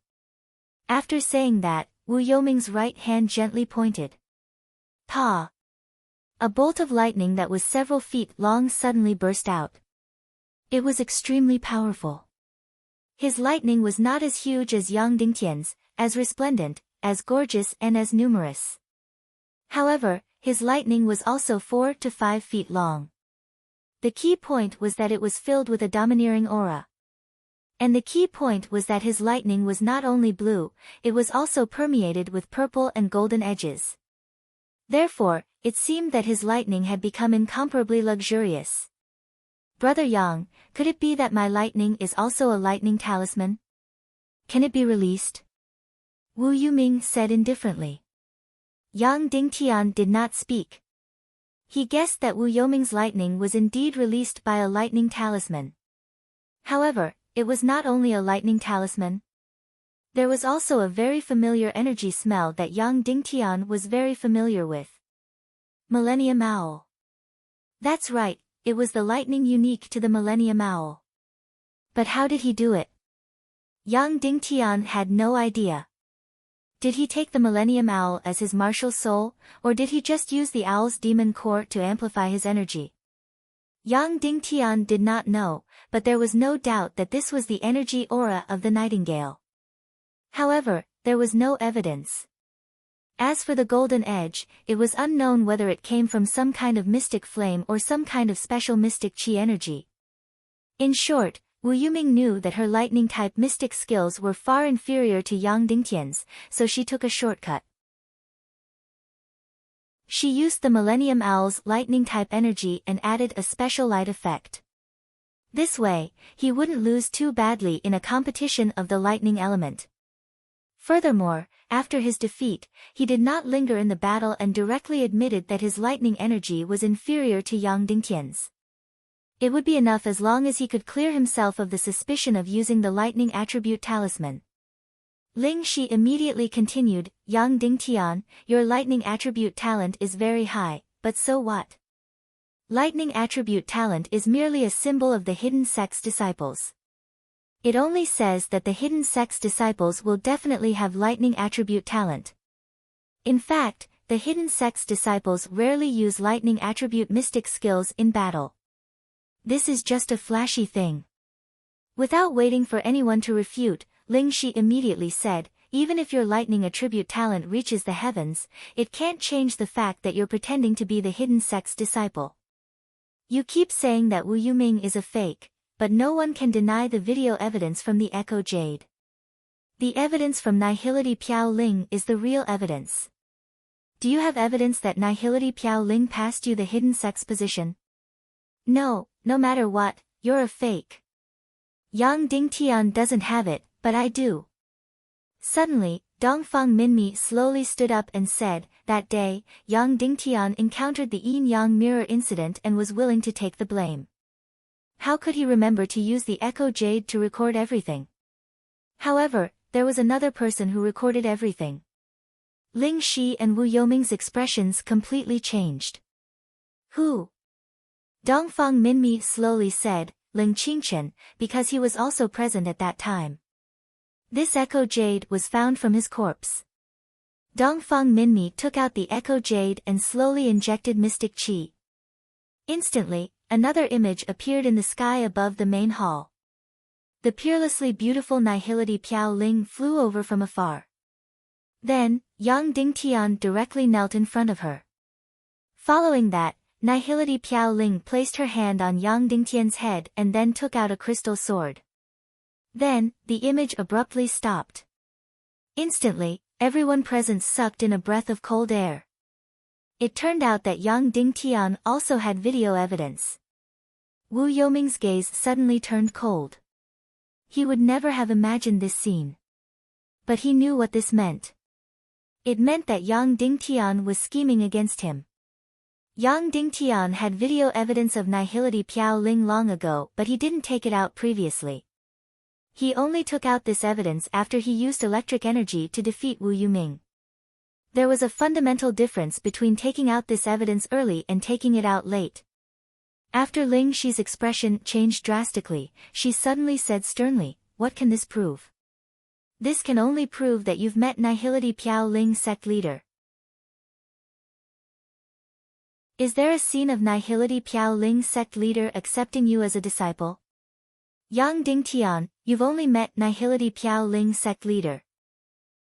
After saying that, Wu Yuming's right hand gently pointed. Pa! A bolt of lightning that was several feet long suddenly burst out. It was extremely powerful. His lightning was not as huge as Yang Dingtian's, as resplendent, as gorgeous and as numerous. However, his lightning was also 4 to 5 feet long. The key point was that it was filled with a domineering aura. And the key point was that his lightning was not only blue, it was also permeated with purple and golden edges. Therefore, it seemed that his lightning had become incomparably luxurious. Brother Yang, could it be that my lightning is also a lightning talisman? Can it be released? Wu Yuming said indifferently. Yang Dingtian did not speak. He guessed that Wu Yoming's lightning was indeed released by a lightning talisman. However, it was not only a lightning talisman. There was also a very familiar energy smell that Yang Dingtian was very familiar with. Millennium Owl. That's right, it was the lightning unique to the Millennium Owl. But how did he do it? Yang Dingtian had no idea. Did he take the Millennium Owl as his martial soul, or did he just use the owl's demon core to amplify his energy? Yang Dingtian did not know, but there was no doubt that this was the energy aura of the nightingale. However, there was no evidence. As for the golden edge, it was unknown whether it came from some kind of mystic flame or some kind of special mystic chi energy. In short, Wu Yuming knew that her lightning-type mystic skills were far inferior to Yang Dingtian's, so she took a shortcut. She used the Millennium Owl's lightning-type energy and added a special light effect. This way, he wouldn't lose too badly in a competition of the lightning element. Furthermore, after his defeat, he did not linger in the battle and directly admitted that his lightning energy was inferior to Yang Dingtian's. It would be enough as long as he could clear himself of the suspicion of using the lightning attribute talisman. Ling Shi immediately continued, Yang Dingtian, your lightning attribute talent is very high, but so what? Lightning attribute talent is merely a symbol of the hidden sect's disciples. It only says that the hidden sect's disciples will definitely have lightning attribute talent. In fact, the hidden sect's disciples rarely use lightning attribute mystic skills in battle. This is just a flashy thing. Without waiting for anyone to refute, Ling Shi immediately said, even if your lightning attribute talent reaches the heavens, it can't change the fact that you're pretending to be the hidden sect's disciple. You keep saying that Wu Yuming is a fake, but no one can deny the video evidence from the Echo Jade. The evidence from Nihility Piao Ling is the real evidence. Do you have evidence that Nihility Piao Ling passed you the hidden sect's position? No, no matter what, you're a fake. Yang Dingtian doesn't have it, but I do. Suddenly, Dongfang Minmi slowly stood up and said, that day, Yang Dingtian encountered the yin-yang mirror incident and was willing to take the blame. How could he remember to use the Echo Jade to record everything? However, there was another person who recorded everything. Ling Shi and Wu Yoming's expressions completely changed. Who? Dongfang Minmi slowly said, Ling Qingchen, because he was also present at that time. This Echo Jade was found from his corpse. Dongfang Minmi took out the Echo Jade and slowly injected mystic chi. Instantly, another image appeared in the sky above the main hall. The peerlessly beautiful Nihility Piao Ling flew over from afar. Then, Yang Dingtian directly knelt in front of her. Following that, Nihility Piao Ling placed her hand on Yang Dingtian's head and then took out a crystal sword. Then, the image abruptly stopped. Instantly, everyone present sucked in a breath of cold air. It turned out that Yang Dingtian also had video evidence. Wu Yoming's gaze suddenly turned cold. He would never have imagined this scene. But he knew what this meant. It meant that Yang Dingtian was scheming against him. Yang Dingtian had video evidence of Nihility Piao Ling long ago, but he didn't take it out previously. He only took out this evidence after he used electric energy to defeat Wu Yuming. There was a fundamental difference between taking out this evidence early and taking it out late. After Ling Shi's expression changed drastically, she suddenly said sternly, "What can this prove?" "This can only prove that you've met Nihility Piao Ling sect leader." Is there a scene of Nihility Piao Ling sect leader accepting you as a disciple? Yang Dingtian, you've only met Nihility Piao Ling sect leader.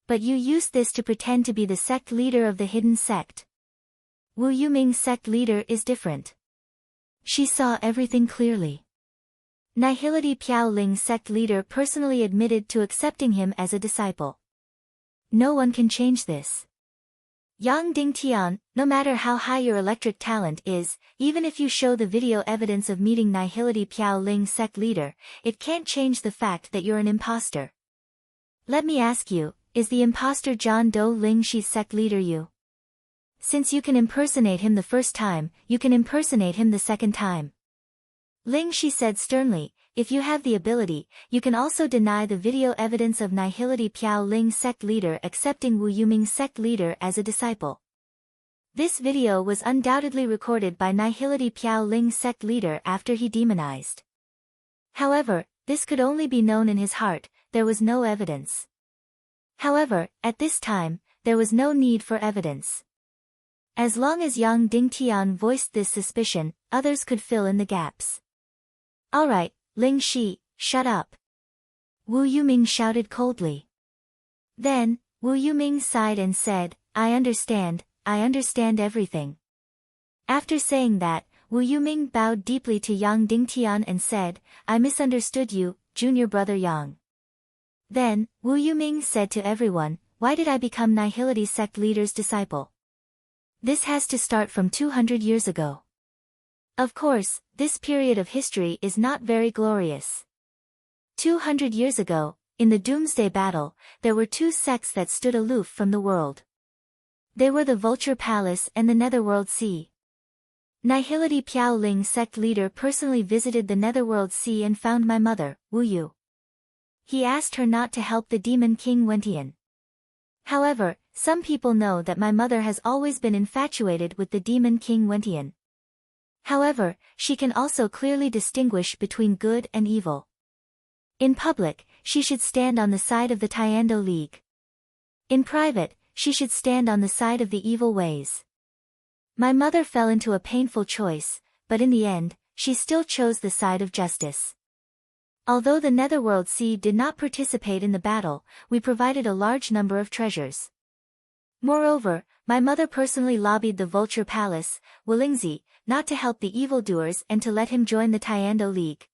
But you used this to pretend to be the sect leader of the hidden sect. Wu Yuming's sect leader is different. She saw everything clearly. Nihility Piao Ling sect leader personally admitted to accepting him as a disciple. No one can change this. Yang Dingtian, no matter how high your electric talent is, even if you show the video evidence of meeting Nihility Piao Ling sect leader, it can't change the fact that you're an imposter. Let me ask you, is the imposter John Doe Ling Shi's sect leader you? Since you can impersonate him the first time, you can impersonate him the second time. Ling Shi said sternly, if you have the ability, you can also deny the video evidence of Nihility Piao Ling sect leader accepting Wu Yuming sect leader as a disciple. This video was undoubtedly recorded by Nihility Piao Ling sect leader after he demonized. However, this could only be known in his heart, there was no evidence. However, at this time, there was no need for evidence. As long as Yang Dingtian voiced this suspicion, others could fill in the gaps. Alright, Ling Shi, shut up. Wu Yuming shouted coldly. Then, Wu Yuming sighed and said, I understand everything. After saying that, Wu Yuming bowed deeply to Yang Dingtian and said, I misunderstood you, junior brother Yang. Then, Wu Yuming said to everyone, why did I become Nihility sect leader's disciple? This has to start from 200 years ago. Of course, this period of history is not very glorious. 200 years ago, in the Doomsday Battle, there were two sects that stood aloof from the world. They were the Vulture Palace and the Netherworld Sea. Nihility Piao Ling sect leader personally visited the Netherworld Sea and found my mother, Wu Yu. He asked her not to help the Demon King Wentian. However, some people know that my mother has always been infatuated with the Demon King Wentian. However, she can also clearly distinguish between good and evil. In public, she should stand on the side of the Tiando League. In private, she should stand on the side of the evil ways. My mother fell into a painful choice, but in the end, she still chose the side of justice. Although the Netherworld Sea did not participate in the battle, we provided a large number of treasures. Moreover, my mother personally lobbied the Vulture Palace, Wulingzi, not to help the evildoers and to let him join the Tiando League.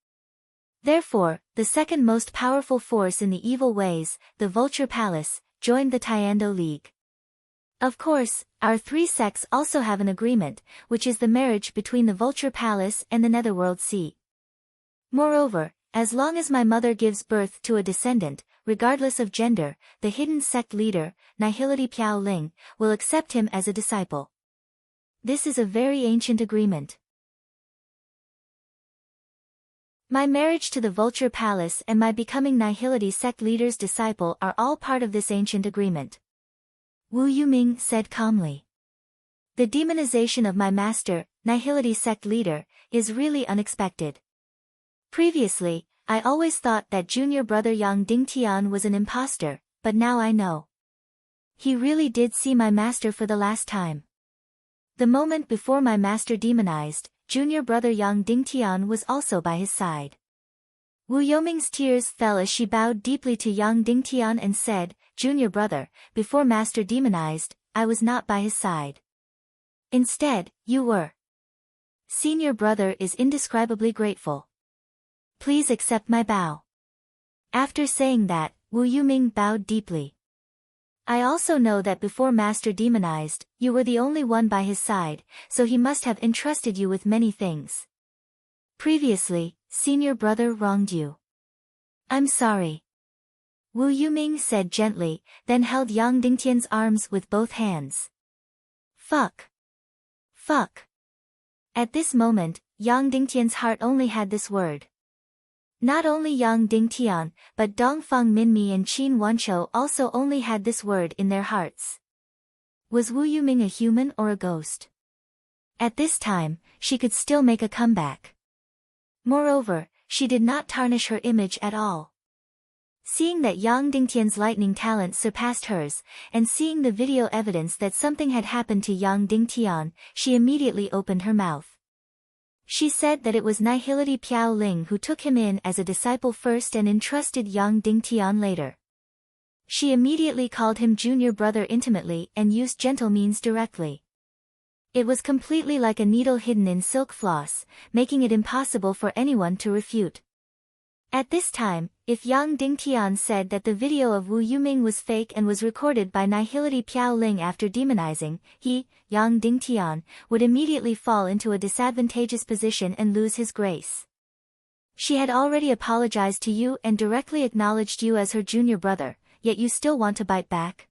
Therefore, the second most powerful force in the evil ways, the Vulture Palace, joined the Tiando League. Of course, our three sects also have an agreement, which is the marriage between the Vulture Palace and the Netherworld Sea. Moreover, as long as my mother gives birth to a descendant, regardless of gender, the hidden sect leader, Nihility Piao Ling, will accept him as a disciple. This is a very ancient agreement. My marriage to the Vulture Palace and my becoming Nihility sect leader's disciple are all part of this ancient agreement. Wu Yuming said calmly. The demonization of my master, Nihility sect leader, is really unexpected. Previously, I always thought that junior brother Yang Dingtian was an imposter, but now I know. He really did see my master for the last time. The moment before my master demonized, junior brother Yang Dingtian was also by his side. Wu Yuming's tears fell as she bowed deeply to Yang Dingtian and said, Junior brother, before master demonized, I was not by his side. Instead, you were. Senior brother is indescribably grateful. Please accept my bow. After saying that, Wu Yuming bowed deeply. I also know that before master demonized, you were the only one by his side, so he must have entrusted you with many things. Previously, senior brother wronged you. I'm sorry. Wu Yuming said gently, then held Yang Dingtian's arms with both hands. Fuck. Fuck. At this moment, Yang Dingtian's heart only had this word. Not only Yang Dingtian, but Dongfang Minmi and Qin Wanqiu also only had this word in their hearts. Was Wu Yuming a human or a ghost? At this time, she could still make a comeback. Moreover, she did not tarnish her image at all. Seeing that Yang Dingtian's lightning talent surpassed hers, and seeing the video evidence that something had happened to Yang Dingtian, she immediately opened her mouth. She said that it was Nihility Piao Ling who took him in as a disciple first and entrusted Yang Dingtian later. She immediately called him junior brother intimately and used gentle means directly. It was completely like a needle hidden in silk floss, making it impossible for anyone to refute. At this time, if Yang Dingtian said that the video of Wu Yuming was fake and was recorded by Nihility Piao Ling after demonizing, he, Yang Dingtian, would immediately fall into a disadvantageous position and lose his grace. She had already apologized to you and directly acknowledged you as her junior brother, yet you still want to bite back?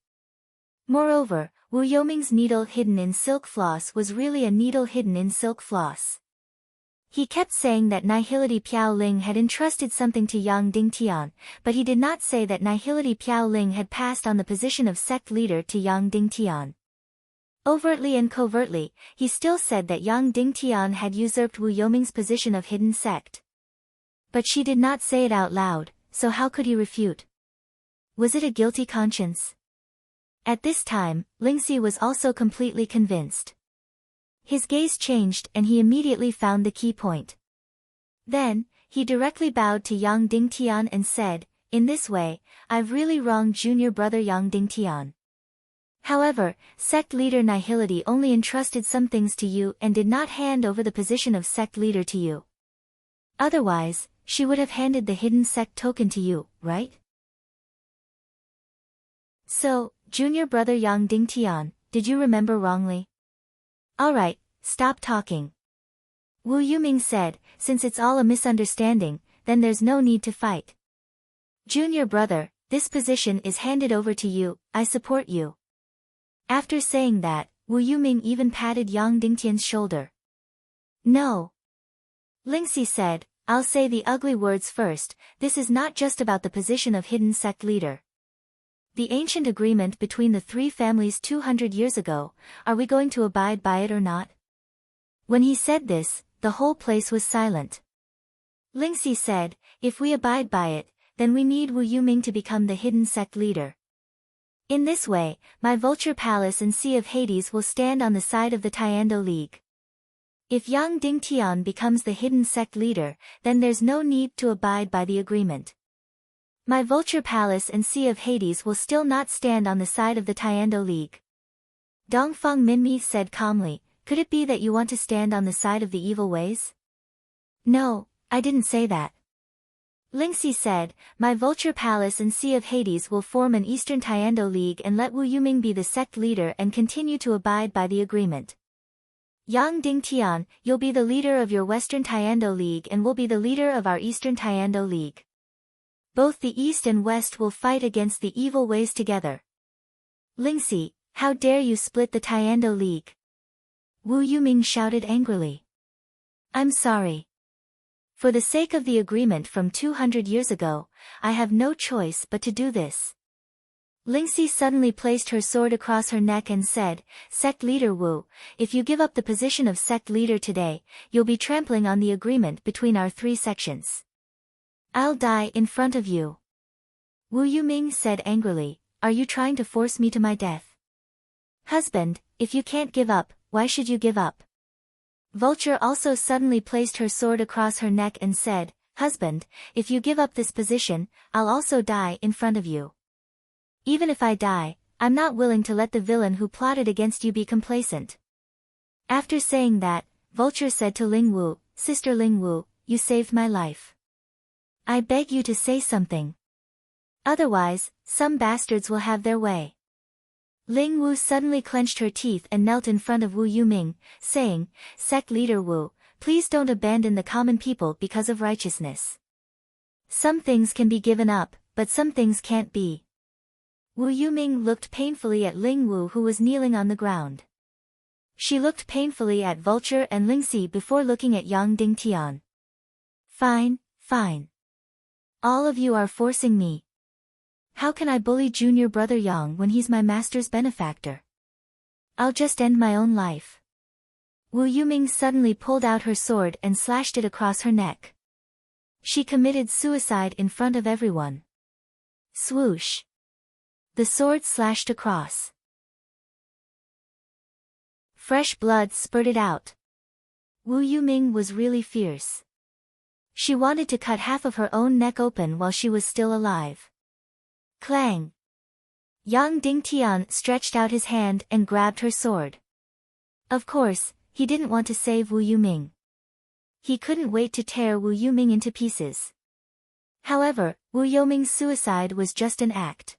Moreover, Wu Yoming's needle hidden in silk floss was really a needle hidden in silk floss. He kept saying that Nihility Piao Ling had entrusted something to Yang Dingtian, but he did not say that Nihility Piao Ling had passed on the position of sect leader to Yang Dingtian. Overtly and covertly, he still said that Yang Dingtian had usurped Wu Yoming's position of hidden sect. But she did not say it out loud, so how could he refute? Was it a guilty conscience? At this time, Lingxi was also completely convinced. His gaze changed and he immediately found the key point. Then, he directly bowed to Yang Dingtian and said, "In this way, I've really wronged junior brother Yang Dingtian. However, sect leader Nihility only entrusted some things to you and did not hand over the position of sect leader to you. Otherwise, she would have handed the hidden sect token to you, right? So, junior brother Yang Dingtian, did you remember wrongly? Alright, stop talking." Wu Yuming said, "Since it's all a misunderstanding, then there's no need to fight. Junior brother, this position is handed over to you, I support you." After saying that, Wu Yuming even patted Yang Dingtian's shoulder. "No." Lingxi said, "I'll say the ugly words first, this is not just about the position of hidden sect leader. The ancient agreement between the three families 200 years ago, are we going to abide by it or not?" When he said this, the whole place was silent. Lingxi said, "If we abide by it, then we need Wu Yuming to become the hidden sect leader. In this way, my Vulture Palace and Sea of Hades will stand on the side of the Tiando League. If Yang Dingtian becomes the hidden sect leader, then there's no need to abide by the agreement. My Vulture Palace and Sea of Hades will still not stand on the side of the Tiando League." Dongfeng Minmi said calmly, "Could it be that you want to stand on the side of the evil ways?" "No, I didn't say that." Lingxi said, "My Vulture Palace and Sea of Hades will form an Eastern Tiando League and let Wu Yuming be the sect leader and continue to abide by the agreement. Yang Dingtian, you'll be the leader of your Western Tiando League and will be the leader of our Eastern Tiando League. Both the East and West will fight against the evil ways together." "Lingxi, how dare you split the Tiando League?" Wu Yuming shouted angrily. "I'm sorry. For the sake of the agreement from 200 years ago, I have no choice but to do this." Lingxi suddenly placed her sword across her neck and said, "Sect leader Wu, if you give up the position of sect leader today, you'll be trampling on the agreement between our three sections. I'll die in front of you." Wu Yuming said angrily, "Are you trying to force me to my death?" "Husband, if you can't give up, why should you give up?" Vulture also suddenly placed her sword across her neck and said, "Husband, if you give up this position, I'll also die in front of you. Even if I die, I'm not willing to let the villain who plotted against you be complacent." After saying that, Vulture said to Ling Wu, "Sister Ling Wu, you saved my life. I beg you to say something. Otherwise, some bastards will have their way." Ling Wu suddenly clenched her teeth and knelt in front of Wu Yuming, saying, "Sect leader Wu, please don't abandon the common people because of righteousness. Some things can be given up, but some things can't be." Wu Yuming looked painfully at Ling Wu who was kneeling on the ground. She looked painfully at Vulture and Lingxi before looking at Yang Dingtian. "Fine, fine. All of you are forcing me. How can I bully junior brother Yang when he's my master's benefactor? I'll just end my own life." Wu Yuming suddenly pulled out her sword and slashed it across her neck. She committed suicide in front of everyone. Swoosh. The sword slashed across. Fresh blood spurted out. Wu Yuming was really fierce. She wanted to cut half of her own neck open while she was still alive. Clang! Yang Dingtian stretched out his hand and grabbed her sword. Of course, he didn't want to save Wu Yuming. He couldn't wait to tear Wu Yuming into pieces. However, Wu Yuming's suicide was just an act.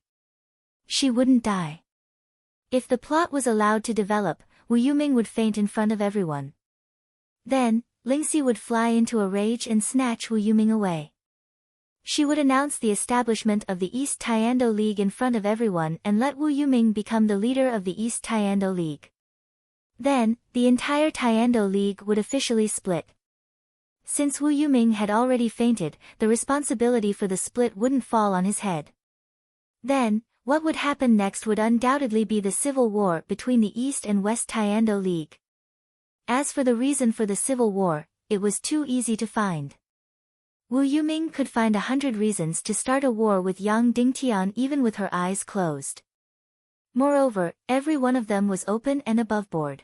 She wouldn't die. If the plot was allowed to develop, Wu Yuming would faint in front of everyone. Then, Lingxi would fly into a rage and snatch Wu Yuming away. She would announce the establishment of the East Tiando League in front of everyone and let Wu Yuming become the leader of the East Tiando League. Then, the entire Tiando League would officially split. Since Wu Yuming had already fainted, the responsibility for the split wouldn't fall on his head. Then, what would happen next would undoubtedly be the civil war between the East and West Tiando League. As for the reason for the civil war, it was too easy to find. Wu Yuming could find 100 reasons to start a war with Yang Dingtian even with her eyes closed. Moreover, every one of them was open and aboveboard.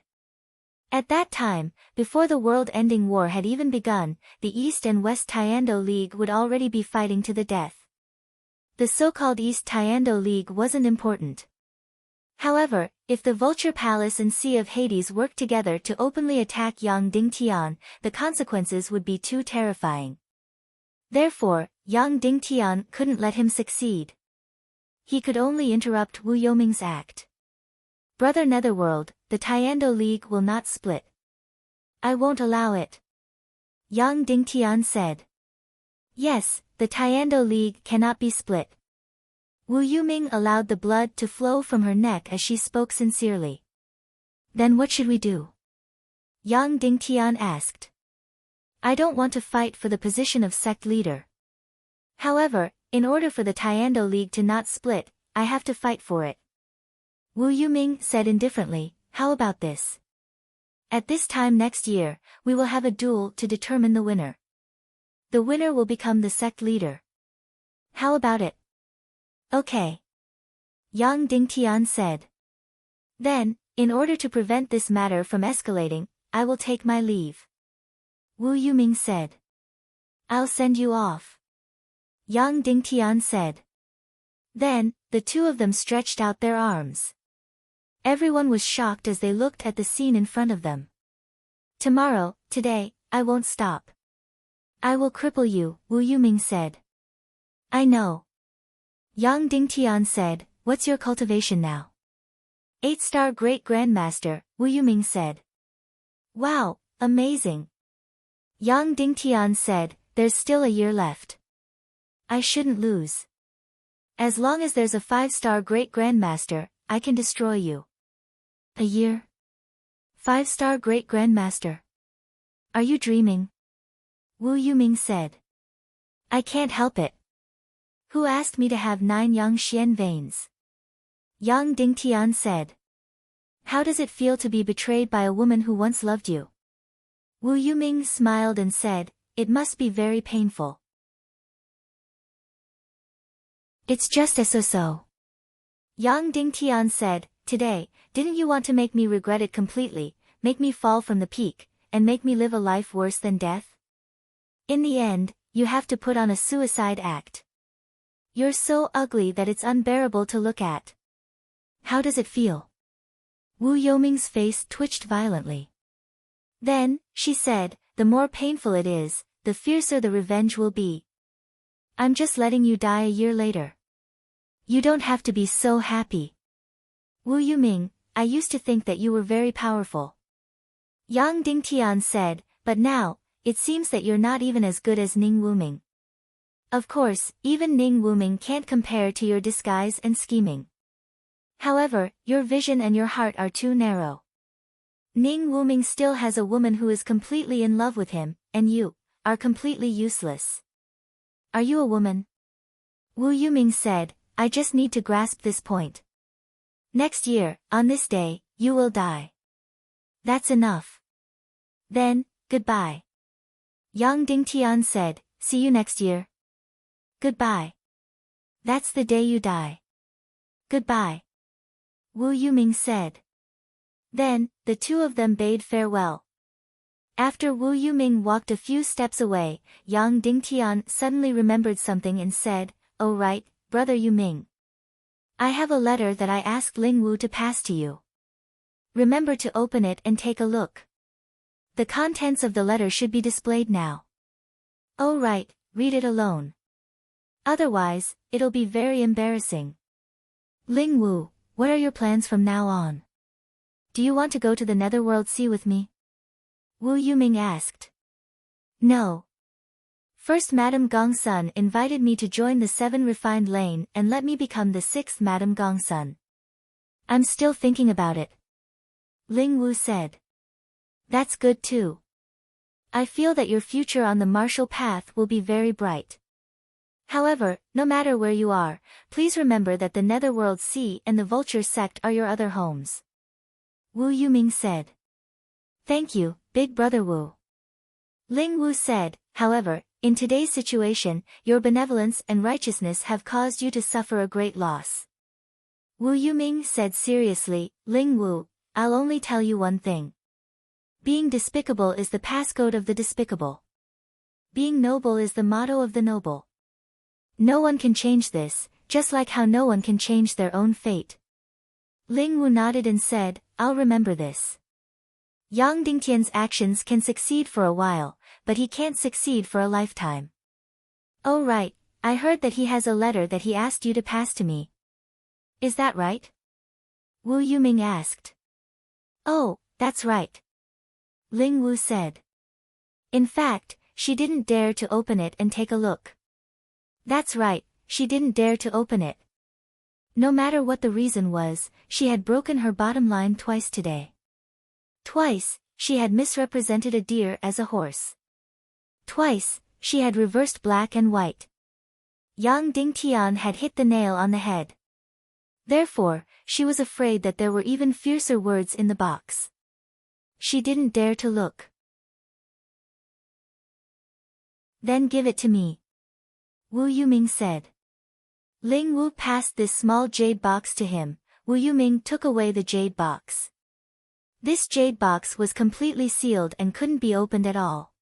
At that time, before the world-ending war had even begun, the East and West Tiando League would already be fighting to the death. The so-called East Tiando League wasn't important. However, if the Vulture Palace and Sea of Hades worked together to openly attack Yang Dingtian, the consequences would be too terrifying. Therefore, Yang Dingtian couldn't let him succeed. He could only interrupt Wu Yuming's act. Brother Netherworld, the Tiando League will not split. I won't allow it. Yang Dingtian said. Yes, the Tiando League cannot be split. Wu Yuming allowed the blood to flow from her neck as she spoke sincerely. Then what should we do? Yang Dingtian asked. I don't want to fight for the position of sect leader. However, in order for the Tiando League to not split, I have to fight for it. Wu Yuming said indifferently, how about this? At this time next year, we will have a duel to determine the winner. The winner will become the sect leader. How about it? Okay. Yang Dingtian said. Then, in order to prevent this matter from escalating, I will take my leave. Wu Yuming said. I'll send you off. Yang Dingtian said. Then, the two of them stretched out their arms. Everyone was shocked as they looked at the scene in front of them. Today, I won't stop. I will cripple you, Wu Yuming said. I know. Yang Dingtian said, what's your cultivation now? 8-star Great Grandmaster, Wu Yuming said. Wow, amazing. Yang Dingtian said, there's still a year left. I shouldn't lose. As long as there's a 5-star Great Grandmaster, I can destroy you. A year? 5-star Great Grandmaster? Are you dreaming? Wu Yuming said. I can't help it. Who asked me to have 9 Yang Xian veins? Yang Dingtian said. How does it feel to be betrayed by a woman who once loved you? Wu Yuming smiled and said, it must be very painful. It's just so. Yang Dingtian said, today, didn't you want to make me regret it completely, make me fall from the peak, and make me live a life worse than death? In the end, you have to put on a suicide act. You're so ugly that it's unbearable to look at. How does it feel? Wu Yuming's face twitched violently. Then, she said, the more painful it is, the fiercer the revenge will be. I'm just letting you die a year later. You don't have to be so happy. Wu Yuming, I used to think that you were very powerful. Yang Dingtian said, but now, it seems that you're not even as good as Ning Wuming. Of course, even Ning Wuming can't compare to your disguise and scheming. However, your vision and your heart are too narrow. Ning Wuming still has a woman who is completely in love with him, and you are completely useless. Are you a woman? Wu Yuming said, I just need to grasp this point. Next year, on this day, you will die. That's enough. Then, goodbye. Yang Dingtian said, see you next year. Goodbye. That's the day you die. Goodbye. Wu Yuming said. Then, the two of them bade farewell. After Wu Yuming walked a few steps away, Yang Dingtian suddenly remembered something and said, oh right, Brother Yuming. I have a letter that I asked Ling Wu to pass to you. Remember to open it and take a look. The contents of the letter should be displayed now. Oh right, read it alone. Otherwise, it'll be very embarrassing. Ling Wu, what are your plans from now on? Do you want to go to the Netherworld Sea with me? Wu Yuming asked. No. First Madame Gongsun invited me to join the 7 refined lane and let me become the 6th Madame Gongsun. I'm still thinking about it. Ling Wu said. That's good too. I feel that your future on the martial path will be very bright. However, no matter where you are, please remember that the Netherworld Sea and the Vulture sect are your other homes. Wu Yuming said. Thank you, Big Brother Wu. Ling Wu said, however, in today's situation, your benevolence and righteousness have caused you to suffer a great loss. Wu Yuming said seriously, Ling Wu, I'll only tell you one thing. Being despicable is the passcode of the despicable. Being noble is the motto of the noble. No one can change this, just like how no one can change their own fate. Ling Wu nodded and said, I'll remember this. Yang Dingtian's actions can succeed for a while, but he can't succeed for a lifetime. Oh right, I heard that he has a letter that he asked you to pass to me. Is that right? Wu Yuming asked. Oh, that's right. Ling Wu said. In fact, she didn't dare to open it and take a look. That's right, she didn't dare to open it. No matter what the reason was, she had broken her bottom line twice today. Twice, she had misrepresented a deer as a horse. Twice, she had reversed black and white. Yang Dingtian had hit the nail on the head. Therefore, she was afraid that there were even fiercer words in the box. She didn't dare to look. Then give it to me. Wu Yuming said. Ling Wu passed this small jade box to him. Wu Yuming took away the jade box. This jade box was completely sealed and couldn't be opened at all.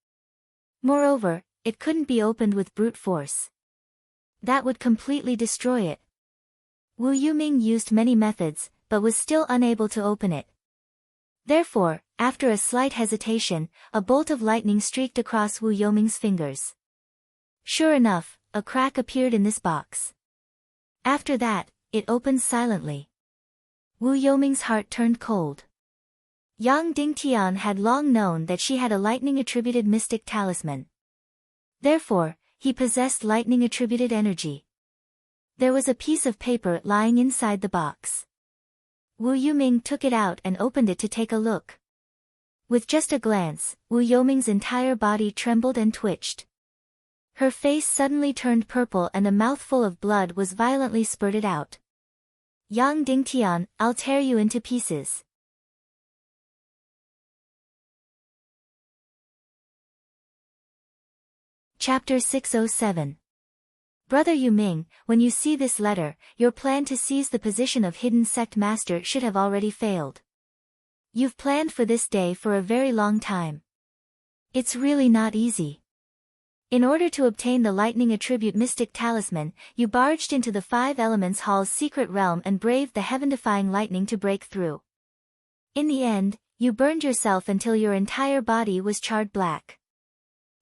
Moreover, it couldn't be opened with brute force. That would completely destroy it. Wu Yuming used many methods, but was still unable to open it. Therefore, after a slight hesitation, a bolt of lightning streaked across Wu Yuming's fingers. Sure enough, a crack appeared in this box. After that, it opened silently. Wu Yuming's heart turned cold. Yang Dingtian had long known that she had a lightning-attributed mystic talisman. Therefore, he possessed lightning-attributed energy. There was a piece of paper lying inside the box. Wu Yuming took it out and opened it to take a look. With just a glance, Wu Yuming's entire body trembled and twitched. Her face suddenly turned purple and a mouthful of blood was violently spurted out. Yang Dingtian, I'll tear you into pieces. Chapter 607. Brother Yuming, when you see this letter, your plan to seize the position of hidden sect master should have already failed. You've planned for this day for a very long time. It's really not easy. In order to obtain the lightning attribute mystic talisman, you barged into the 5 Elements Hall's secret realm and braved the heaven-defying lightning to break through. In the end, you burned yourself until your entire body was charred black.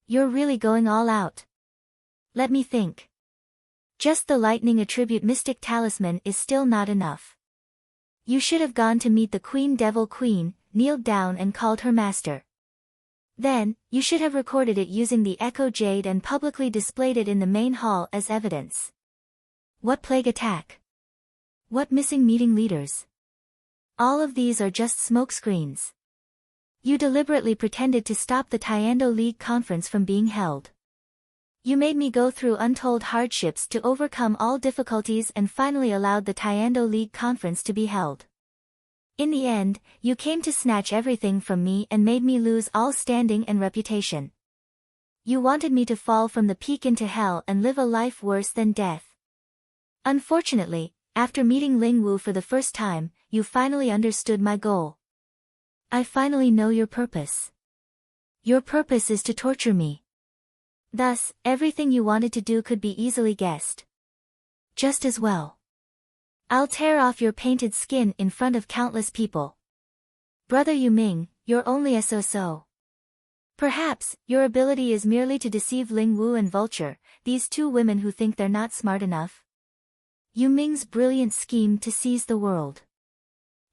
You're really going all out. Let me think. Just the lightning attribute mystic talisman is still not enough. You should have gone to meet the Queen Devil Queen, kneeled down and called her master. Then, you should have recorded it using the Echo Jade and publicly displayed it in the main hall as evidence. What plague attack? What missing meeting leaders? All of these are just smokescreens. You deliberately pretended to stop the Tiando League conference from being held. You made me go through untold hardships to overcome all difficulties and finally allowed the Tiando League conference to be held. In the end, you came to snatch everything from me and made me lose all standing and reputation. You wanted me to fall from the peak into hell and live a life worse than death. Unfortunately, after meeting Ling Wu for the first time, you finally understood my goal. I finally know your purpose. Your purpose is to torture me. Thus, everything you wanted to do could be easily guessed. Just as well. I'll tear off your painted skin in front of countless people. Brother Yuming, you're only a so-so. Perhaps, your ability is merely to deceive Ling Wu and Vulture, these 2 women who think they're not smart enough. Yuming's brilliant scheme to seize the world.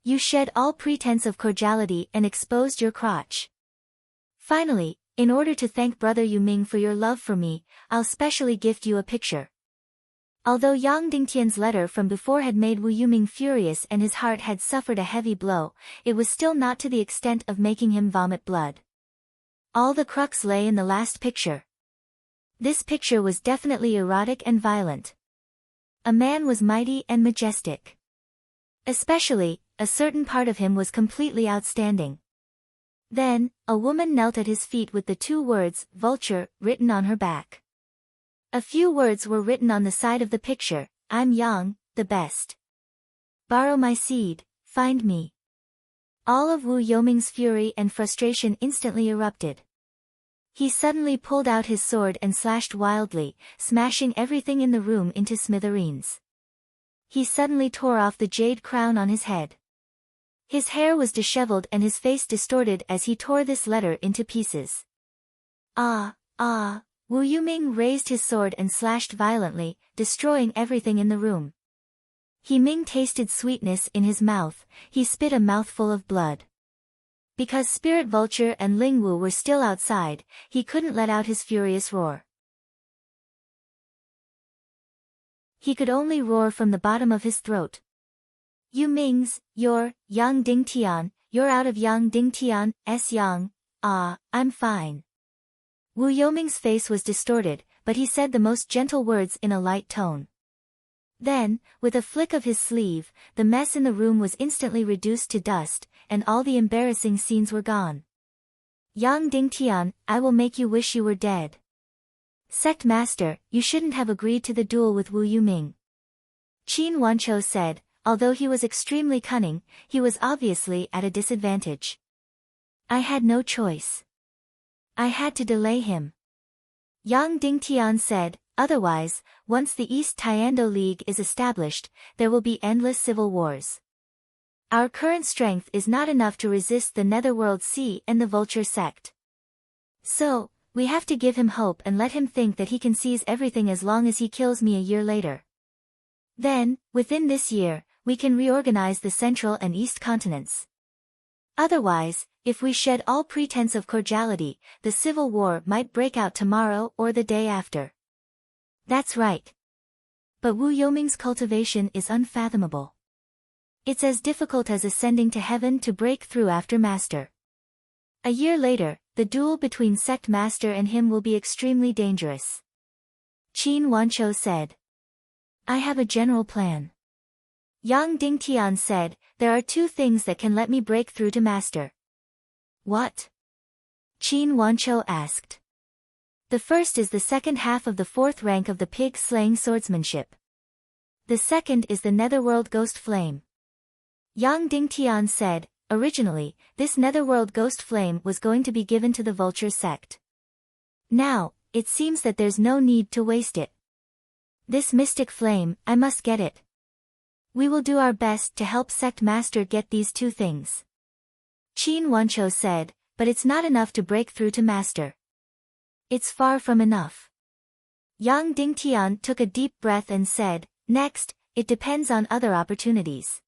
You shed all pretense of cordiality and exposed your crotch. Finally, In order to thank Brother Yu Ming for your love for me, I'll specially gift you a picture. Although Yang Dingtian's letter from before had made Wu Yuming furious and his heart had suffered a heavy blow, it was still not to the extent of making him vomit blood. All the crux lay in the last picture. This picture was definitely erotic and violent. A man was mighty and majestic. Especially, a certain part of him was completely outstanding. Then, a woman knelt at his feet with the 2 words, vulture, written on her back. A few words were written on the side of the picture, I'm Yang, the best. Borrow my seed, find me. All of Wu Yoming's fury and frustration instantly erupted. He suddenly pulled out his sword and slashed wildly, smashing everything in the room into smithereens. He suddenly tore off the jade crown on his head. His hair was disheveled and his face distorted as he tore this letter into pieces. Ah! Wu Yuming raised his sword and slashed violently, destroying everything in the room. He Ming tasted sweetness in his mouth, he spit a mouthful of blood. Because Spirit Vulture and Ling Wu were still outside, he couldn't let out his furious roar. He could only roar from the bottom of his throat. You Mings, you're, Yang Dingtian, you're out of Yang Dingtian's Yang, I'm fine. Wu Yoming's face was distorted, but he said the most gentle words in a light tone. Then, with a flick of his sleeve, the mess in the room was instantly reduced to dust, and all the embarrassing scenes were gone. Yang Dingtian, I will make you wish you were dead. Sect Master, you shouldn't have agreed to the duel with Wu Yuming. Qin Wanchou said, although he was extremely cunning, he was obviously at a disadvantage. I had no choice. I had to delay him. Yang Dingtian said, otherwise, once the East Tiando League is established, there will be endless civil wars. Our current strength is not enough to resist the Netherworld Sea and the Vulture sect. So, we have to give him hope and let him think that he can seize everything as long as he kills me a year later. Then, within this year, we can reorganize the Central and East continents. Otherwise, if we shed all pretense of cordiality, the civil war might break out tomorrow or the day after. That's right. But Wu Yoming's cultivation is unfathomable. It's as difficult as ascending to heaven to break through after Master. A year later, the duel between Sect Master and him will be extremely dangerous. Qin Wanchou said. I have a general plan. Yang Dingtian said, there are 2 things that can let me break through to Master. What? Qin Wanchou asked. The first is the second half of the 4th rank of the pig-slaying swordsmanship. The second is the Netherworld Ghost Flame. Yang Dingtian said, originally, this Netherworld Ghost Flame was going to be given to the Vulture sect. Now, it seems that there's no need to waste it. This mystic flame, I must get it. We will do our best to help Sect Master get these 2 things. Qin Wanchou said, but it's not enough to break through to Master. It's far from enough. Yang Dingtian took a deep breath and said, next, it depends on other opportunities.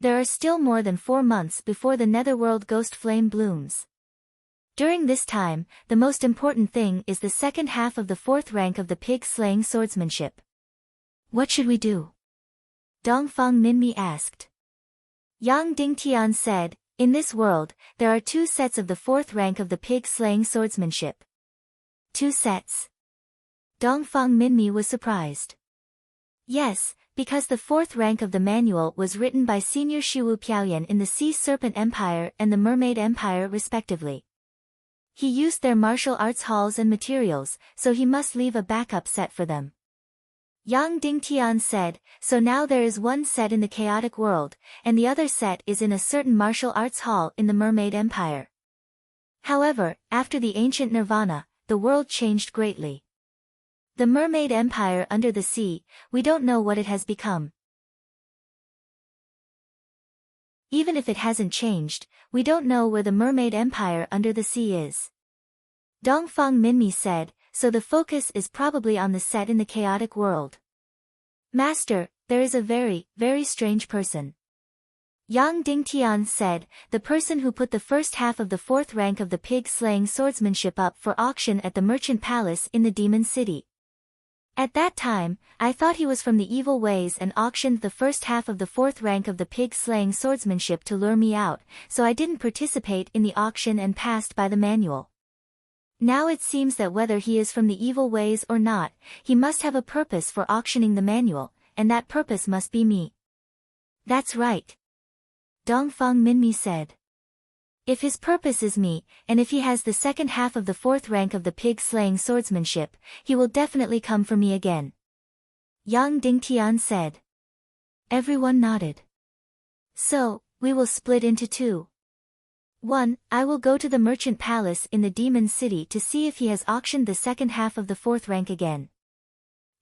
There are still more than 4 months before the Netherworld Ghost Flame blooms. During this time, the most important thing is the second half of the 4th rank of the pig-slaying swordsmanship. What should we do? Dongfang Minmi asked. Yang Dingtian said, in this world, there are 2 sets of the 4th rank of the pig-slaying swordsmanship. 2 sets? Dongfang Minmi was surprised. Yes, because the 4th rank of the manual was written by Senior Shiwu Piaoyan in the Sea Serpent Empire and the Mermaid Empire respectively. He used their martial arts halls and materials, so he must leave a backup set for them. Yang Dingtian said, so now there is 1 set in the chaotic world, and the other set is in a certain martial arts hall in the Mermaid Empire. However, after the ancient Nirvana, the world changed greatly. The Mermaid Empire under the sea, we don't know what it has become. Even if it hasn't changed, we don't know where the Mermaid Empire under the sea is. Dongfang Minmi said, so the focus is probably on the set in the chaotic world. Master, there is a very, very strange person. Yang Dingtian said, the person who put the first half of the fourth rank of the pig-slaying swordsmanship up for auction at the merchant palace in the demon city. At that time, I thought he was from the evil ways and auctioned the first half of the fourth rank of the pig-slaying swordsmanship to lure me out, so I didn't participate in the auction and passed by the manual. Now it seems that whether he is from the evil ways or not, he must have a purpose for auctioning the manual, and that purpose must be me. That's right. Dongfeng Minmi said. If his purpose is me, and if he has the second half of the fourth rank of the pig-slaying swordsmanship, he will definitely come for me again. Yang Dingtian said. Everyone nodded. So, we will split into two. 1. I will go to the merchant palace in the demon city to see if he has auctioned the second half of the fourth rank again.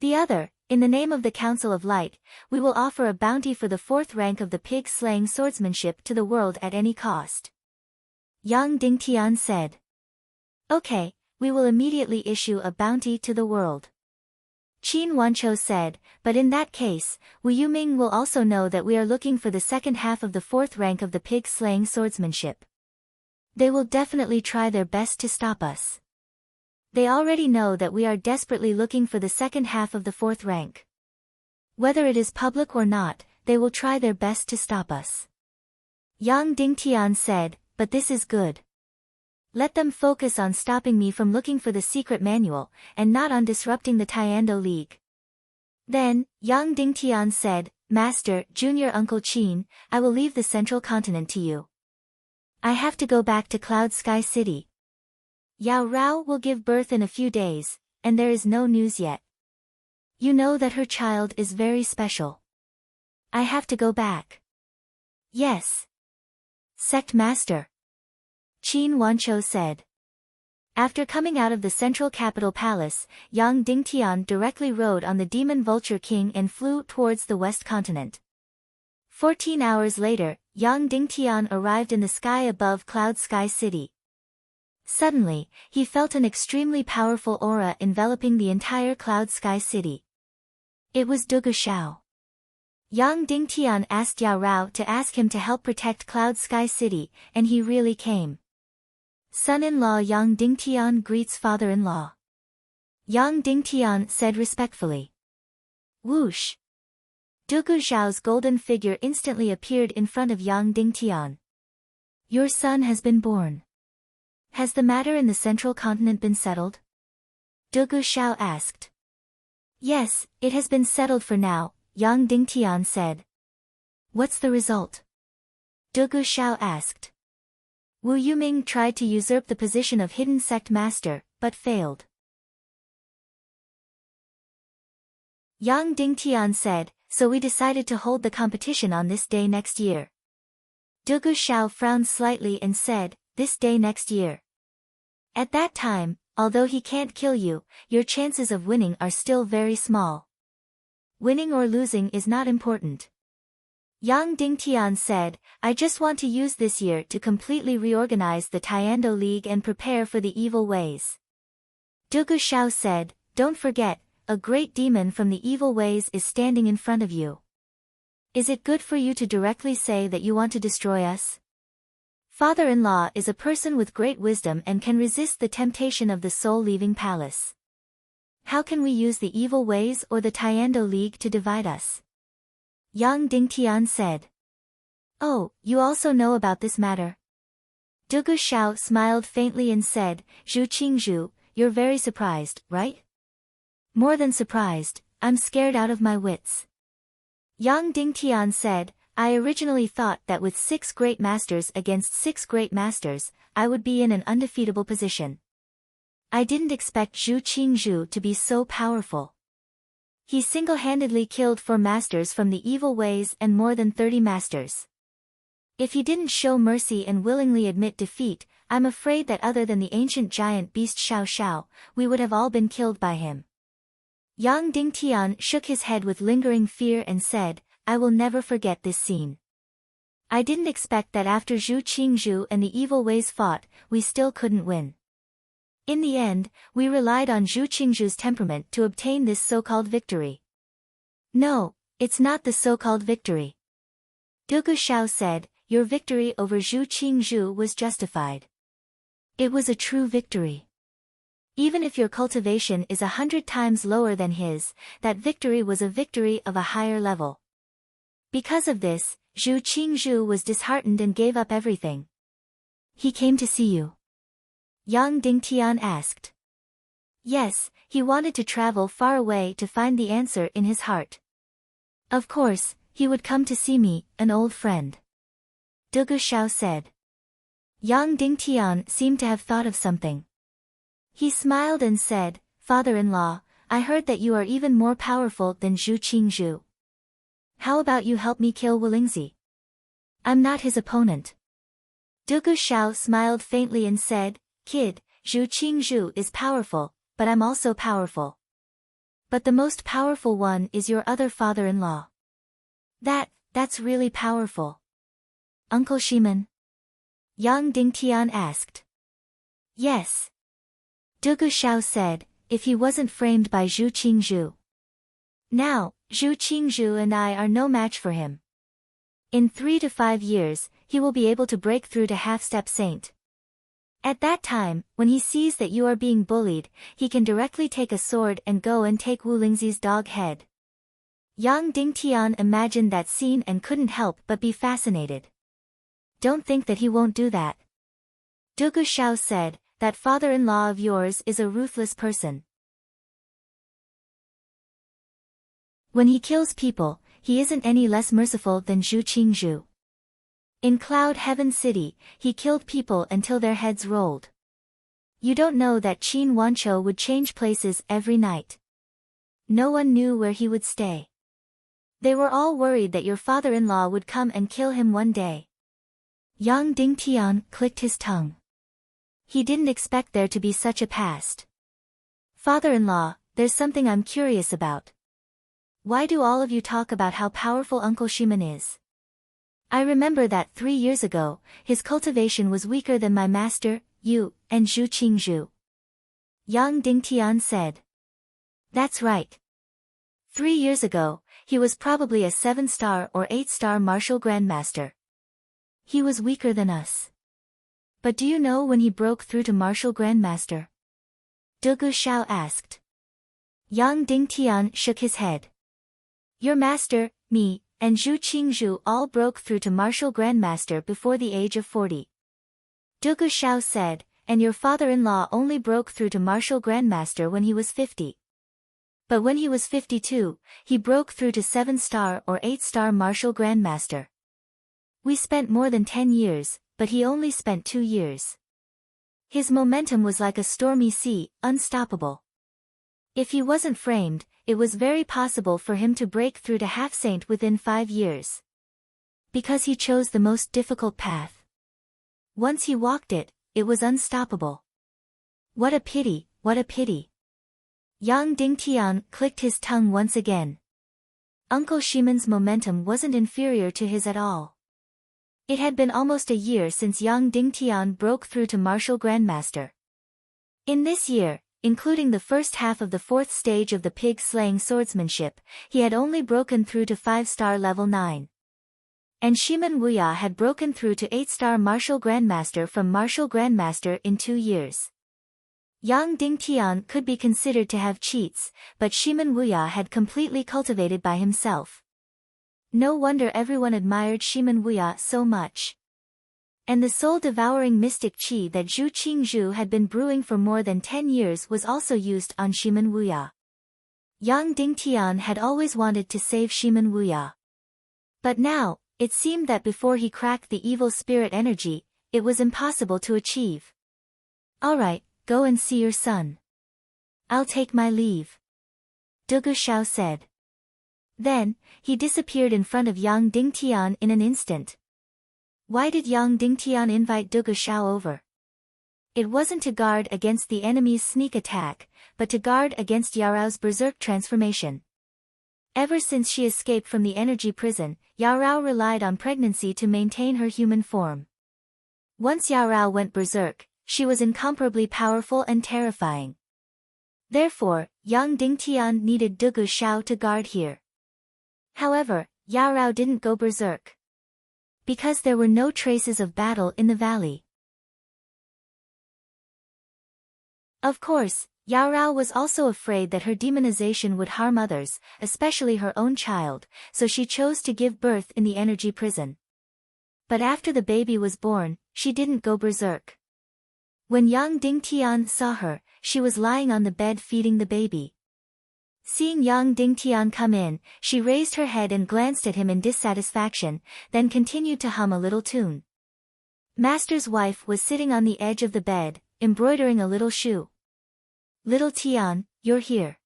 The other, in the name of the Council of Light, we will offer a bounty for the fourth rank of the pig-slaying swordsmanship to the world at any cost. Yang Dingtian said. Okay, we will immediately issue a bounty to the world. Qin Wanchou said, but in that case, Wu Yuming will also know that we are looking for the second half of the fourth rank of the pig-slaying swordsmanship. They will definitely try their best to stop us. They already know that we are desperately looking for the second half of the fourth rank. Whether it is public or not, they will try their best to stop us. Yang Dingtian said, but this is good. Let them focus on stopping me from looking for the secret manual, and not on disrupting the Tiando League. Then, Yang Dingtian said, Master, Junior Uncle Qin, I will leave the central continent to you. I have to go back to Cloud Sky City. Yao Rao will give birth in a few days, and there is no news yet. You know that her child is very special. I have to go back. Yes. Sect Master. Qin Wanchou said. After coming out of the central capital palace, Yang Dingtian directly rode on the demon vulture king and flew towards the west continent. 14 hours later, Yang Dingtian arrived in the sky above Cloud Sky City. Suddenly, he felt an extremely powerful aura enveloping the entire Cloud Sky City. It was Dugu Shao. Yang Dingtian asked Yao Rao to ask him to help protect Cloud Sky City, and he really came. Son-in-law Yang Dingtian greets father-in-law. Yang Dingtian said respectfully. Whoosh! Dugu Zhao's golden figure instantly appeared in front of Yang Dingtian. Your son has been born. Has the matter in the central continent been settled? Dugu Zhao asked. Yes, it has been settled for now, Yang Dingtian said. What's the result? Dugu Zhao asked. Wu Yuming tried to usurp the position of hidden sect master, but failed. Yang Dingtian said, so we decided to hold the competition on this day next year. Dugu Zhao frowned slightly and said, this day next year. At that time, although he can't kill you, your chances of winning are still very small. Winning or losing is not important. Yang Dingtian said, I just want to use this year to completely reorganize the Tiando League and prepare for the evil ways. Dugu Zhao said, don't forget, a great demon from the evil ways is standing in front of you. Is it good for you to directly say that you want to destroy us? Father-in-law is a person with great wisdom and can resist the temptation of the soul-leaving palace. How can we use the evil ways or the Tiando League to divide us? Yang Dingtian said. Oh, you also know about this matter? Dugu Zhao smiled faintly and said, Zhu Qingzhu, you're very surprised, right? More than surprised, I'm scared out of my wits. Yang Dingtian said, I originally thought that with 6 great masters against 6 great masters, I would be in an undefeatable position. I didn't expect Zhu Qingzhu to be so powerful. He single-handedly killed 4 masters from the evil ways and more than 30 masters. If he didn't show mercy and willingly admit defeat, I'm afraid that other than the ancient giant beast Xiao Xiao, we would have all been killed by him. Yang Dingtian shook his head with lingering fear and said, I will never forget this scene. I didn't expect that after Zhu Qingzhu and the evil ways fought, we still couldn't win. In the end, we relied on Zhu Qingzhu's temperament to obtain this so-called victory. No, it's not the so-called victory. Dugu Xiao said, your victory over Zhu Qingzhu was justified. It was a true victory. Even if your cultivation is 100 times lower than his, that victory was a victory of a higher level. Because of this, Zhu Qingzhu was disheartened and gave up everything. He came to see you? Yang Dingtian asked. Yes, he wanted to travel far away to find the answer in his heart. Of course, he would come to see me, an old friend. Dugu Xiao said. Yang Dingtian seemed to have thought of something. He smiled and said, Father-in-law, I heard that you are even more powerful than Zhu Qingzhu. How about you help me kill Wulingzi? I'm not his opponent. Dugu Xiao smiled faintly and said, Kid, Zhu Qingzhu is powerful, but I'm also powerful. But the most powerful one is your other father-in-law. That's really powerful. Uncle Shiman? Yang Dingtian asked. Yes. Dugu Xiao said, if he wasn't framed by Zhu Qingzhu. Now, Zhu Qingzhu and I are no match for him. In 3 to 5 years, he will be able to break through to half-step saint. At that time, when he sees that you are being bullied, he can directly take a sword and go and take Wu Lingzi's dog head. Yang Dingtian imagined that scene and couldn't help but be fascinated. Don't think that he won't do that. Dugu Xiao said, that father-in-law of yours is a ruthless person. When he kills people, he isn't any less merciful than Zhu Qingzhu. In Cloud Heaven City, he killed people until their heads rolled. You don't know that Qin Wanchou would change places every night. No one knew where he would stay. They were all worried that your father-in-law would come and kill him one day. Yang Dingtian clicked his tongue. He didn't expect there to be such a past. Father-in-law, there's something I'm curious about. Why do all of you talk about how powerful Uncle Shiman is? I remember that 3 years ago, his cultivation was weaker than my master, you, and Zhu Qingzhu. Yang Dingtian said. That's right. 3 years ago, he was probably a 7-star or 8-star martial grandmaster. He was weaker than us. But do you know when he broke through to martial grandmaster? Dugu Xiao asked. Yang Dingtian shook his head. Your master, me, and Zhu Qingzhu all broke through to martial grandmaster before the age of 40. Dugu Xiao said, and your father-in-law only broke through to martial grandmaster when he was 50. But when he was 52, he broke through to 7-star or 8-star martial grandmaster. We spent more than 10 years, but he only spent 2 years. His momentum was like a stormy sea, unstoppable. If he wasn't framed, it was very possible for him to break through to half-saint within 5 years. Because he chose the most difficult path. Once he walked it, it was unstoppable. What a pity, what a pity. Yang Dingtian clicked his tongue once again. Uncle Shiman's momentum wasn't inferior to his at all. It had been almost a year since Yang Dingtian broke through to martial grandmaster. In this year, including the first half of the 4th stage of the pig-slaying swordsmanship, he had only broken through to 5-star level 9. And Shiman Wuya had broken through to 8-star martial grandmaster from martial grandmaster in 2 years. Yang Dingtian could be considered to have cheats, but Shiman Wuya had completely cultivated by himself. No wonder everyone admired Shiman Wuya so much. And the soul-devouring mystic qi that Zhu Qingzhu had been brewing for more than 10 years was also used on Shiman Wuya. Yang Dingtian had always wanted to save Shiman Wuya. But now, it seemed that before he cracked the evil spirit energy, it was impossible to achieve. Alright, go and see your son. I'll take my leave. Dugu Xiao said. Then, he disappeared in front of Yang Dingtian in an instant. Why did Yang Dingtian invite Dugu Xiao over? It wasn't to guard against the enemy's sneak attack, but to guard against Yarao's berserk transformation. Ever since she escaped from the energy prison, Yarao relied on pregnancy to maintain her human form. Once Yarao went berserk, she was incomparably powerful and terrifying. Therefore, Yang Dingtian needed Dugu Xiao to guard here. However, Yarao didn't go berserk. because there were no traces of battle in the valley. Of course, Yao Rao was also afraid that her demonization would harm others, especially her own child, so she chose to give birth in the energy prison. But after the baby was born, she didn't go berserk. When Yang Dingtian saw her, she was lying on the bed feeding the baby. Seeing Yang Dingtian come in, she raised her head and glanced at him in dissatisfaction, then continued to hum a little tune. Master's wife was sitting on the edge of the bed, embroidering a little shoe. "Little Tian, you're here.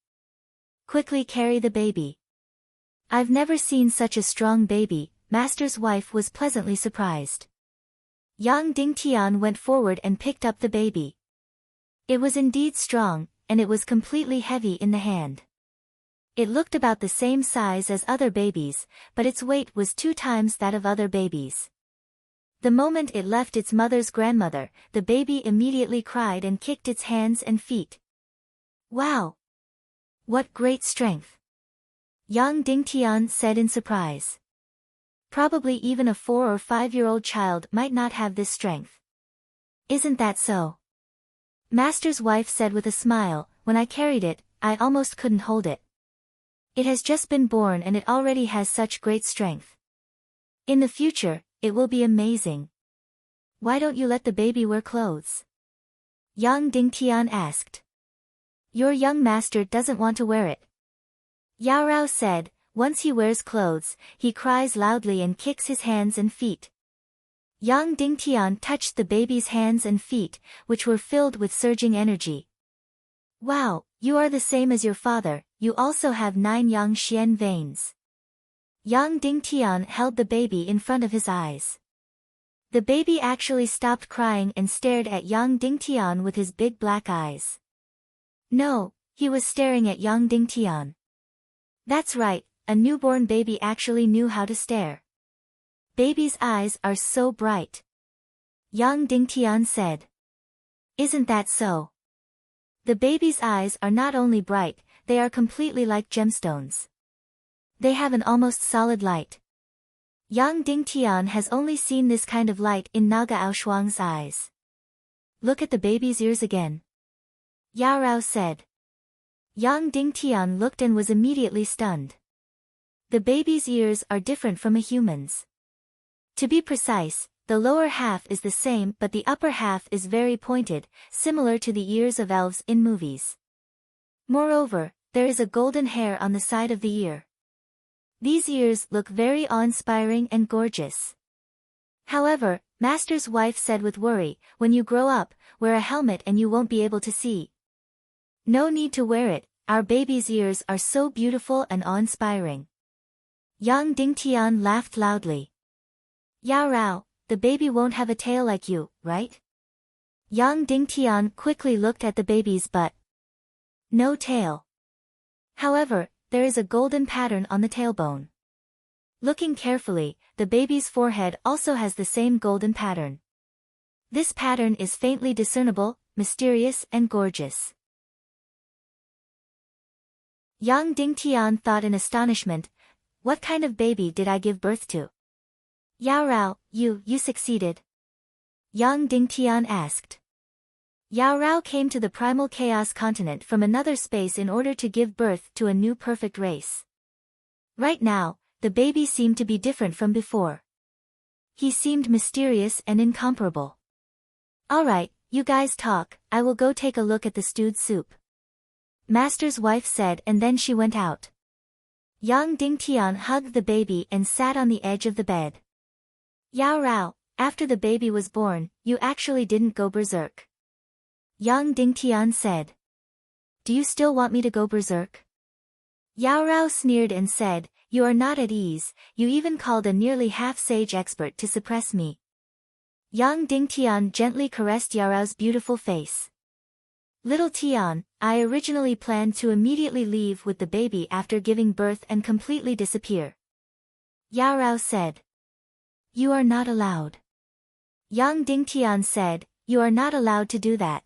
Quickly carry the baby." "I've never seen such a strong baby," Master's wife was pleasantly surprised. Yang Dingtian went forward and picked up the baby. It was indeed strong, and it was completely heavy in the hand. It looked about the same size as other babies, but its weight was 2 times that of other babies. The moment it left its mother's grandmother, the baby immediately cried and kicked its hands and feet. "Wow! What great strength!" Yang Dingtian said in surprise. "Probably even a 4 or 5-year-old child might not have this strength." "Isn't that so?" Master's wife said with a smile, "When I carried it, I almost couldn't hold it. It has just been born and it already has such great strength. In the future, it will be amazing." "Why don't you let the baby wear clothes?" Yang Dingtian asked. "Your young master doesn't want to wear it." Yao Rao said, "Once he wears clothes, he cries loudly and kicks his hands and feet." Yang Dingtian touched the baby's hands and feet, which were filled with surging energy. "Wow, you are the same as your father, you also have 9 Yang Xian veins." Yang Dingtian held the baby in front of his eyes. The baby actually stopped crying and stared at Yang Dingtian with his big black eyes. No, he was staring at Yang Dingtian. That's right, a newborn baby actually knew how to stare. "Baby's eyes are so bright," Yang Dingtian said. "Isn't that so? The baby's eyes are not only bright, they are completely like gemstones. They have an almost solid light." Yang Dingtian has only seen this kind of light in Naga Aoshuang's eyes. "Look at the baby's ears again," Yao Rao said. Yang Dingtian looked and was immediately stunned. The baby's ears are different from a human's. To be precise, the lower half is the same but the upper half is very pointed, similar to the ears of elves in movies. Moreover, there is a golden hair on the side of the ear. These ears look very awe-inspiring and gorgeous. However, Master's wife said with worry, "When you grow up, wear a helmet and you won't be able to see." "No need to wear it, our baby's ears are so beautiful and awe-inspiring." Yang Dingtian laughed loudly. "Yao Rao, the baby won't have a tail like you, right?" Yang Dingtian quickly looked at the baby's butt. No tail. However, there is a golden pattern on the tailbone. Looking carefully, the baby's forehead also has the same golden pattern. This pattern is faintly discernible, mysterious and gorgeous. Yang Dingtian thought in astonishment, "What kind of baby did I give birth to?" "Yao Rao, you succeeded?" Yang Dingtian asked. Yao Rao came to the primal chaos continent from another space in order to give birth to a new perfect race. Right now, the baby seemed to be different from before. He seemed mysterious and incomparable. "Alright, you guys talk, I will go take a look at the stewed soup," Master's wife said, and then she went out. Yang Dingtian hugged the baby and sat on the edge of the bed. "Yao Rao, after the baby was born, you actually didn't go berserk," Yang Dingtian said. "Do you still want me to go berserk?" Yao Rao sneered and said, "You are not at ease, you even called a nearly half-sage expert to suppress me." Yang Dingtian gently caressed Yao Rao's beautiful face. "Little Tian, I originally planned to immediately leave with the baby after giving birth and completely disappear," Yao Rao said. "You are not allowed," Yang Dingtian said, "You are not allowed to do that."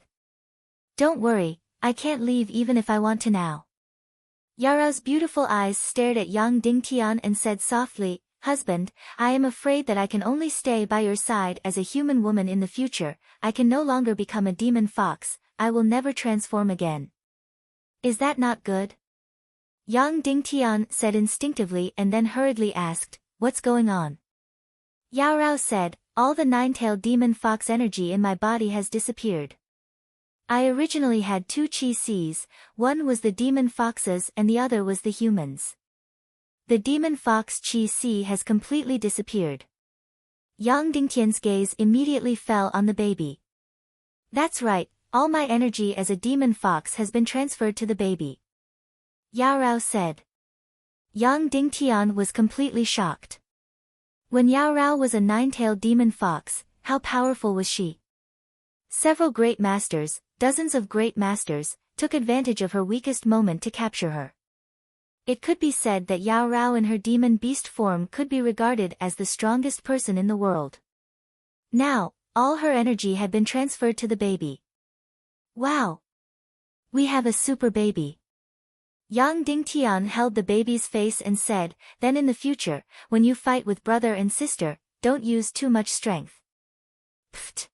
"Don't worry, I can't leave even if I want to now." Yao Rao's beautiful eyes stared at Yang Dingtian and said softly, "Husband, I am afraid that I can only stay by your side as a human woman in the future. I can no longer become a demon fox. I will never transform again." "Is that not good?" Yang Dingtian said instinctively and then hurriedly asked, "What's going on?" Yao Rao said, "All the nine-tailed demon fox energy in my body has disappeared. I originally had two chi Cs, one was the demon foxes and the other was the humans. The demon fox chi C has completely disappeared." Yang Dingtian's gaze immediately fell on the baby. "That's right, all my energy as a demon fox has been transferred to the baby," Yao Rao said. Yang Dingtian was completely shocked. When Yao Rao was a nine-tailed demon fox, how powerful was she? Several great masters, dozens of great masters, took advantage of her weakest moment to capture her. It could be said that Yao Rao in her demon beast form could be regarded as the strongest person in the world. Now, all her energy had been transferred to the baby. "Wow! We have a super baby." Yang Dingtian held the baby's face and said, "Then in the future, when you fight with brother and sister, don't use too much strength." "Pfft!"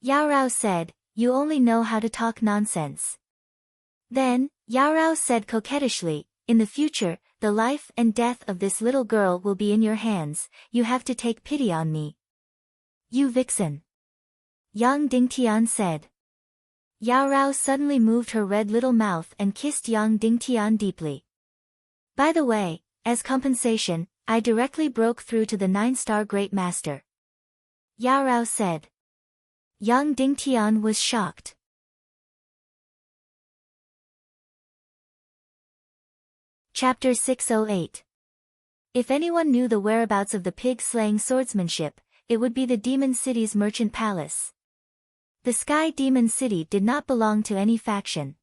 Yao Rao said, "You only know how to talk nonsense." Then, Yao Rao said coquettishly, "In the future, the life and death of this little girl will be in your hands. You have to take pity on me." "You vixen!" Yang Dingtian said. Yao Rao suddenly moved her red little mouth and kissed Yang Dingtian deeply. "By the way, as compensation, I directly broke through to the 9-star Great Master," Yao Rao said. Yang Dingtian was shocked. Chapter 608. If anyone knew the whereabouts of the pig-slaying swordsmanship, it would be the Demon City's merchant palace. The Sky Demon City did not belong to any faction.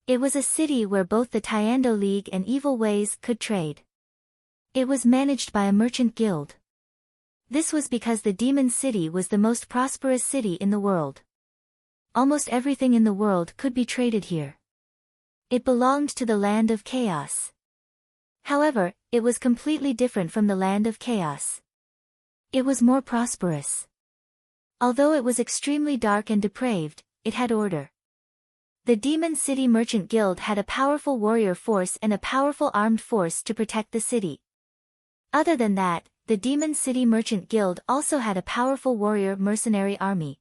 It was a city where both the Tiando League and Evil Ways could trade. It was managed by a merchant guild. This was because the Demon City was the most prosperous city in the world. Almost everything in the world could be traded here. It belonged to the land of chaos. However, it was completely different from the land of chaos. It was more prosperous. Although it was extremely dark and depraved, it had order. The Demon City Merchant Guild had a powerful warrior force and a powerful armed force to protect the city. Other than that, the Demon City Merchant Guild also had a powerful warrior mercenary army.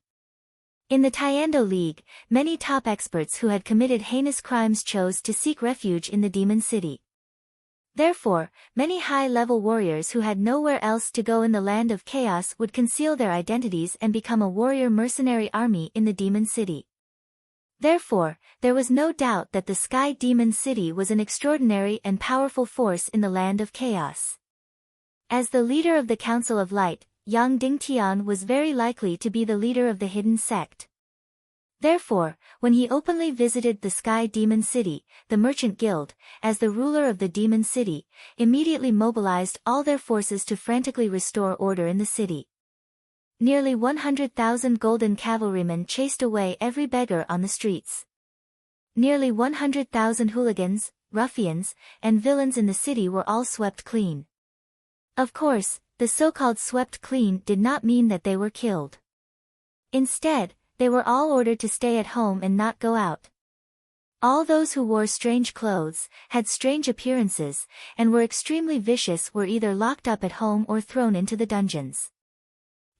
In the Tiando League, many top experts who had committed heinous crimes chose to seek refuge in the Demon City. Therefore, many high-level warriors who had nowhere else to go in the land of chaos would conceal their identities and become a warrior mercenary army in the Demon City. Therefore, there was no doubt that the Sky Demon City was an extraordinary and powerful force in the land of chaos. As the leader of the Council of Light, Yang Dingtian was very likely to be the leader of the hidden sect. Therefore, when he openly visited the Sky Demon City, the Merchant Guild, as the ruler of the Demon City, immediately mobilized all their forces to frantically restore order in the city. Nearly 100,000 golden cavalrymen chased away every beggar on the streets. Nearly 100,000 hooligans, ruffians, and villains in the city were all swept clean. Of course, the so-called swept clean did not mean that they were killed. Instead, they were all ordered to stay at home and not go out. All those who wore strange clothes, had strange appearances, and were extremely vicious were either locked up at home or thrown into the dungeons.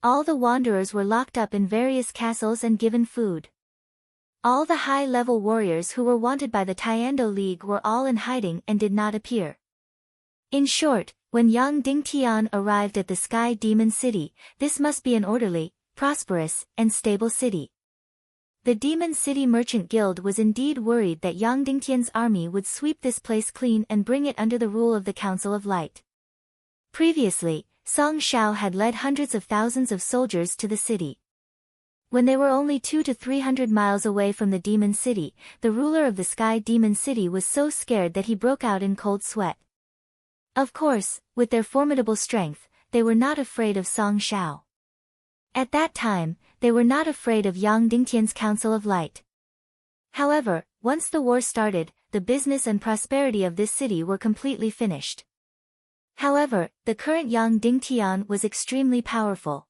All the wanderers were locked up in various castles and given food. All the high-level warriors who were wanted by the Tiando League were all in hiding and did not appear. In short, when Yang Dingtian arrived at the Sky Demon City, this must be an orderly, prosperous, and stable city. The Demon City Merchant Guild was indeed worried that Yang Dingtian's army would sweep this place clean and bring it under the rule of the Council of Light. Previously, Song Shao had led hundreds of thousands of soldiers to the city. When they were only 200 to 300 miles away from the Demon City, the ruler of the Sky Demon City was so scared that he broke out in cold sweat. Of course, with their formidable strength, they were not afraid of Song Shao. At that time, they were not afraid of Yang Dingtian's Council of Light. However, once the war started, the business and prosperity of this city were completely finished. However, the current Yang Dingtian was extremely powerful.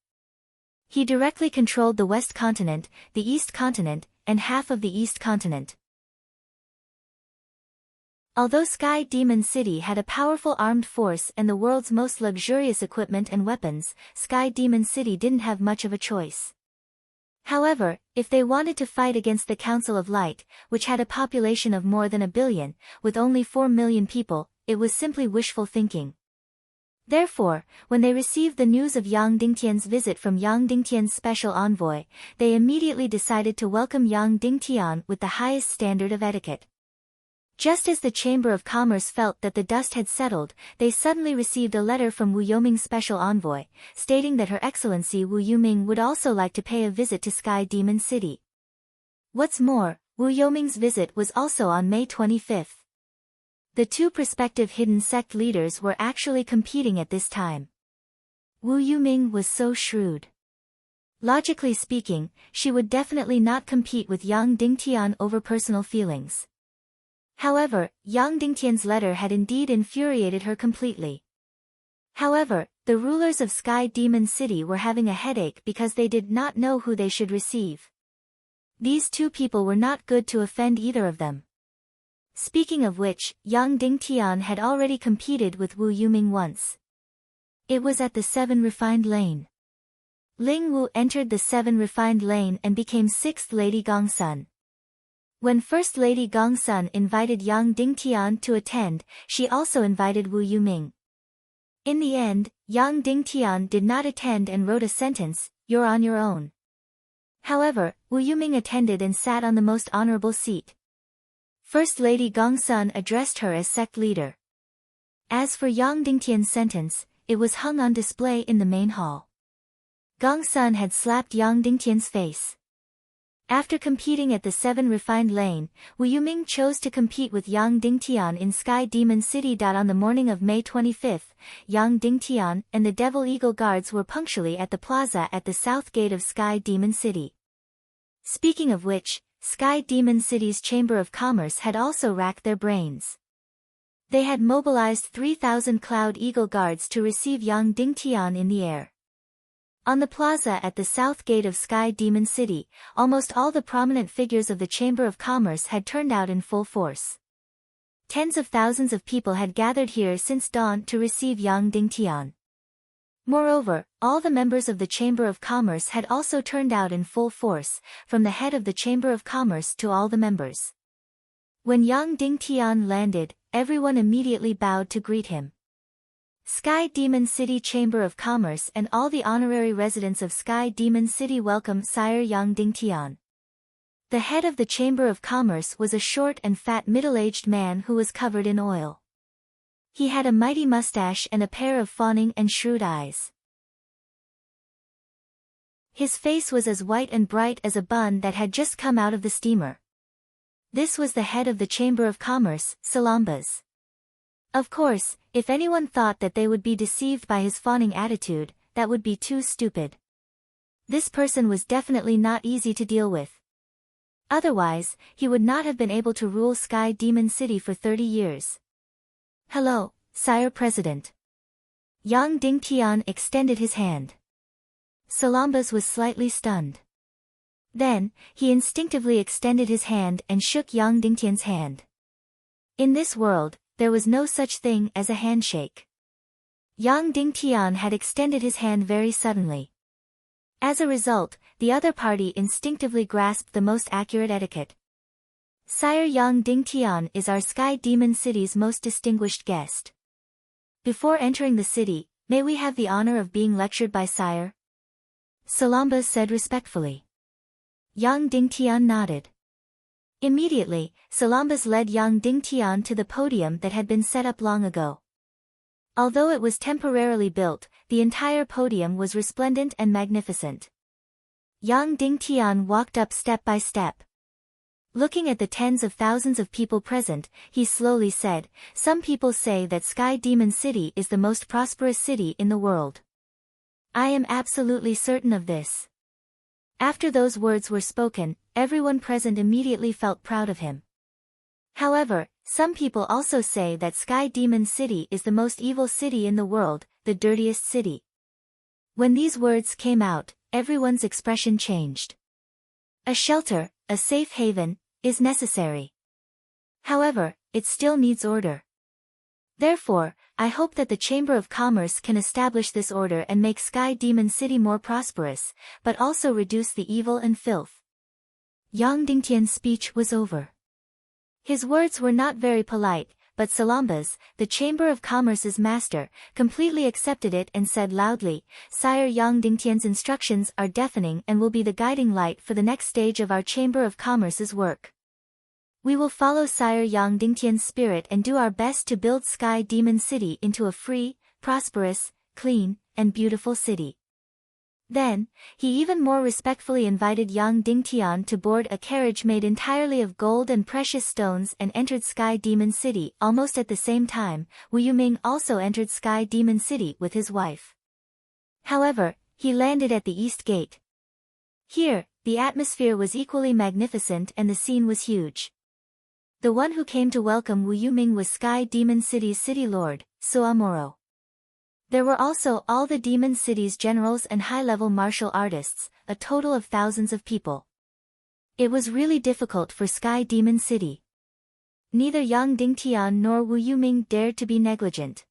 He directly controlled the West Continent, the East Continent, and half of the East Continent. Although Sky Demon City had a powerful armed force and the world's most luxurious equipment and weapons, Sky Demon City didn't have much of a choice. However, if they wanted to fight against the Council of Light, which had a population of more than 1 billion, with only 4 million people, it was simply wishful thinking. Therefore, when they received the news of Yang Dingtian's visit from Yang Dingtian's special envoy, they immediately decided to welcome Yang Dingtian with the highest standard of etiquette. Just as the Chamber of Commerce felt that the dust had settled, they suddenly received a letter from Wu Yoming's special envoy, stating that Her Excellency Wu Yoming would also like to pay a visit to Sky Demon City. What's more, Wu Yoming's visit was also on May 25th. The two prospective hidden sect leaders were actually competing at this time. Wu Yoming was so shrewd. Logically speaking, she would definitely not compete with Yang Dingtian over personal feelings. However, Yang Dingtian's letter had indeed infuriated her completely. However, the rulers of Sky Demon City were having a headache because they did not know who they should receive. These two people were not good to offend either of them. Speaking of which, Yang Dingtian had already competed with Wu Yoming once. It was at the 7 Refined Lane. Ling Wu entered the 7 Refined Lane and became 6th Lady Gongsun. When First Lady Gongsun invited Yang Dingtian to attend, she also invited Wu Yoming. In the end, Yang Dingtian did not attend and wrote a sentence, "You're on your own." However, Wu Yoming attended and sat on the most honorable seat. First Lady Gongsun addressed her as sect leader. As for Yang Dingtian's sentence, it was hung on display in the main hall. Gongsun had slapped Yang Dingtian's face. After competing at the 7 Refined Lane, Wu Yoming chose to compete with Yang Dingtian in Sky Demon City. On the morning of May 25th, Yang Dingtian and the Devil Eagle Guards were punctually at the plaza at the south gate of Sky Demon City. Speaking of which, Sky Demon City's Chamber of Commerce had also racked their brains. They had mobilized 3,000 Cloud Eagle Guards to receive Yang Dingtian in the air. On the plaza at the south gate of Sky Demon City, almost all the prominent figures of the Chamber of Commerce had turned out in full force. Tens of thousands of people had gathered here since dawn to receive Yang Dingtian. Moreover, all the members of the Chamber of Commerce had also turned out in full force, from the head of the Chamber of Commerce to all the members. When Yang Dingtian landed, everyone immediately bowed to greet him. Sky Demon City Chamber of Commerce and all the honorary residents of Sky Demon City welcome Sire Yang Dingtian. The head of the Chamber of Commerce was a short and fat middle-aged man who was covered in oil. He had a mighty mustache and a pair of fawning and shrewd eyes. His face was as white and bright as a bun that had just come out of the steamer. This was the head of the Chamber of Commerce, Salambas. Of course, if anyone thought that they would be deceived by his fawning attitude, that would be too stupid. This person was definitely not easy to deal with. Otherwise, he would not have been able to rule Sky Demon City for 30 years. "Hello, Sire President." Yang Dingtian extended his hand. Salambas was slightly stunned. Then, he instinctively extended his hand and shook Yang Dingtian's hand. In this world, there was no such thing as a handshake. Yang Dingtian had extended his hand very suddenly. As a result, the other party instinctively grasped the most accurate etiquette. "Sire Yang Dingtian is our Sky Demon City's most distinguished guest. Before entering the city, may we have the honor of being lectured by Sire?" Salambas said respectfully. Yang Dingtian nodded. Immediately, Salambas led Yang Dingtian to the podium that had been set up long ago. Although it was temporarily built, the entire podium was resplendent and magnificent. Yang Dingtian walked up step by step. Looking at the tens of thousands of people present, he slowly said, "Some people say that Sky Demon City is the most prosperous city in the world. I am absolutely certain of this." After those words were spoken, everyone present immediately felt proud of him. However, some people also say that Sky Demon City is the most evil city in the world, the dirtiest city. When these words came out, everyone's expression changed. A shelter, a safe haven, is necessary. However, it still needs order. Therefore, I hope that the Chamber of Commerce can establish this order and make Sky Demon City more prosperous, but also reduce the evil and filth. Yang Dingtian's speech was over. His words were not very polite, but Salambas, the Chamber of Commerce's master, completely accepted it and said loudly, "Sire, Yang Dingtian's instructions are deafening and will be the guiding light for the next stage of our Chamber of Commerce's work. We will follow Sire Yang Dingtian's spirit and do our best to build Sky Demon City into a free, prosperous, clean, and beautiful city." Then, he even more respectfully invited Yang Dingtian to board a carriage made entirely of gold and precious stones and entered Sky Demon City. Almost at the same time, Wu Yuming also entered Sky Demon City with his wife. However, he landed at the East Gate. Here, the atmosphere was equally magnificent and the scene was huge. The one who came to welcome Wu Yuming was Sky Demon City's city lord, Suamoro. There were also all the Demon City's generals and high-level martial artists, a total of thousands of people. It was really difficult for Sky Demon City. Neither Yang Dingtian nor Wu Yuming dared to be negligent.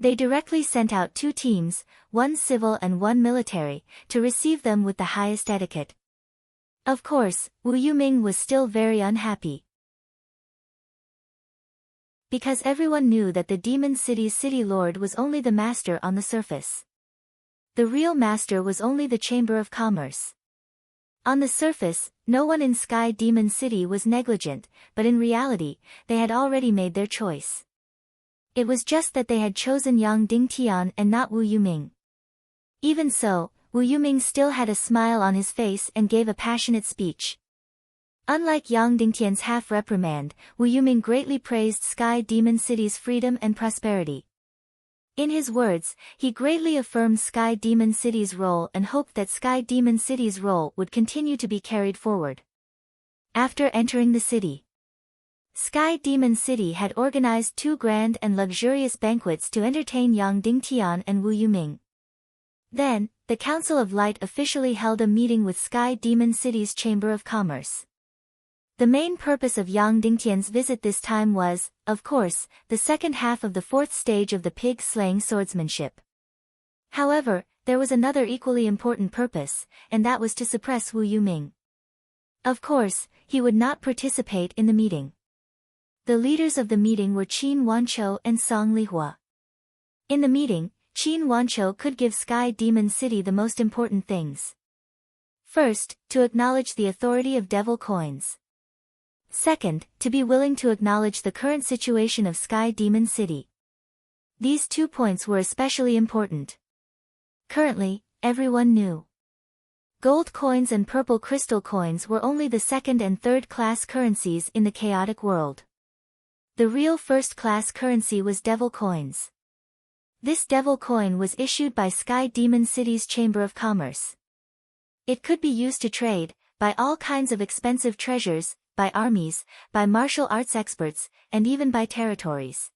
They directly sent out 2 teams, one civil and one military, to receive them with the highest etiquette. Of course, Wu Yuming was still very unhappy. Because everyone knew that the Demon City's city lord was only the master on the surface. The real master was only the Chamber of Commerce. On the surface, no one in Sky Demon City was negligent, but in reality, they had already made their choice. It was just that they had chosen Yang Dingtian and not Wu Yuming. Even so, Wu Yuming still had a smile on his face and gave a passionate speech. Unlike Yang Dingtian's half-reprimand, Wu Yuming greatly praised Sky Demon City's freedom and prosperity. In his words, he greatly affirmed Sky Demon City's role and hoped that Sky Demon City's role would continue to be carried forward. After entering the city, Sky Demon City had organized 2 grand and luxurious banquets to entertain Yang Dingtian and Wu Yuming. Then, the Council of Light officially held a meeting with Sky Demon City's Chamber of Commerce. The main purpose of Yang Dingtian's visit this time was, of course, the second half of the 4th stage of the pig-slaying swordsmanship. However, there was another equally important purpose, and that was to suppress Wu Yuming. Of course, he would not participate in the meeting. The leaders of the meeting were Qin Wanqiu and Song Lihua. In the meeting, Qin Wanqiu could give Sky Demon City the most important things. First, to acknowledge the authority of devil coins. Second, to be willing to acknowledge the current situation of Sky Demon City. These 2 points were especially important. Currently, everyone knew. Gold coins and purple crystal coins were only the 2nd and 3rd class currencies in the chaotic world. The real 1st class currency was devil coins. This devil coin was issued by Sky Demon City's Chamber of Commerce. It could be used to trade, buy all kinds of expensive treasures, by armies, by martial arts experts, and even by territories.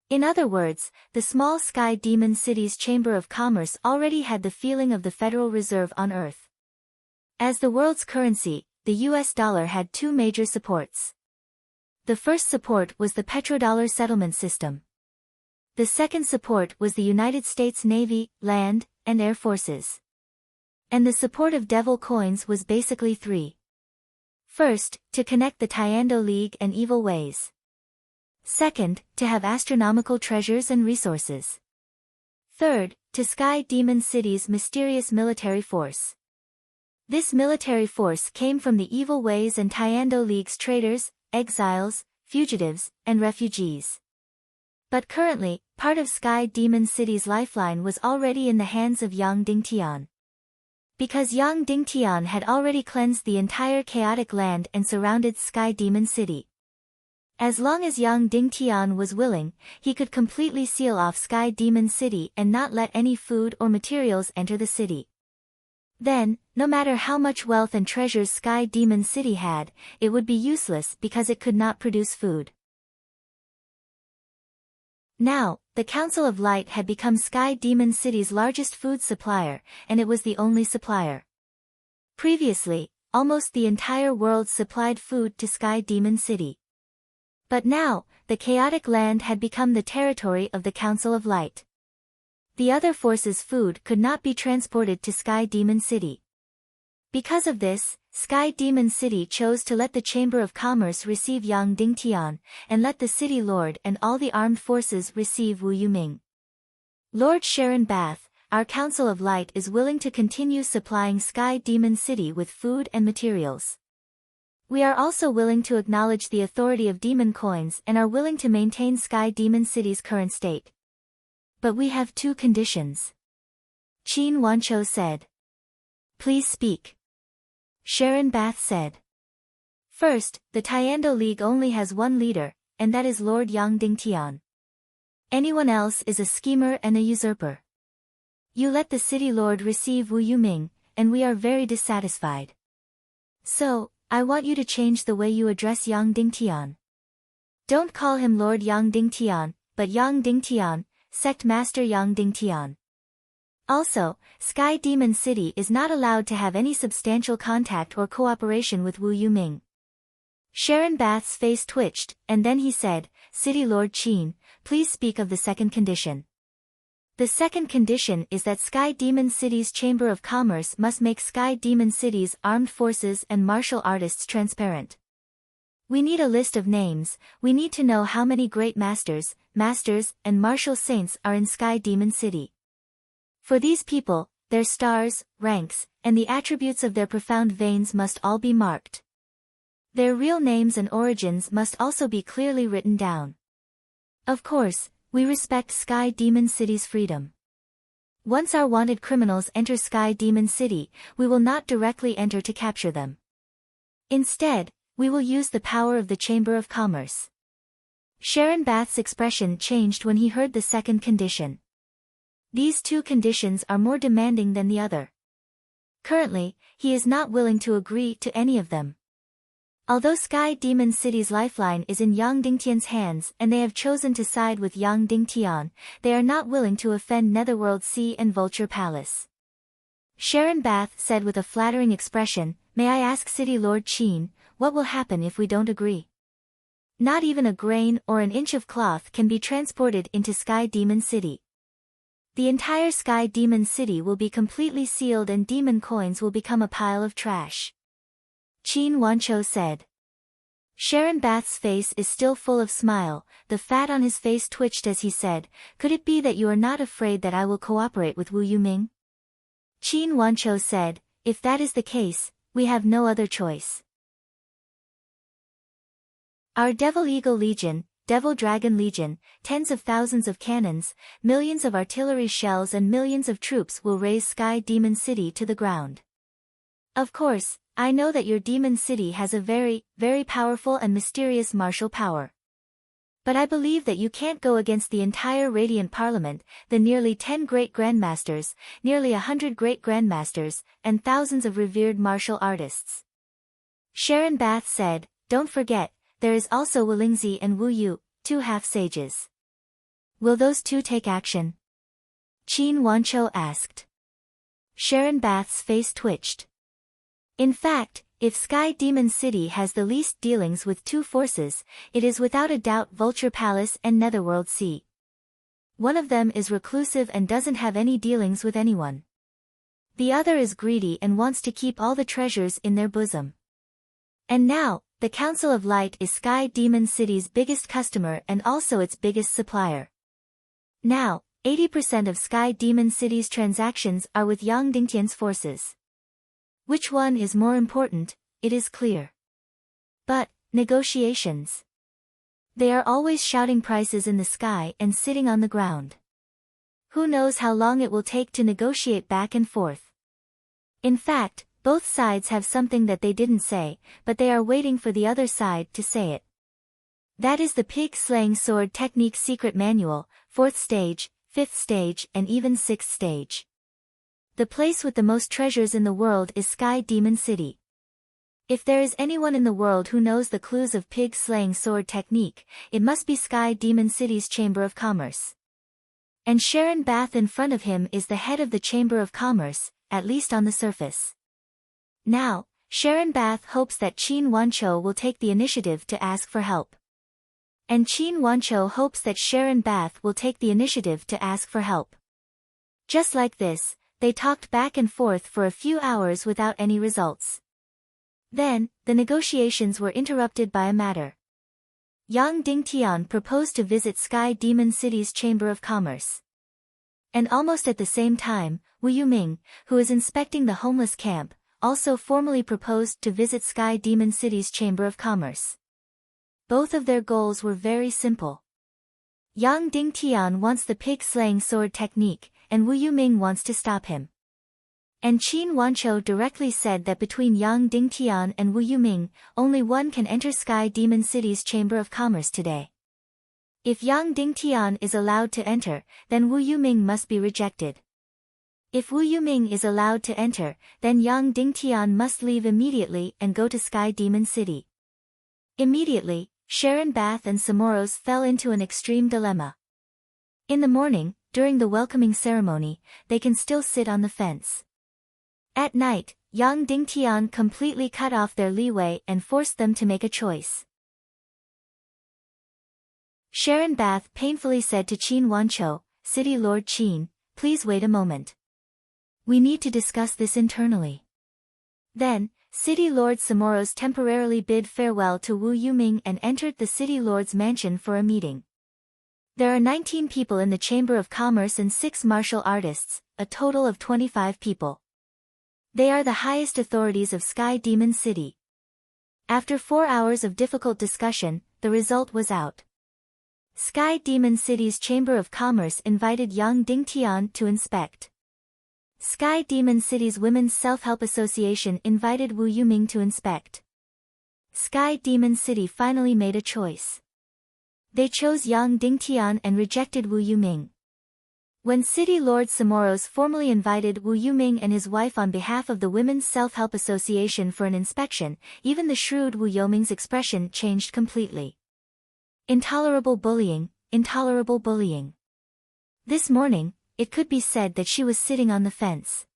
In other words, the small Sky Demon City's Chamber of Commerce already had the feeling of the Federal Reserve on Earth. As the world's currency, the US dollar had 2 major supports. The first support was the petrodollar settlement system. The second support was the United States Navy, land, and air forces. And the support of devil coins was basically 3. First, to connect the Tiando League and evil ways. Second, to have astronomical treasures and resources. Third, to Sky Demon City's mysterious military force. This military force came from the evil ways and Tiando League's traders, exiles, fugitives, and refugees. But currently, part of Sky Demon City's lifeline was already in the hands of Yang Dingtian. Because Yang Dingtian had already cleansed the entire chaotic land and surrounded Sky Demon City. As long as Yang Dingtian was willing, he could completely seal off Sky Demon City and not let any food or materials enter the city. Then, no matter how much wealth and treasures Sky Demon City had, it would be useless because it could not produce food. Now, the Council of Light had become Sky Demon City's largest food supplier, and it was the only supplier. Previously, almost the entire world supplied food to Sky Demon City. But now, the chaotic land had become the territory of the Council of Light. The other forces' food could not be transported to Sky Demon City. Because of this, Sky Demon City chose to let the Chamber of Commerce receive Yang Dingtian, and let the City Lord and all the armed forces receive Wu Yuming. Lord Sharon Bath, our Council of Light is willing to continue supplying Sky Demon City with food and materials. We are also willing to acknowledge the authority of demon coins and are willing to maintain Sky Demon City's current state. But we have two conditions. Qin Wancho said. Please speak. Sharon Bath said. First, the Tiando League only has one leader, and that is Lord Yang Dingtian. Anyone else is a schemer and a usurper. You let the City Lord receive Wu Yuming, and we are very dissatisfied. So, I want you to change the way you address Yang Dingtian. Don't call him Lord Yang Dingtian, but Yang Dingtian, Sect Master Yang Dingtian. Also, Sky Demon City is not allowed to have any substantial contact or cooperation with Wu Yuming. Sharon Bath's face twitched, and then he said, City Lord Qin, please speak of the second condition. The second condition is that Sky Demon City's Chamber of Commerce must make Sky Demon City's armed forces and martial artists transparent. We need a list of names, we need to know how many great masters, and martial saints are in Sky Demon City. For these people, their stars, ranks, and the attributes of their profound veins must all be marked. Their real names and origins must also be clearly written down. Of course, we respect Sky Demon City's freedom. Once our wanted criminals enter Sky Demon City, we will not directly enter to capture them. Instead, we will use the power of the Chamber of Commerce. Sharon Bath's expression changed when he heard the second condition. These two conditions are more demanding than the other. Currently, he is not willing to agree to any of them. Although Sky Demon City's lifeline is in Yang Dingtian's hands and they have chosen to side with Yang Dingtian, they are not willing to offend Netherworld Sea and Vulture Palace. Sharon Bath said with a flattering expression, May I ask City Lord Qin, what will happen if we don't agree? Not even a grain or an inch of cloth can be transported into Sky Demon City. The entire Sky Demon City will be completely sealed and demon coins will become a pile of trash. Qin Wancho said. Sharon Bath's face is still full of smile, the fat on his face twitched as he said, Could it be that you are not afraid that I will cooperate with Wu Yuming? Qin Wancho said, If that is the case, we have no other choice. Our Devil Eagle Legion, Devil Dragon Legion, tens of thousands of cannons, millions of artillery shells and millions of troops will raise Sky Demon City to the ground. Of course, I know that your Demon City has a very, very powerful and mysterious martial power. But I believe that you can't go against the entire Radiant Parliament, the nearly 10 great grandmasters, nearly 100 great grandmasters, and thousands of revered martial artists. Sharon Bath said, Don't forget, there is also Wu Lingzi and Wu Yu, 2 half-sages. Will those two take action? Qin Wancho asked. Sharon Bath's face twitched. In fact, if Sky Demon City has the least dealings with 2 forces, it is without a doubt Vulture Palace and Netherworld Sea. One of them is reclusive and doesn't have any dealings with anyone. The other is greedy and wants to keep all the treasures in their bosom. And now, the Council of Light is Sky Demon City's biggest customer and also its biggest supplier. Now, 80% of Sky Demon City's transactions are with Yang Dingtian's forces. Which one is more important, it is clear. But, negotiations. They are always shouting prices in the sky and sitting on the ground. Who knows how long it will take to negotiate back and forth. In fact, both sides have something that they didn't say, but they are waiting for the other side to say it. That is the pig-slaying sword technique secret manual, 4th stage, 5th stage and even 6th stage. The place with the most treasures in the world is Sky Demon City. If there is anyone in the world who knows the clues of pig-slaying sword technique, it must be Sky Demon City's Chamber of Commerce. And Sharon Bath in front of him is the head of the Chamber of Commerce, at least on the surface. Now, Sharon Bath hopes that Qin Wancho will take the initiative to ask for help. And Qin Wancho hopes that Sharon Bath will take the initiative to ask for help. Just like this, they talked back and forth for a few hours without any results. Then, the negotiations were interrupted by a matter. Yang Dingtian proposed to visit Sky Demon City's Chamber of Commerce. And almost at the same time, Wu Yuming, who is inspecting the homeless camp, also formally proposed to visit Sky Demon City's Chamber of Commerce. Both of their goals were very simple. Yang Dingtian wants the pig-slaying sword technique, and Wu Yuming wants to stop him. And Qin Wancho directly said that between Yang Dingtian and Wu Yuming, only one can enter Sky Demon City's Chamber of Commerce today. If Yang Dingtian is allowed to enter, then Wu Yuming must be rejected. If Wu Yuming is allowed to enter, then Yang Dingtian must leave immediately and go to Sky Demon City. Immediately, Sharon Bath and Samoros fell into an extreme dilemma. In the morning, during the welcoming ceremony, they can still sit on the fence. At night, Yang Dingtian completely cut off their leeway and forced them to make a choice. Sharon Bath painfully said to Qin Wancho, "City Lord Qin, please wait a moment. We need to discuss this internally." Then, City Lord Samoros temporarily bid farewell to Wu Yuming and entered the City Lord's mansion for a meeting. There are 19 people in the Chamber of Commerce and 6 martial artists, a total of 25 people. They are the highest authorities of Sky Demon City. After 4 hours of difficult discussion, the result was out. Sky Demon City's Chamber of Commerce invited Yang Dingtian to inspect. Sky Demon City's Women's Self-Help Association invited Wu Yuming to inspect. Sky Demon City finally made a choice. They chose Yang Dingtian and rejected Wu Yuming. When City Lord Samoros formally invited Wu Yuming and his wife on behalf of the Women's Self-Help Association for an inspection, even the shrewd Wu Yuming's expression changed completely. Intolerable bullying, intolerable bullying. This morning, it could be said that she was sitting on the fence.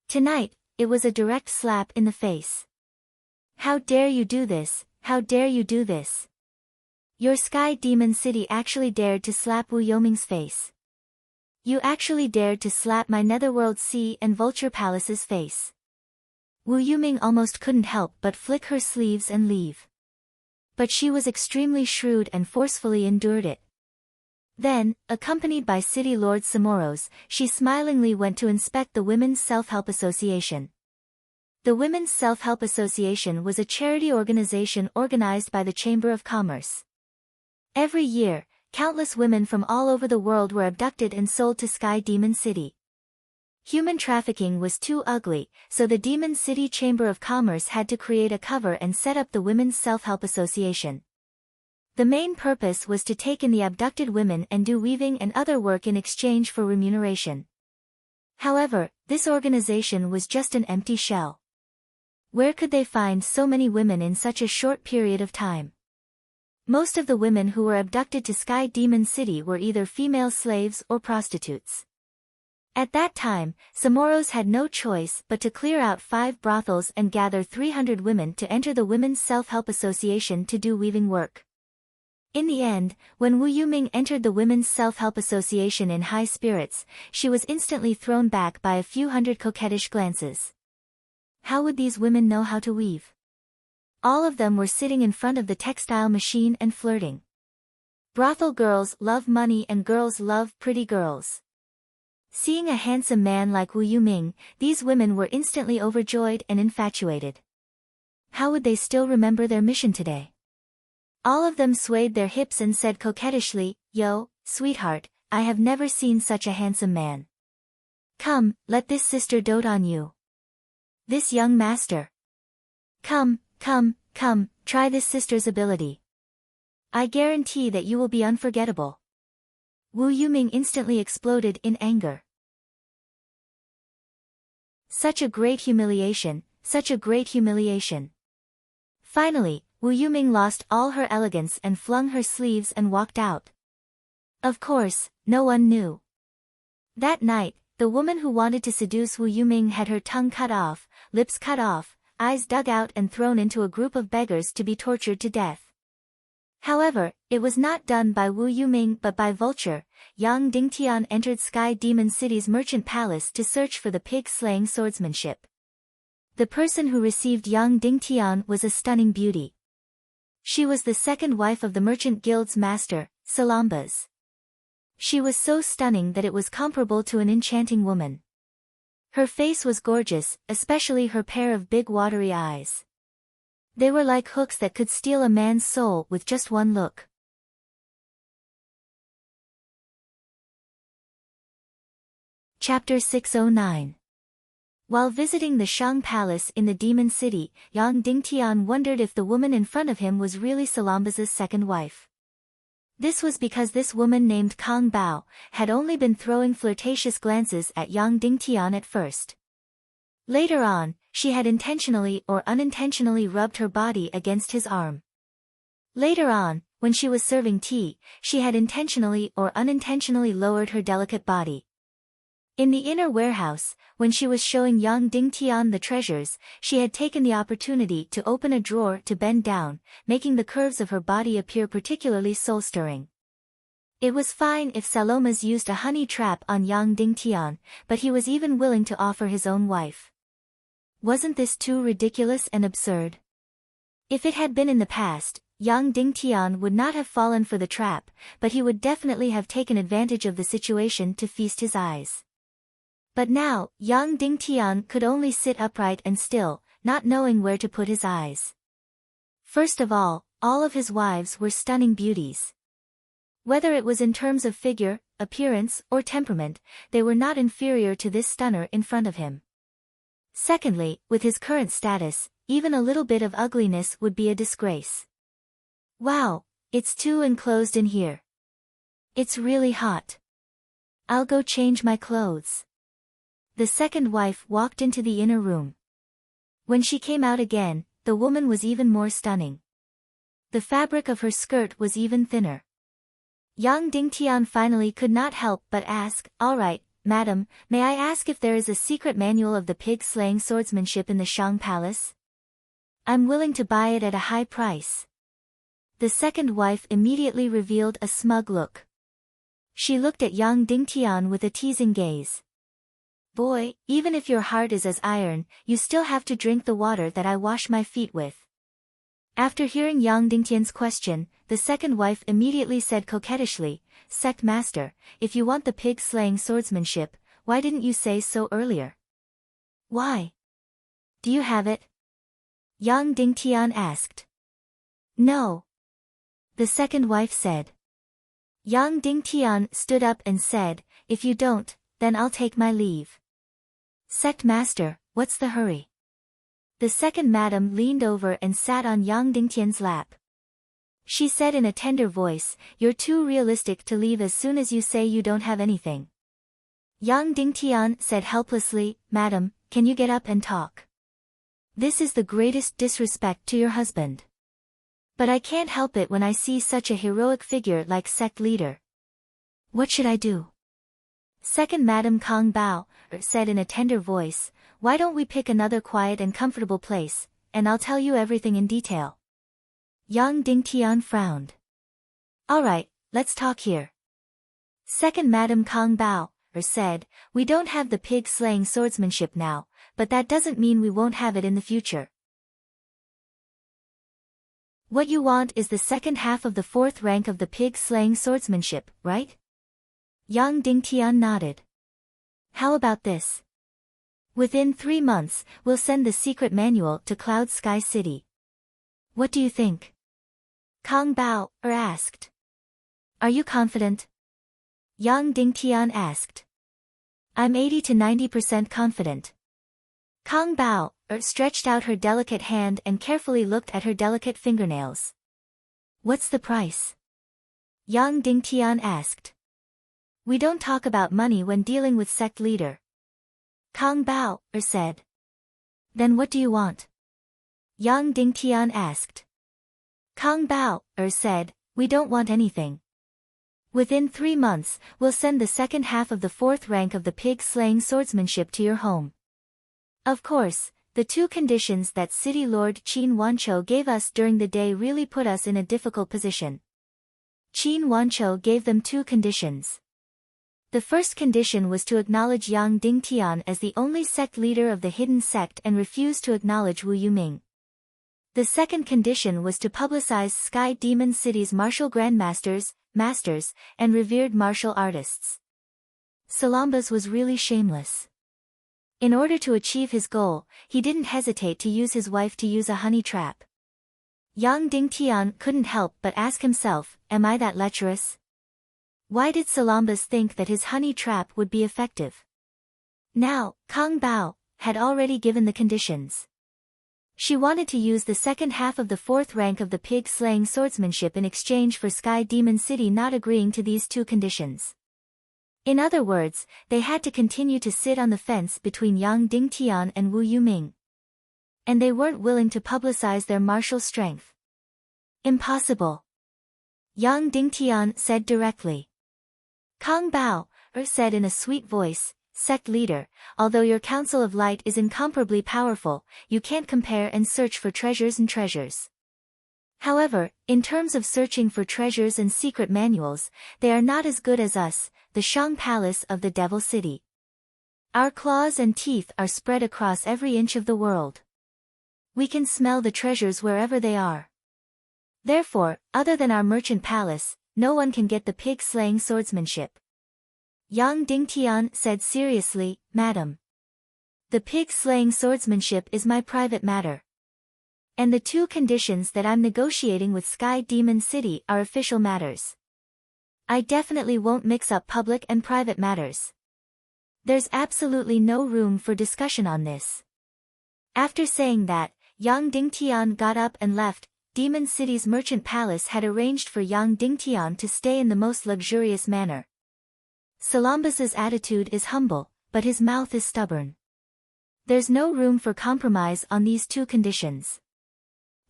Tonight, it was a direct slap in the face. How dare you do this, how dare you do this? Your Sky Demon City actually dared to slap Wu Yuming's face. You actually dared to slap my Netherworld Sea and Vulture Palace's face. Wu Yuming almost couldn't help but flick her sleeves and leave. But she was extremely shrewd and forcefully endured it. Then, accompanied by City Lord Samoros, she smilingly went to inspect the Women's Self-Help Association. The Women's Self-Help Association was a charity organization organized by the Chamber of Commerce. Every year, countless women from all over the world were abducted and sold to Sky Demon City. Human trafficking was too ugly, so the Demon City Chamber of Commerce had to create a cover and set up the Women's Self-Help Association. The main purpose was to take in the abducted women and do weaving and other work in exchange for remuneration. However, this organization was just an empty shell. Where could they find so many women in such a short period of time? Most of the women who were abducted to Sky Demon City were either female slaves or prostitutes. At that time, Samoros had no choice but to clear out 5 brothels and gather 300 women to enter the Women's Self-Help Association to do weaving work. In the end, when Wu Yuming entered the Women's Self-Help Association in high spirits, she was instantly thrown back by a few hundred coquettish glances. How would these women know how to weave? All of them were sitting in front of the textile machine and flirting. Brothel girls love money and girls love pretty girls. Seeing a handsome man like Wu Yuming, these women were instantly overjoyed and infatuated. How would they still remember their mission today? All of them swayed their hips and said coquettishly, "Yo, sweetheart, I have never seen such a handsome man. Come, let this sister dote on you. This young master. Come, try this sister's ability. I guarantee that you will be unforgettable." Wu Yuming instantly exploded in anger. Such a great humiliation, such a great humiliation. Finally, Wu Yuming lost all her elegance and flung her sleeves and walked out. Of course, no one knew. That night, the woman who wanted to seduce Wu Yuming had her tongue cut off, lips cut off, eyes dug out and thrown into a group of beggars to be tortured to death. However, it was not done by Wu Yuming but by Vulture. Yang Dingtian entered Sky Demon City's merchant palace to search for the pig-slaying swordsmanship. The person who received Yang Dingtian was a stunning beauty. She was the second wife of the merchant guild's master, Salambas. She was so stunning that it was comparable to an enchanting woman. Her face was gorgeous, especially her pair of big watery eyes. They were like hooks that could steal a man's soul with just one look. Chapter 609. While visiting the Shang Palace in the Demon City, Yang Dingtian wondered if the woman in front of him was really Salambas' second wife. This was because this woman named Kang Bao had only been throwing flirtatious glances at Yang Dingtian at first. Later on, she had intentionally or unintentionally rubbed her body against his arm. Later on, when she was serving tea, she had intentionally or unintentionally lowered her delicate body. In the inner warehouse, when she was showing Yang Dingtian the treasures, she had taken the opportunity to open a drawer to bend down, making the curves of her body appear particularly soul-stirring. It was fine if Salomas used a honey trap on Yang Dingtian, but he was even willing to offer his own wife. Wasn't this too ridiculous and absurd? If it had been in the past, Yang Dingtian would not have fallen for the trap, but he would definitely have taken advantage of the situation to feast his eyes. But now, Yang Dingtian could only sit upright and still, not knowing where to put his eyes. First of all of his wives were stunning beauties. Whether it was in terms of figure, appearance, or temperament, they were not inferior to this stunner in front of him. Secondly, with his current status, even a little bit of ugliness would be a disgrace. Wow, it's too enclosed in here. It's really hot. I'll go change my clothes. The second wife walked into the inner room. When she came out again, the woman was even more stunning. The fabric of her skirt was even thinner. Yang Dingtian finally could not help but ask, "All right, madam, may I ask if there is a secret manual of the pig-slaying swordsmanship in the Shang Palace? I'm willing to buy it at a high price." The second wife immediately revealed a smug look. She looked at Yang Dingtian with a teasing gaze. "Boy, even if your heart is as iron, you still have to drink the water that I wash my feet with." After hearing Yang Dingtian's question, the second wife immediately said coquettishly, "Sect master, if you want the pig-slaying swordsmanship, why didn't you say so earlier?" "Why? Do you have it?" Yang Dingtian asked. "No." The second wife said. Yang Dingtian stood up and said, "If you don't, then I'll take my leave." "Sect master, what's the hurry?" The second madam leaned over and sat on Yang Dingtian's lap. She said in a tender voice, "You're too realistic to leave as soon as you say you don't have anything." Yang Dingtian said helplessly, "Madam, can you get up and talk? This is the greatest disrespect to your husband. But I can't help it when I see such a heroic figure like sect leader. What should I do?" Second Madam Kang Bao said in a tender voice, "Why don't we pick another quiet and comfortable place, and I'll tell you everything in detail." Yang Dingtian frowned. "All right, let's talk here." Second Madam Kang Bao said, "We don't have the pig-slaying swordsmanship now, but that doesn't mean we won't have it in the future. What you want is the second half of the fourth rank of the pig-slaying swordsmanship, right?" Yang Dingtian nodded. "How about this? Within 3 months, we'll send the secret manual to Cloud Sky City. What do you think?" Kang Bao asked. "Are you confident?" Yang Dingtian asked. "I'm 80 to 90% confident." Kang Bao stretched out her delicate hand and carefully looked at her delicate fingernails. "What's the price?" Yang Dingtian asked. "We don't talk about money when dealing with sect leader." Kang Bao said. Then what do you want? Yang Dingtian asked. Kang Bao said, we don't want anything. Within 3 months, we'll send the second half of the 4th rank of the pig-slaying swordsmanship to your home. Of course, the 2 conditions that City Lord Qin Wanchou gave us during the day really put us in a difficult position. Qin Wanchou gave them 2 conditions. The first condition was to acknowledge Yang Dingtian as the only sect leader of the hidden sect and refuse to acknowledge Wu Yuming. The second condition was to publicize Sky Demon City's martial grandmasters, masters, and revered martial artists. Salambas was really shameless. In order to achieve his goal, he didn't hesitate to use his wife to use a honey trap. Yang Dingtian couldn't help but ask himself, am I that lecherous? Why did Salambas think that his honey trap would be effective? Now, Kang Bao had already given the conditions. She wanted to use the second half of the 4th rank of the pig-slaying swordsmanship in exchange for Sky Demon City not agreeing to these 2 conditions. In other words, they had to continue to sit on the fence between Yang Dingtian and Wu Yuming. And they weren't willing to publicize their martial strength. Impossible. Yang Dingtian said directly. Kang Bao said in a sweet voice, Sect leader, although your Council of Light is incomparably powerful, you can't compare and search for treasures and treasures. However, in terms of searching for treasures and secret manuals, they are not as good as us, the Shang Palace of the Devil City. Our claws and teeth are spread across every inch of the world. We can smell the treasures wherever they are. Therefore, other than our merchant palace, no one can get the pig-slaying swordsmanship. Yang Dingtian said seriously, Madam. The pig-slaying swordsmanship is my private matter. And the 2 conditions that I'm negotiating with Sky Demon City are official matters. I definitely won't mix up public and private matters. There's absolutely no room for discussion on this. After saying that, Yang Dingtian got up and left. Demon City's merchant palace had arranged for Yang Dingtian to stay in the most luxurious manner. Salambas's attitude is humble, but his mouth is stubborn. There's no room for compromise on these 2 conditions.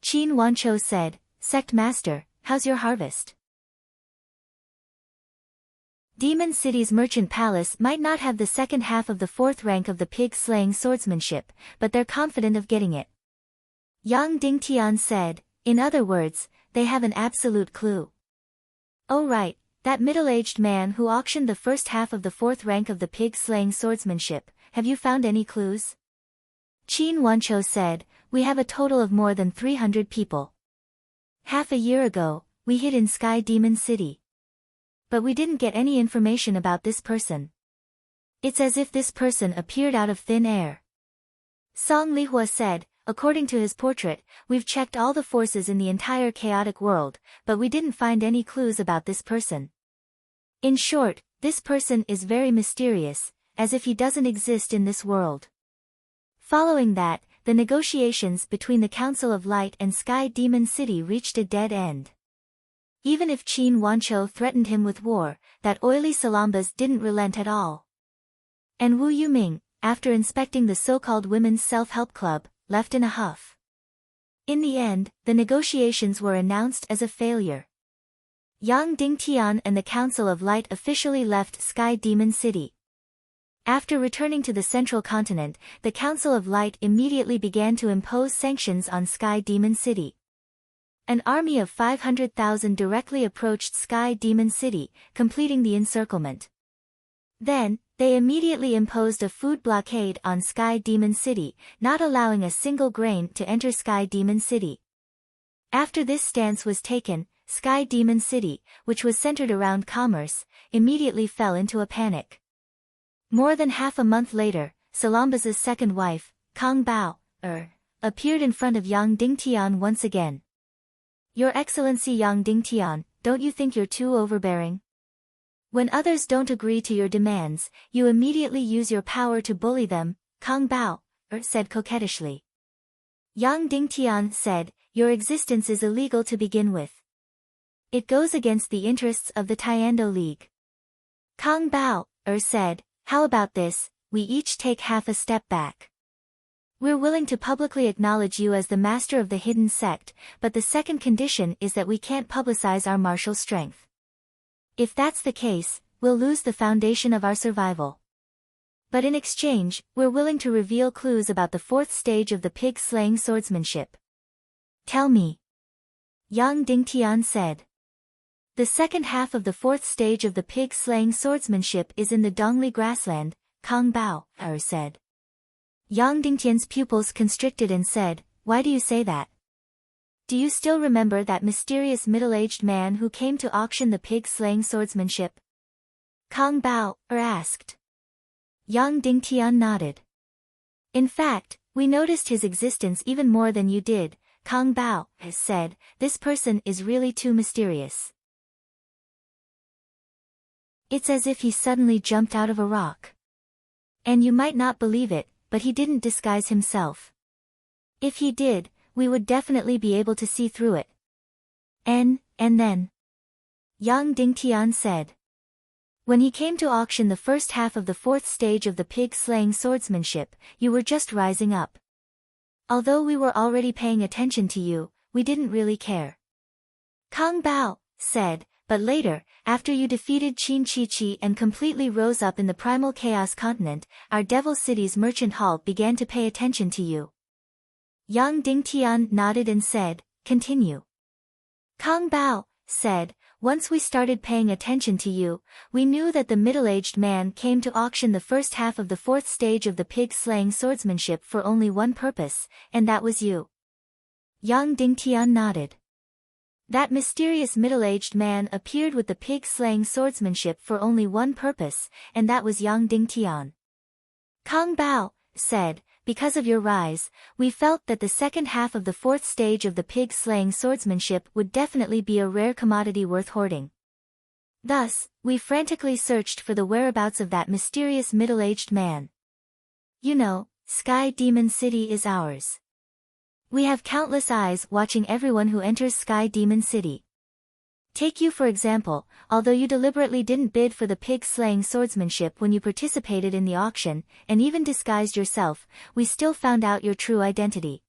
Qin Wanchou said, Sect Master, how's your harvest? Demon City's merchant palace might not have the second half of the 4th rank of the pig-slaying swordsmanship, but they're confident of getting it. Yang Dingtian said, in other words, they have an absolute clue. Oh right. That middle-aged man who auctioned the first half of the 4th rank of the pig-slaying swordsmanship, have you found any clues? Qin Wanchou said, we have a total of more than 300 people. Half a year ago, we hid in Sky Demon City. But we didn't get any information about this person. It's as if this person appeared out of thin air. Song Lihua said, according to his portrait, we've checked all the forces in the entire chaotic world, but we didn't find any clues about this person. In short, this person is very mysterious, as if he doesn't exist in this world. Following that, the negotiations between the Council of Light and Sky Demon City reached a dead end. Even if Qin Wanchou threatened him with war, that oily Salambas didn't relent at all. And Wu Yuming, after inspecting the so-called Women's Self-Help Club, left in a huff. In the end, the negotiations were announced as a failure. Yang Dingtian and the Council of Light officially left Sky Demon City. After returning to the central continent, the Council of Light immediately began to impose sanctions on Sky Demon City. An army of 500,000 directly approached Sky Demon City, completing the encirclement. Then, they immediately imposed a food blockade on Sky Demon City, not allowing a single grain to enter Sky Demon City. After this stance was taken, Sky Demon City, which was centered around commerce, immediately fell into a panic. More than half a month later, Salambas's second wife, Kang Bao, appeared in front of Yang Dingtian once again. Your Excellency Yang Dingtian, don't you think you're too overbearing? When others don't agree to your demands, you immediately use your power to bully them, Kang Bao, said coquettishly. Yang Dingtian said, your existence is illegal to begin with. It goes against the interests of the Tiando League. Kang Bao, said, how about this, we each take half a step back. We're willing to publicly acknowledge you as the master of the hidden sect, but the second condition is that we can't publicize our martial strength. If that's the case, we'll lose the foundation of our survival. But in exchange, we're willing to reveal clues about the fourth stage of the pig-slaying swordsmanship. Tell me. Yang Dingtian said. The second half of the fourth stage of the pig-slaying swordsmanship is in the Dongli grassland, Kang Bao, said. Yang Dingtian's pupils constricted and said, "Why do you say that? Do you still remember that mysterious middle-aged man who came to auction the pig-slaying swordsmanship?" Kang Bao, asked. Yang Dingtian nodded. "In fact, we noticed his existence even more than you did," Kang Bao said. "This person is really too mysterious. It's as if he suddenly jumped out of a rock. And you might not believe it, but he didn't disguise himself. If he did, we would definitely be able to see through it." And then? Yang Dingtian said. "When he came to auction the first half of the fourth stage of the pig-slaying swordsmanship, you were just rising up. Although we were already paying attention to you, we didn't really care." Kang Bao said, "But later, after you defeated Qin Chi and completely rose up in the primal chaos continent, our Devil City's merchant hall began to pay attention to you." Yang Dingtian nodded and said, "Continue." Kang Bao said, "Once we started paying attention to you, we knew that the middle-aged man came to auction the first half of the fourth stage of the pig-slaying swordsmanship for only one purpose, and that was you." Yang Dingtian nodded. That mysterious middle-aged man appeared with the pig-slaying swordsmanship for only one purpose, and that was Yang Dingtian. Kang Bao said, "Because of your rise, we felt that the second half of the fourth stage of the pig-slaying swordsmanship would definitely be a rare commodity worth hoarding. Thus, we frantically searched for the whereabouts of that mysterious middle-aged man. You know, Sky Demon City is ours. We have countless eyes watching everyone who enters Sky Demon City. Take you for example, although you deliberately didn't bid for the pig-slaying swordsmanship when you participated in the auction, and even disguised yourself, we still found out your true identity."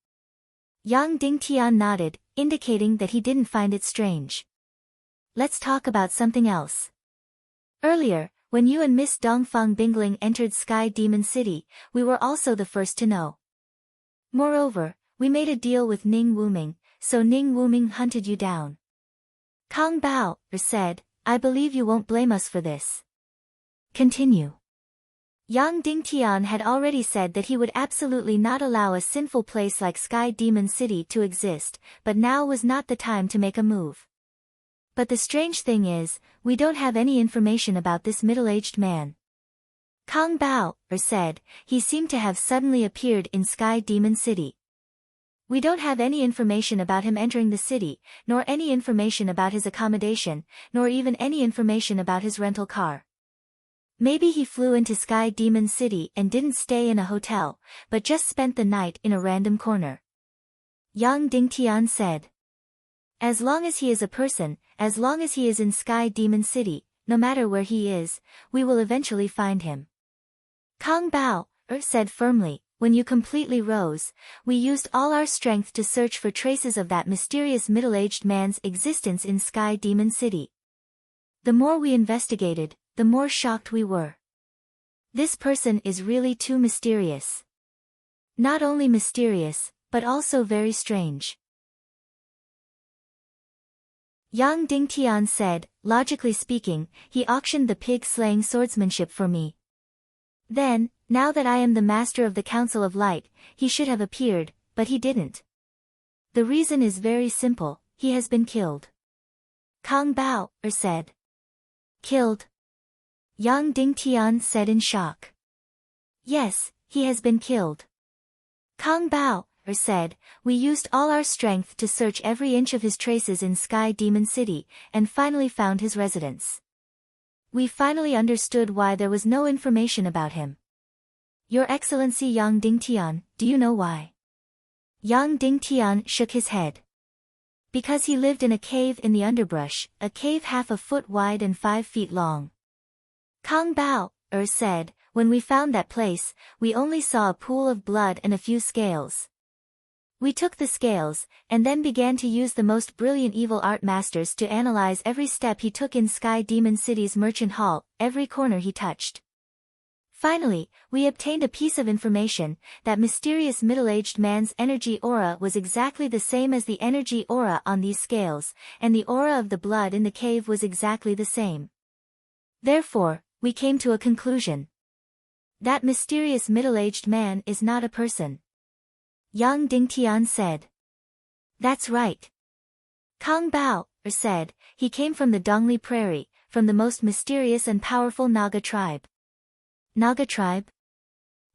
Yang Dingtian nodded, indicating that he didn't find it strange. "Let's talk about something else. Earlier, when you and Miss Dongfang Bingling entered Sky Demon City, we were also the first to know. Moreover, we made a deal with Ning Wuming, so Ning Wuming hunted you down." Kang Bao said, "I believe you won't blame us for this. Continue." Yang Dingtian had already said that he would absolutely not allow a sinful place like Sky Demon City to exist, but now was not the time to make a move. "But the strange thing is, we don't have any information about this middle-aged man." Kang Bao said, "He seemed to have suddenly appeared in Sky Demon City. We don't have any information about him entering the city, nor any information about his accommodation, nor even any information about his rental car. Maybe he flew into Sky Demon City and didn't stay in a hotel, but just spent the night in a random corner." Yang Dingtian said. "As long as he is a person, as long as he is in Sky Demon City, no matter where he is, we will eventually find him." Kang Bao said firmly, "When you completely rose, we used all our strength to search for traces of that mysterious middle-aged man's existence in Sky Demon City. The more we investigated, the more shocked we were. This person is really too mysterious. Not only mysterious, but also very strange." Yang Dingtian said, "Logically speaking, he auctioned the pig-slaying swordsmanship for me. Then, now that I am the master of the Council of Light, he should have appeared, but he didn't. The reason is very simple, he has been killed." Kang Bao said. "Killed?" Yang Dingtian said in shock. "Yes, he has been killed." Kang Bao said, "We used all our strength to search every inch of his traces in Sky Demon City, and finally found his residence. We finally understood why there was no information about him." "Your Excellency Yang Dingtian, do you know why?" Yang Dingtian shook his head. "Because he lived in a cave in the underbrush, a cave half a foot wide and 5 feet long." Kang Bao said, when we found that place, we only saw a pool of blood and a few scales. We took the scales, and then began to use the most brilliant evil art masters to analyze every step he took in Sky Demon City's merchant hall, every corner he touched. Finally, we obtained a piece of information, that mysterious middle-aged man's energy aura was exactly the same as the energy aura on these scales, and the aura of the blood in the cave was exactly the same. Therefore, we came to a conclusion. That mysterious middle-aged man is not a person. Yang Dingtian said. That's right. Kang Bao said, he came from the Dongli Prairie, from the most mysterious and powerful Naga tribe. Naga tribe?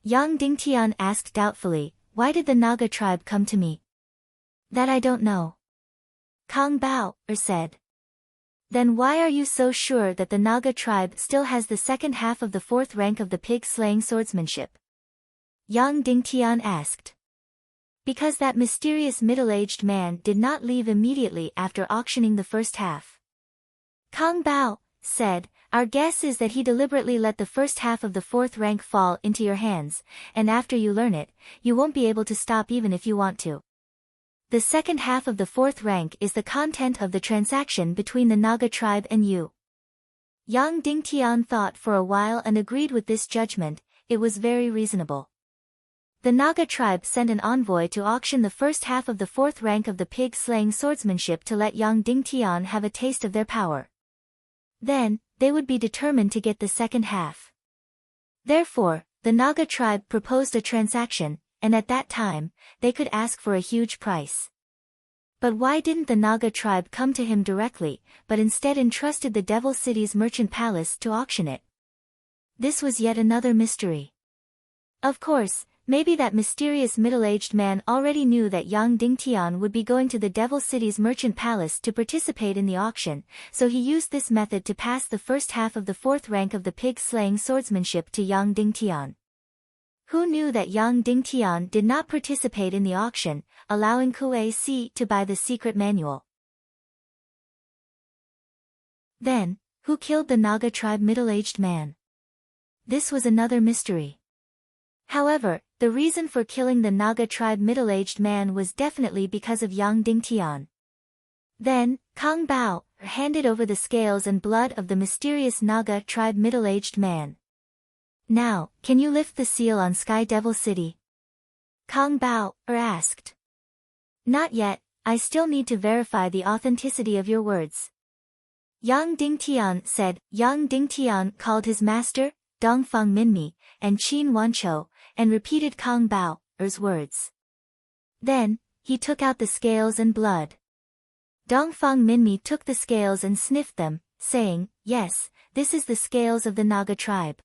Yang Dingtian asked doubtfully, why did the Naga tribe come to me? That I don't know. Kang Bao said. Then why are you so sure that the Naga tribe still has the second half of the fourth rank of the pig-slaying swordsmanship? Yang Dingtian asked. Because that mysterious middle-aged man did not leave immediately after auctioning the first half. Kang Bao said, our guess is that he deliberately let the first half of the fourth rank fall into your hands, and after you learn it, you won't be able to stop even if you want to. The second half of the fourth rank is the content of the transaction between the Naga tribe and you. Yang Dingtian thought for a while and agreed with this judgment. It was very reasonable. The Naga tribe sent an envoy to auction the first half of the fourth rank of the pig-slaying swordsmanship to let Yang Dingtian have a taste of their power. Then, they would be determined to get the second half. Therefore, the Naga tribe proposed a transaction, and at that time, they could ask for a huge price. But why didn't the Naga tribe come to him directly, but instead entrusted the Devil City's merchant palace to auction it? This was yet another mystery. Of course, maybe that mysterious middle-aged man already knew that Yang Dingtian would be going to the Devil City's merchant palace to participate in the auction, so he used this method to pass the first half of the fourth rank of the pig-slaying swordsmanship to Yang Dingtian. Who knew that Yang Dingtian did not participate in the auction, allowing Kue Si to buy the secret manual? Then, who killed the Naga tribe middle-aged man? This was another mystery. However, the reason for killing the Naga tribe middle-aged man was definitely because of Yang Dingtian. Then, Kang Bao handed over the scales and blood of the mysterious Naga tribe middle-aged man. Now, can you lift the seal on Sky Devil City? Kang Bao asked. Not yet, I still need to verify the authenticity of your words. Yang Dingtian said. Yang Dingtian called his master, Dongfang Minmi, and Qin Wanchou, and repeated Kang Bao's words. Then, he took out the scales and blood. Dongfang Minmi took the scales and sniffed them, saying, yes, this is the scales of the Naga tribe.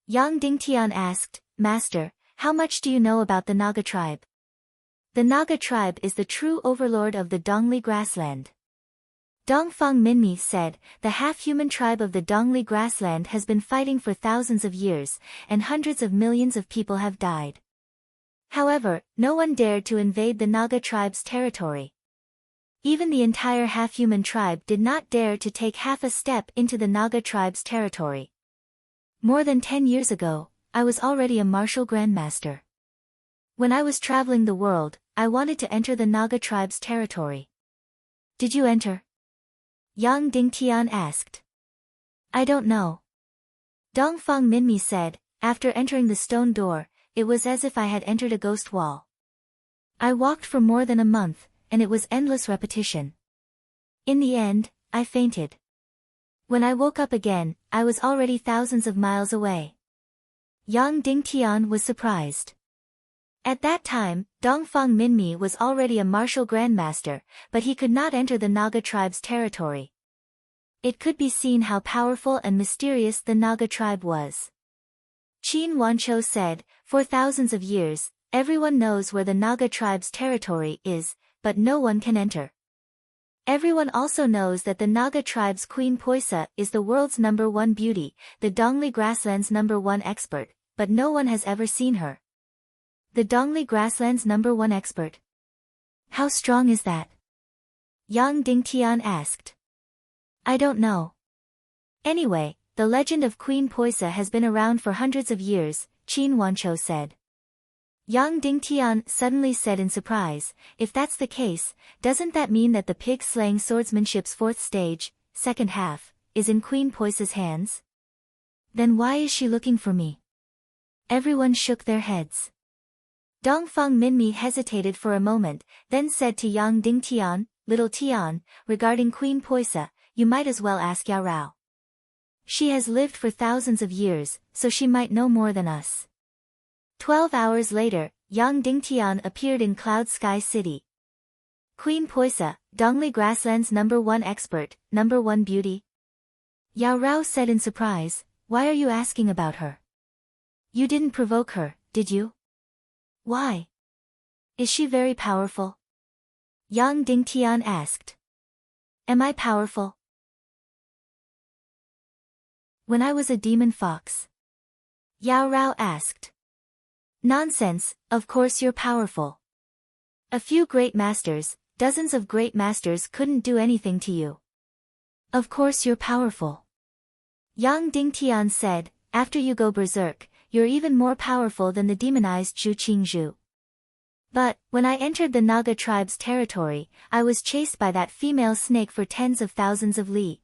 Yang Dingtian asked, Master, how much do you know about the Naga tribe? The Naga tribe is the true overlord of the Dongli grassland. Dongfang Minmi said, the half-human tribe of the Dongli grassland has been fighting for thousands of years, and hundreds of millions of people have died. However, no one dared to invade the Naga tribe's territory. Even the entire half-human tribe did not dare to take half a step into the Naga tribe's territory. More than 10 years ago, I was already a martial grandmaster. When I was traveling the world, I wanted to enter the Naga tribe's territory. Did you enter? Yang Dingtian asked. I don't know. Dongfang Minmi said, after entering the stone door, it was as if I had entered a ghost wall. I walked for more than a month, and it was endless repetition. In the end, I fainted. When I woke up again, I was already thousands of miles away. Yang Dingtian was surprised. At that time, Dongfang Minmi was already a martial grandmaster, but he could not enter the Naga tribe's territory. It could be seen how powerful and mysterious the Naga tribe was. Qin Wanchou said, for thousands of years, everyone knows where the Naga tribe's territory is, but no one can enter. Everyone also knows that the Naga tribe's Queen Poisa is the world's #1 beauty, the Dongli grassland's #1 expert, but no one has ever seen her. The Dongli grassland's #1 expert. How strong is that? Yang Dingtian asked. I don't know. Anyway, the legend of Queen Poisa has been around for hundreds of years, Qin Wancho said. Yang Dingtian suddenly said in surprise, if that's the case, doesn't that mean that the pig-slaying swordsmanship's fourth stage, second half, is in Queen Poisa's hands? Then why is she looking for me? Everyone shook their heads. Dongfang Minmi hesitated for a moment, then said to Yang Dingtian, Little Tian, regarding Queen Poisa, you might as well ask Yao Rao. She has lived for thousands of years, so she might know more than us. 12 hours later, Yang Dingtian appeared in Cloud Sky City. Queen Poisa, Dongli Grassland's #1 expert, #1 beauty. Yao Rao said in surprise, why are you asking about her? You didn't provoke her, did you? Why? Is she very powerful? Yang Dingtian asked. Am I powerful? When I was a demon fox? Yao Rao asked. Nonsense, of course you're powerful. A few great masters, dozens of great masters couldn't do anything to you. Of course you're powerful. Yang Dingtian said, after you go berserk, you're even more powerful than the demonized Zhu Qingzhu. But, when I entered the Naga tribe's territory, I was chased by that female snake for tens of thousands of li.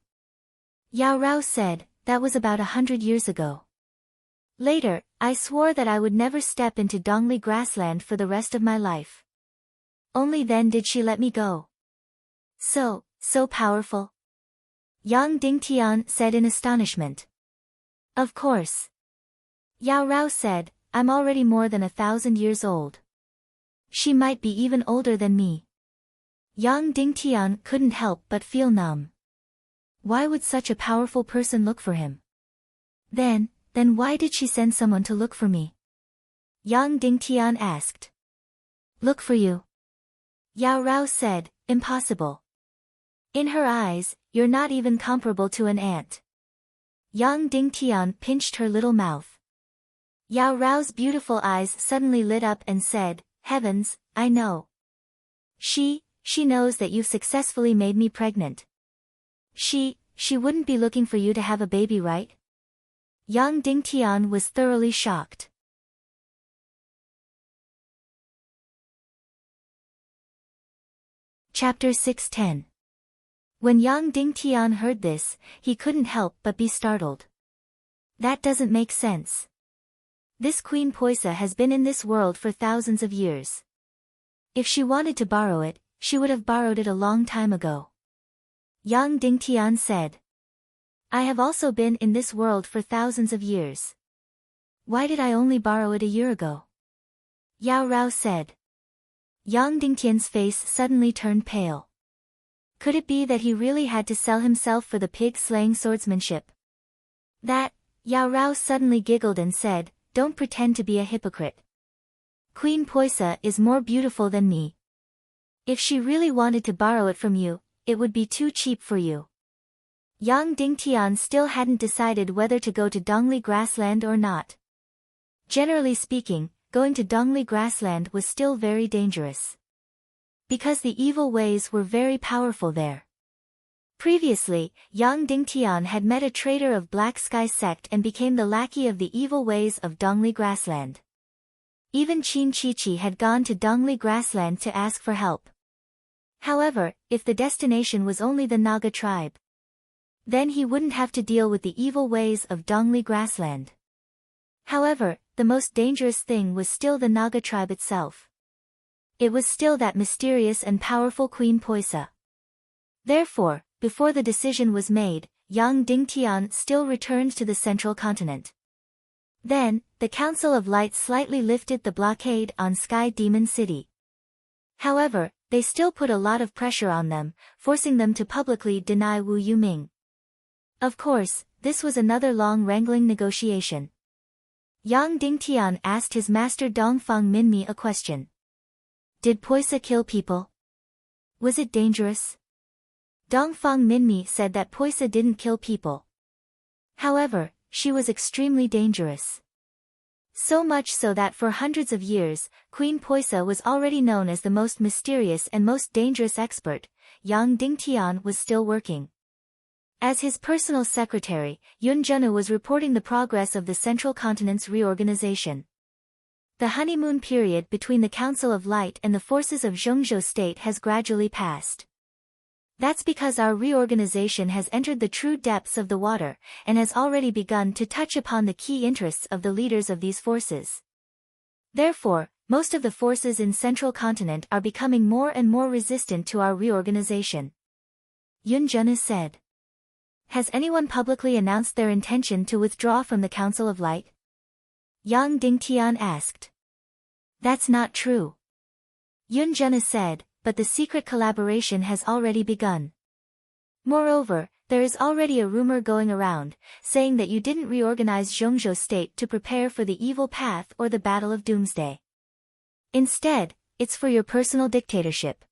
Yao Rao said, that was about 100 years ago. Later, I swore that I would never step into Dongli grassland for the rest of my life. Only then did she let me go. So powerful? Yang Dingtian said in astonishment. Of course. Yao Rao said, I'm already more than 1,000 years old. She might be even older than me. Yang Dingtian couldn't help but feel numb. Why would such a powerful person look for him? Then why did she send someone to look for me? Yang Dingtian asked. Look for you? Yao Rao said, impossible. In her eyes, you're not even comparable to an ant. Yang Dingtian pinched her little mouth. Yao Rao's beautiful eyes suddenly lit up and said, Heavens, I know. She knows that you've successfully made me pregnant. She wouldn't be looking for you to have a baby, right? Yang Dingtian was thoroughly shocked. Chapter 610. When Yang Dingtian heard this, he couldn't help but be startled. That doesn't make sense. This Queen Poisa has been in this world for thousands of years. If she wanted to borrow it, she would have borrowed it a long time ago. Yang Dingtian said. I have also been in this world for thousands of years. Why did I only borrow it a year ago? Yao Rao said. Yang Dingtian's face suddenly turned pale. Could it be that he really had to sell himself for the pig-slaying swordsmanship? That, Yao Rao suddenly giggled and said, don't pretend to be a hypocrite. Queen Poisa is more beautiful than me. If she really wanted to borrow it from you, it would be too cheap for you. Yang Dingtian still hadn't decided whether to go to Dongli grassland or not. Generally speaking, going to Dongli grassland was still very dangerous. Because the evil ways were very powerful there. Previously, Yang Dingtian had met a traitor of Black Sky sect and became the lackey of the evil ways of Dongli grassland. Even Qin Chichi had gone to Dongli grassland to ask for help. However, if the destination was only the Naga tribe, then he wouldn't have to deal with the evil ways of Dongli grassland. However, the most dangerous thing was still the Naga tribe itself. It was still that mysterious and powerful Queen Poisa. Therefore, before the decision was made, Yang Dingtian still returned to the central continent. Then, the Council of Light slightly lifted the blockade on Sky Demon City. However, they still put a lot of pressure on them, forcing them to publicly deny Wu Yuming. Of course, this was another long wrangling negotiation. Yang Dingtian asked his master Dongfang Minmi a question. Did Poisa kill people? Was it dangerous? Dongfang Minmi said that Poisa didn't kill people. However, she was extremely dangerous. So much so that for hundreds of years, Queen Poisa was already known as the most mysterious and most dangerous expert. Yang Dingtian was still working. As his personal secretary, Yun Junna was reporting the progress of the Central Continent's reorganization. The honeymoon period between the Council of Light and the forces of Zhongzhou State has gradually passed. That's because our reorganization has entered the true depths of the water, and has already begun to touch upon the key interests of the leaders of these forces. Therefore, most of the forces in Central Continent are becoming more and more resistant to our reorganization. Yun Junna said. Has anyone publicly announced their intention to withdraw from the Council of Light? Yang Dingtian asked. That's not true. Yun Junna said, but the secret collaboration has already begun. Moreover, there is already a rumor going around, saying that you didn't reorganize Zhongzhou State to prepare for the evil path or the Battle of Doomsday. Instead, it's for your personal dictatorship.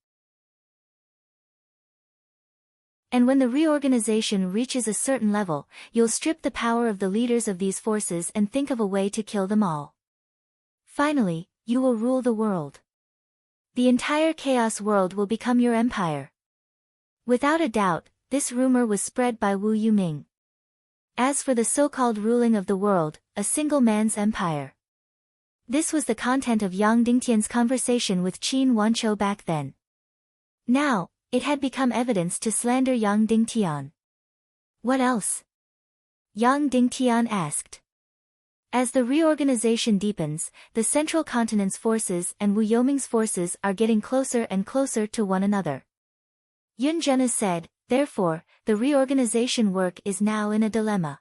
And when the reorganization reaches a certain level, you'll strip the power of the leaders of these forces and think of a way to kill them all. Finally, you will rule the world. The entire chaos world will become your empire. Without a doubt, this rumor was spread by Wu Yuming. As for the so-called ruling of the world, a single man's empire. This was the content of Yang Dingtian's conversation with Qin Wanqiu back then. Now, it had become evidence to slander Yang Dingtian. What else? Yang Dingtian asked. As the reorganization deepens, the Central Continent's forces and Wu Yoming's forces are getting closer and closer to one another. Yun Junna said, therefore, the reorganization work is now in a dilemma.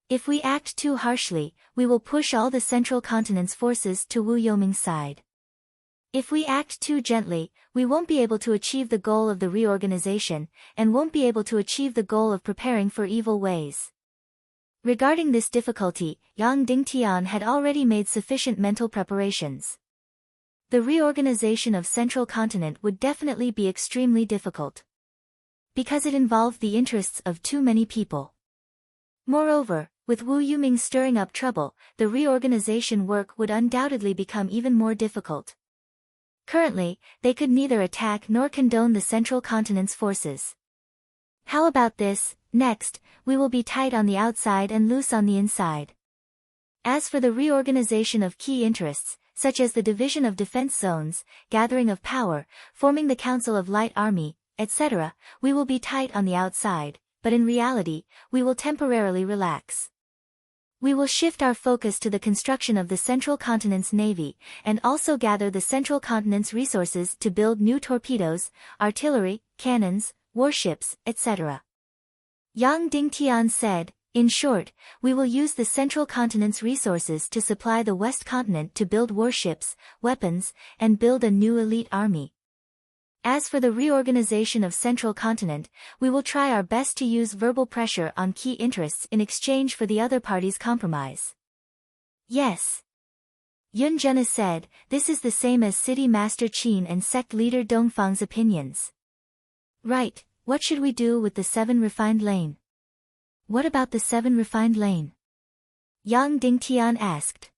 If we act too harshly, we will push all the Central Continent's forces to Wu Yoming's side. If we act too gently, we won't be able to achieve the goal of the reorganization, and won't be able to achieve the goal of preparing for evil ways. Regarding this difficulty, Yang Dingtian had already made sufficient mental preparations. The reorganization of Central Continent would definitely be extremely difficult. Because it involved the interests of too many people. Moreover, with Wu Yuming stirring up trouble, the reorganization work would undoubtedly become even more difficult. Currently, they could neither attack nor condone the Central Continent's forces. How about this? Next, we will be tight on the outside and loose on the inside. As for the reorganization of key interests, such as the division of defense zones, gathering of power, forming the Council of Light Army, etc., we will be tight on the outside, but in reality, we will temporarily relax. We will shift our focus to the construction of the Central Continent's navy, and also gather the Central Continent's resources to build new torpedoes, artillery, cannons, warships, etc. Yang Dingtian said, in short, we will use the Central Continent's resources to supply the West Continent to build warships, weapons, and build a new elite army. As for the reorganization of Central Continent, we will try our best to use verbal pressure on key interests in exchange for the other party's compromise. Yes. Yun Junna said, this is the same as City Master Qin and sect leader Dongfang's opinions. Right, what should we do with the 7 refined lane? What about the 7 refined lane? Yang Dingtian asked.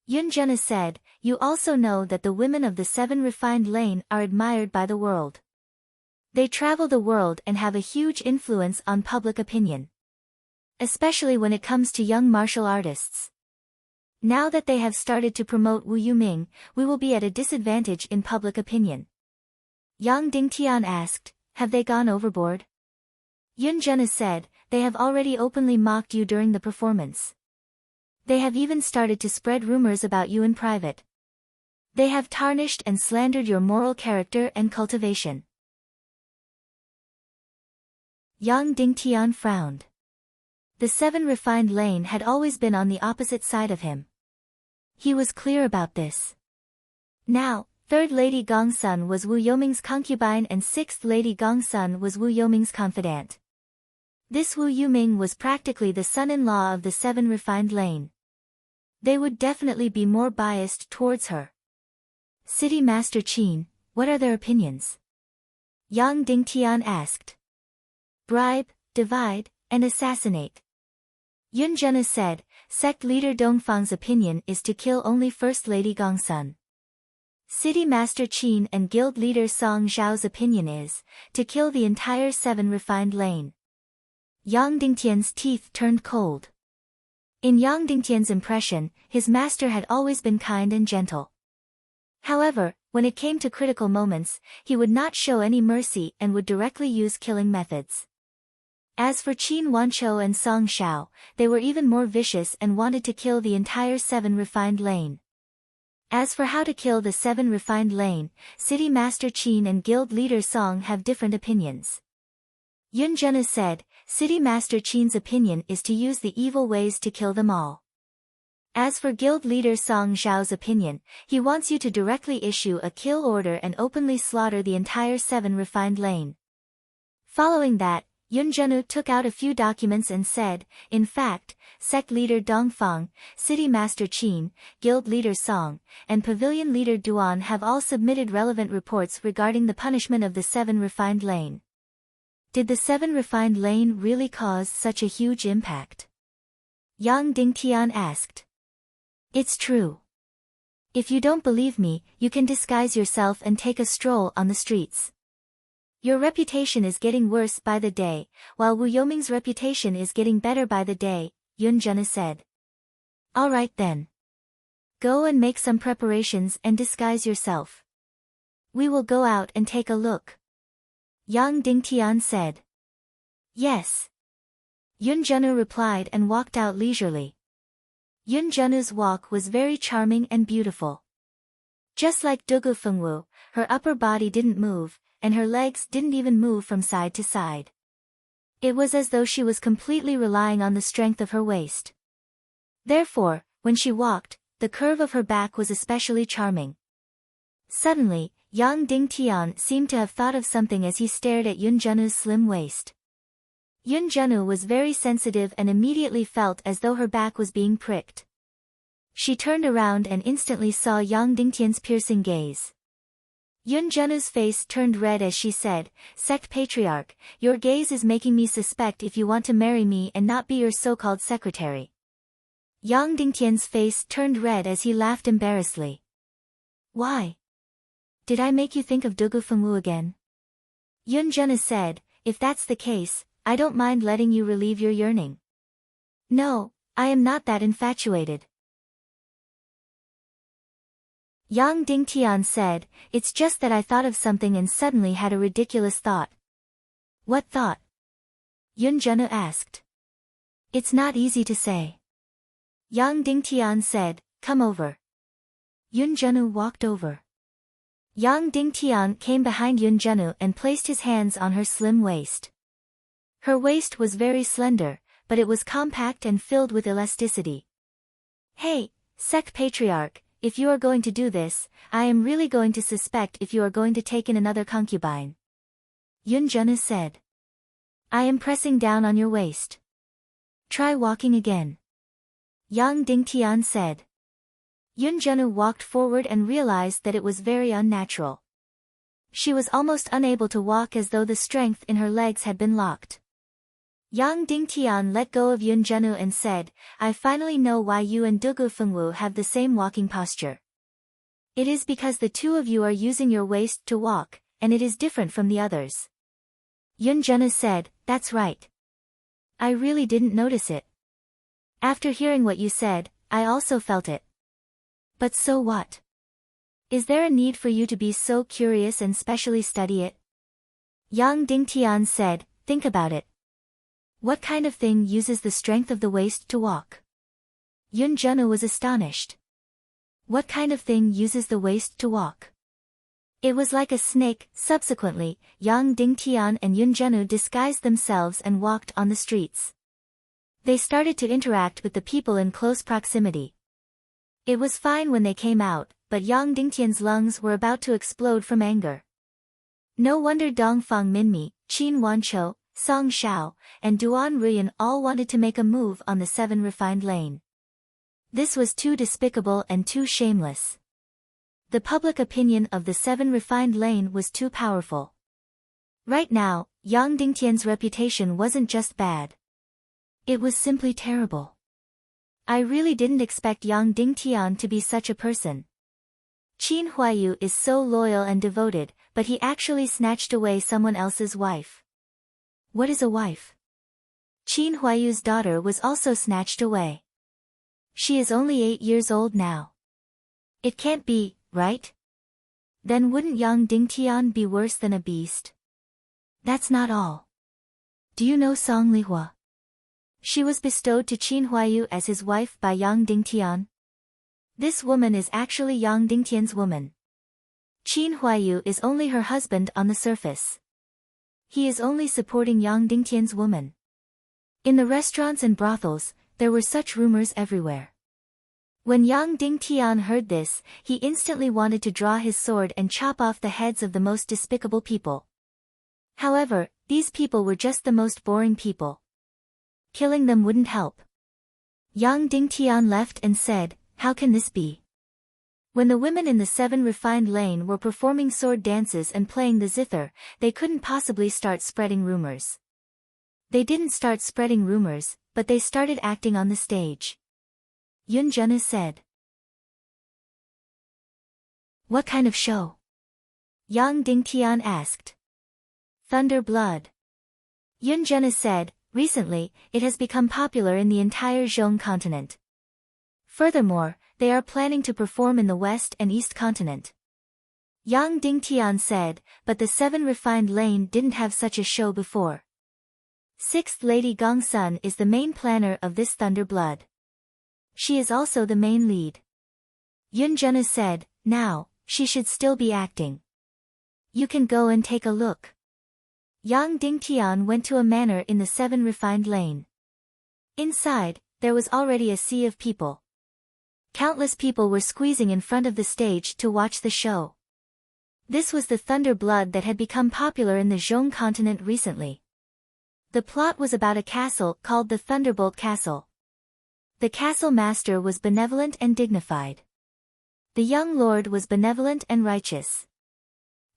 Yun Junna said, you also know that the women of the 7 refined lane are admired by the world. They travel the world and have a huge influence on public opinion. Especially when it comes to young martial artists. Now that they have started to promote Wu Yuming, we will be at a disadvantage in public opinion. Yang Dingtian asked, have they gone overboard? Yun Junna said, they have already openly mocked you during the performance. They have even started to spread rumors about you in private. They have tarnished and slandered your moral character and cultivation. Yang Dingtian frowned. The 7 refined lane had always been on the opposite side of him. He was clear about this. Now, 3rd Lady Gongsun was Wu Yoming's concubine and 6th Lady Gongsun was Wu Yoming's confidant. This Wu Yuming was practically the son-in-law of the 7 refined lane. They would definitely be more biased towards her. City Master Qin, what are their opinions? Yang Dingtian asked. Bribe, divide, and assassinate. Yun Junna said, sect leader Dongfang's opinion is to kill only 1st Lady Gongsun. City Master Qin and guild leader Song Zhao's opinion is to kill the entire 7 refined lane. Yang Dingtian's teeth turned cold. In Yang Dingtian's impression, his master had always been kind and gentle. However, when it came to critical moments, he would not show any mercy and would directly use killing methods. As for Qin Wanqiu and Song Shao, they were even more vicious and wanted to kill the entire 7 refined lane. As for how to kill the 7 refined lane, City Master Qin and Guild Leader Song have different opinions. Yun Zhenu said, City Master Qin's opinion is to use the evil ways to kill them all. As for Guild Leader Song Zhao's opinion, he wants you to directly issue a kill order and openly slaughter the entire 7 refined lane. Following that, Yun Zhenu took out a few documents and said, in fact, Sect Leader Dongfang, City Master Qin, Guild Leader Song, and Pavilion Leader Duan have all submitted relevant reports regarding the punishment of the 7 refined lane. Did the 7 refined lane really cause such a huge impact? Yang Dingtian asked. It's true. If you don't believe me, you can disguise yourself and take a stroll on the streets. Your reputation is getting worse by the day, while Wu Yoming's reputation is getting better by the day, Yun Zhenu said. All right then. Go and make some preparations and disguise yourself. We will go out and take a look. Yang Dingtian said. Yes. Yun Zhenu replied and walked out leisurely. Yun Zhenu's walk was very charming and beautiful. Just like Dugu Fengwu, her upper body didn't move, and her legs didn't even move from side to side. It was as though she was completely relying on the strength of her waist. Therefore, when she walked, the curve of her back was especially charming. Suddenly, Yang Dingtian seemed to have thought of something as he stared at Yun Zhenu's slim waist. Yun Zhenu was very sensitive and immediately felt as though her back was being pricked. She turned around and instantly saw Yang Dingtian's piercing gaze. Yun Zhenu's face turned red as she said, Sect Patriarch, your gaze is making me suspect if you want to marry me and not be your so-called secretary. Yang Dingtian's face turned red as he laughed embarrassedly. Why? Did I make you think of Dugu Fengwu again? Yun Zhenu said, if that's the case, I don't mind letting you relieve your yearning. No, I am not that infatuated. Yang Dingtian said, it's just that I thought of something and suddenly had a ridiculous thought. What thought? Yun Zhenu asked. It's not easy to say. Yang Dingtian said, come over. Yun Zhenu walked over. Yang Dingtian came behind Yun Zhenu and placed his hands on her slim waist. Her waist was very slender, but it was compact and filled with elasticity. Hey, Sect Patriarch, if you are going to do this, I am really going to suspect if you are going to take in another concubine. Yun Zhenu said. I am pressing down on your waist. Try walking again. Yang Dingtian said. Yun Zhenu walked forward and realized that it was very unnatural. She was almost unable to walk as though the strength in her legs had been locked. Yang Dingtian let go of Yun Zhenu and said, I finally know why you and Dugu Fengwu have the same walking posture. It is because the two of you are using your waist to walk, and it is different from the others. Yun Zhenu said, that's right. I really didn't notice it. After hearing what you said, I also felt it. But so what? Is there a need for you to be so curious and specially study it? Yang Dingtian said, think about it. What kind of thing uses the strength of the waist to walk? Yun Zhenu was astonished. What kind of thing uses the waist to walk? It was like a snake. Subsequently, Yang Dingtian and Yun Zhenu disguised themselves and walked on the streets. They started to interact with the people in close proximity. It was fine when they came out, but Yang Dingtian's lungs were about to explode from anger. No wonder Dongfang Minmi, Qin Wanqiu, Song Shao, and Duan Ruyan all wanted to make a move on the 7 refined lane. This was too despicable and too shameless. The public opinion of the 7 refined lane was too powerful. Right now, Yang Dingtian's reputation wasn't just bad. It was simply terrible. I really didn't expect Yang Dingtian to be such a person. Qin Huaiyu is so loyal and devoted, but he actually snatched away someone else's wife. What is a wife? Qin Huaiyu's daughter was also snatched away. She is only 8 years old now. It can't be, right? Then wouldn't Yang Dingtian be worse than a beast? That's not all. Do you know Song Lihua? She was bestowed to Qin Huaiyu as his wife by Yang Dingtian. This woman is actually Yang Dingtian's woman. Qin Huaiyu is only her husband on the surface. He is only supporting Yang Dingtian's woman. In the restaurants and brothels, there were such rumors everywhere. When Yang Dingtian heard this, he instantly wanted to draw his sword and chop off the heads of the most despicable people. However, these people were just the most boring people. Killing them wouldn't help. Yang Dingtian left and said, "How can this be?" When the women in the 7 refined lane were performing sword dances and playing the zither, they couldn't possibly start spreading rumors. They didn't start spreading rumors, but they started acting on the stage. Yun Zhena said. What kind of show? Yang Dingtian asked. Thunder Blood. Yun Zhena said, recently, it has become popular in the entire Zhong continent. Furthermore, they are planning to perform in the West and East continent. Yang Dingtian said, but the 7 refined lane didn't have such a show before. 6th Lady Gongsun is the main planner of this Thunder Blood. She is also the main lead. Yun Zhena said, now, she should still be acting. You can go and take a look. Yang Dingtian went to a manor in the 7 refined lane. Inside, there was already a sea of people. Countless people were squeezing in front of the stage to watch the show. This was the Thunder Blood that had become popular in the Zhong continent recently. The plot was about a castle called the Thunderbolt Castle. The castle master was benevolent and dignified. The young lord was benevolent and righteous.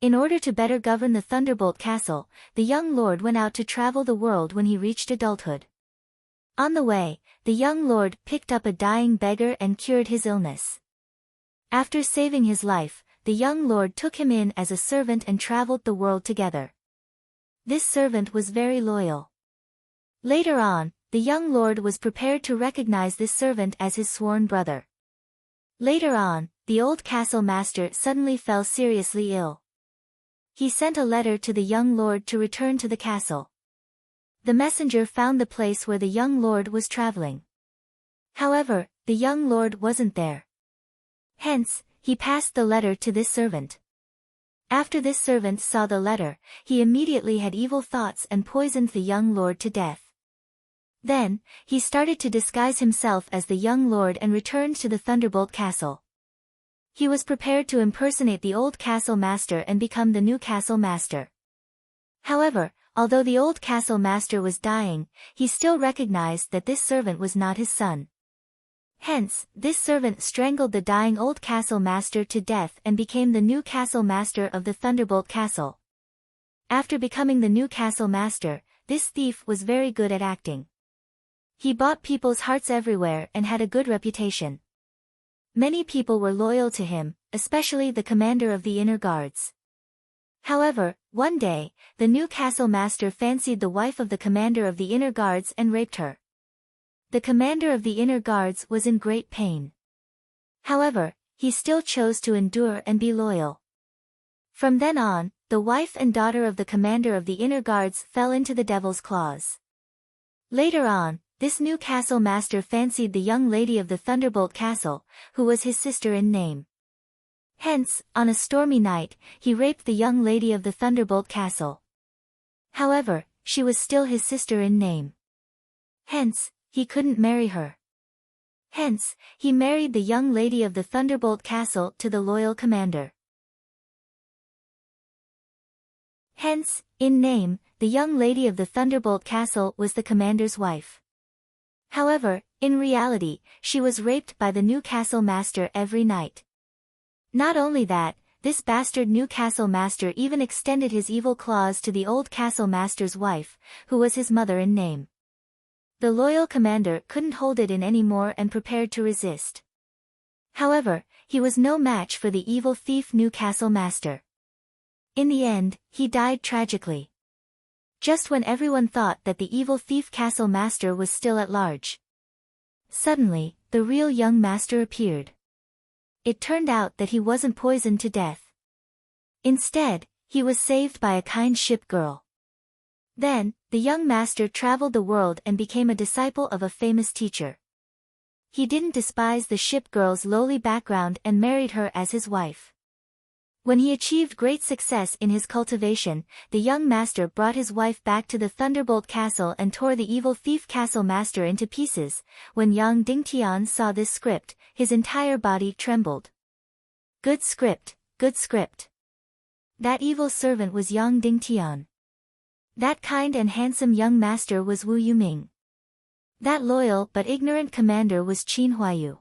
In order to better govern the Thunderbolt Castle, the young lord went out to travel the world when he reached adulthood. On the way, the young lord picked up a dying beggar and cured his illness. After saving his life, the young lord took him in as a servant and traveled the world together. This servant was very loyal. Later on, the young lord was prepared to recognize this servant as his sworn brother. Later on, the old castle master suddenly fell seriously ill. He sent a letter to the young lord to return to the castle. The messenger found the place where the young lord was traveling. However, the young lord wasn't there. Hence, he passed the letter to this servant. After this servant saw the letter, he immediately had evil thoughts and poisoned the young lord to death. Then, he started to disguise himself as the young lord and returned to the Thunderbolt Castle. He was prepared to impersonate the old castle master and become the new castle master. However, although the old castle master was dying, he still recognized that this servant was not his son. Hence, this servant strangled the dying old castle master to death and became the new castle master of the Thunderbolt Castle. After becoming the new castle master, this thief was very good at acting. He bought people's hearts everywhere and had a good reputation. Many people were loyal to him, especially the commander of the inner guards. However, one day, the new castle master fancied the wife of the commander of the inner guards and raped her. The commander of the inner guards was in great pain. However, he still chose to endure and be loyal. From then on, the wife and daughter of the commander of the inner guards fell into the devil's claws. Later on, this new castle master fancied the young lady of the Thunderbolt Castle, who was his sister in name. Hence, on a stormy night, he raped the young lady of the Thunderbolt Castle. However, she was still his sister in name. Hence, he couldn't marry her. Hence, he married the young lady of the Thunderbolt Castle to the loyal commander. Hence, in name, the young lady of the Thunderbolt Castle was the commander's wife. However, in reality, she was raped by the new castle master every night. Not only that, this bastard new castle master even extended his evil claws to the old castle master's wife, who was his mother in name. The loyal commander couldn't hold it in anymore and prepared to resist. However, he was no match for the evil thief new castle master. In the end, he died tragically. just when everyone thought that the evil thief castle master was still at large. Suddenly, the real young master appeared. It turned out that he wasn't poisoned to death. Instead, he was saved by a kind ship girl. Then, the young master traveled the world and became a disciple of a famous teacher. He didn't despise the ship girl's lowly background and married her as his wife. When he achieved great success in his cultivation, the young master brought his wife back to the Thunderbolt Castle and tore the evil thief castle master into pieces. When Yang Dingtian saw this script, his entire body trembled. Good script, good script. That evil servant was Yang Dingtian. That kind and handsome young master was Wu Yuming. That loyal but ignorant commander was Qin Huayu.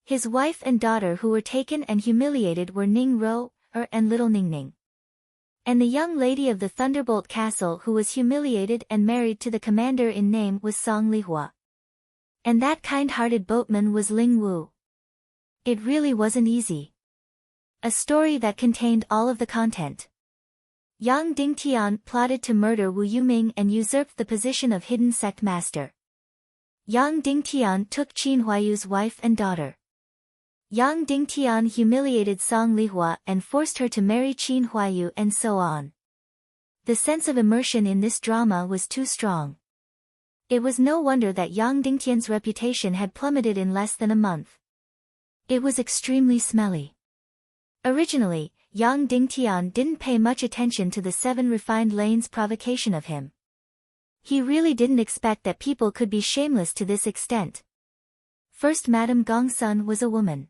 His wife and daughter who were taken and humiliated were Ning Ro, and little Ning Ning. And the young lady of the Thunderbolt Castle who was humiliated and married to the commander in name was Song Lihua. And that kind-hearted boatman was Ling Wu. It really wasn't easy. A story that contained all of the content. Yang Dingtian plotted to murder Wu Yuming and usurped the position of hidden sect master. Yang Dingtian took Qin Huayu's wife and daughter. Yang Dingtian humiliated Song Lihua and forced her to marry Qin Huayu and so on. The sense of immersion in this drama was too strong. It was no wonder that Yang Dingtian's reputation had plummeted in less than a month. It was extremely smelly. Originally, Yang Dingtian didn't pay much attention to the 7 refined lanes' provocation of him. He really didn't expect that people could be shameless to this extent. First Madame Gongsun was a woman.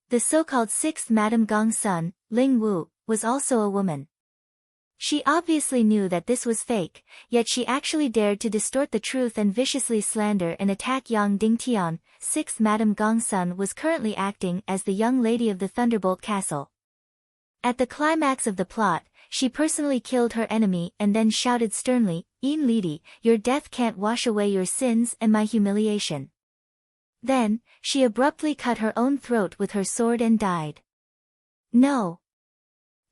The so-called 6th Madame Gongsun, Ling Wu, was also a woman. She obviously knew that this was fake, yet she actually dared to distort the truth and viciously slander and attack Yang Dingtian. 6th Madame Gongsun was currently acting as the young lady of the Thunderbolt Castle. At the climax of the plot, she personally killed her enemy and then shouted sternly, "Yin Lidi, your death can't wash away your sins and my humiliation." Then, she abruptly cut her own throat with her sword and died. No!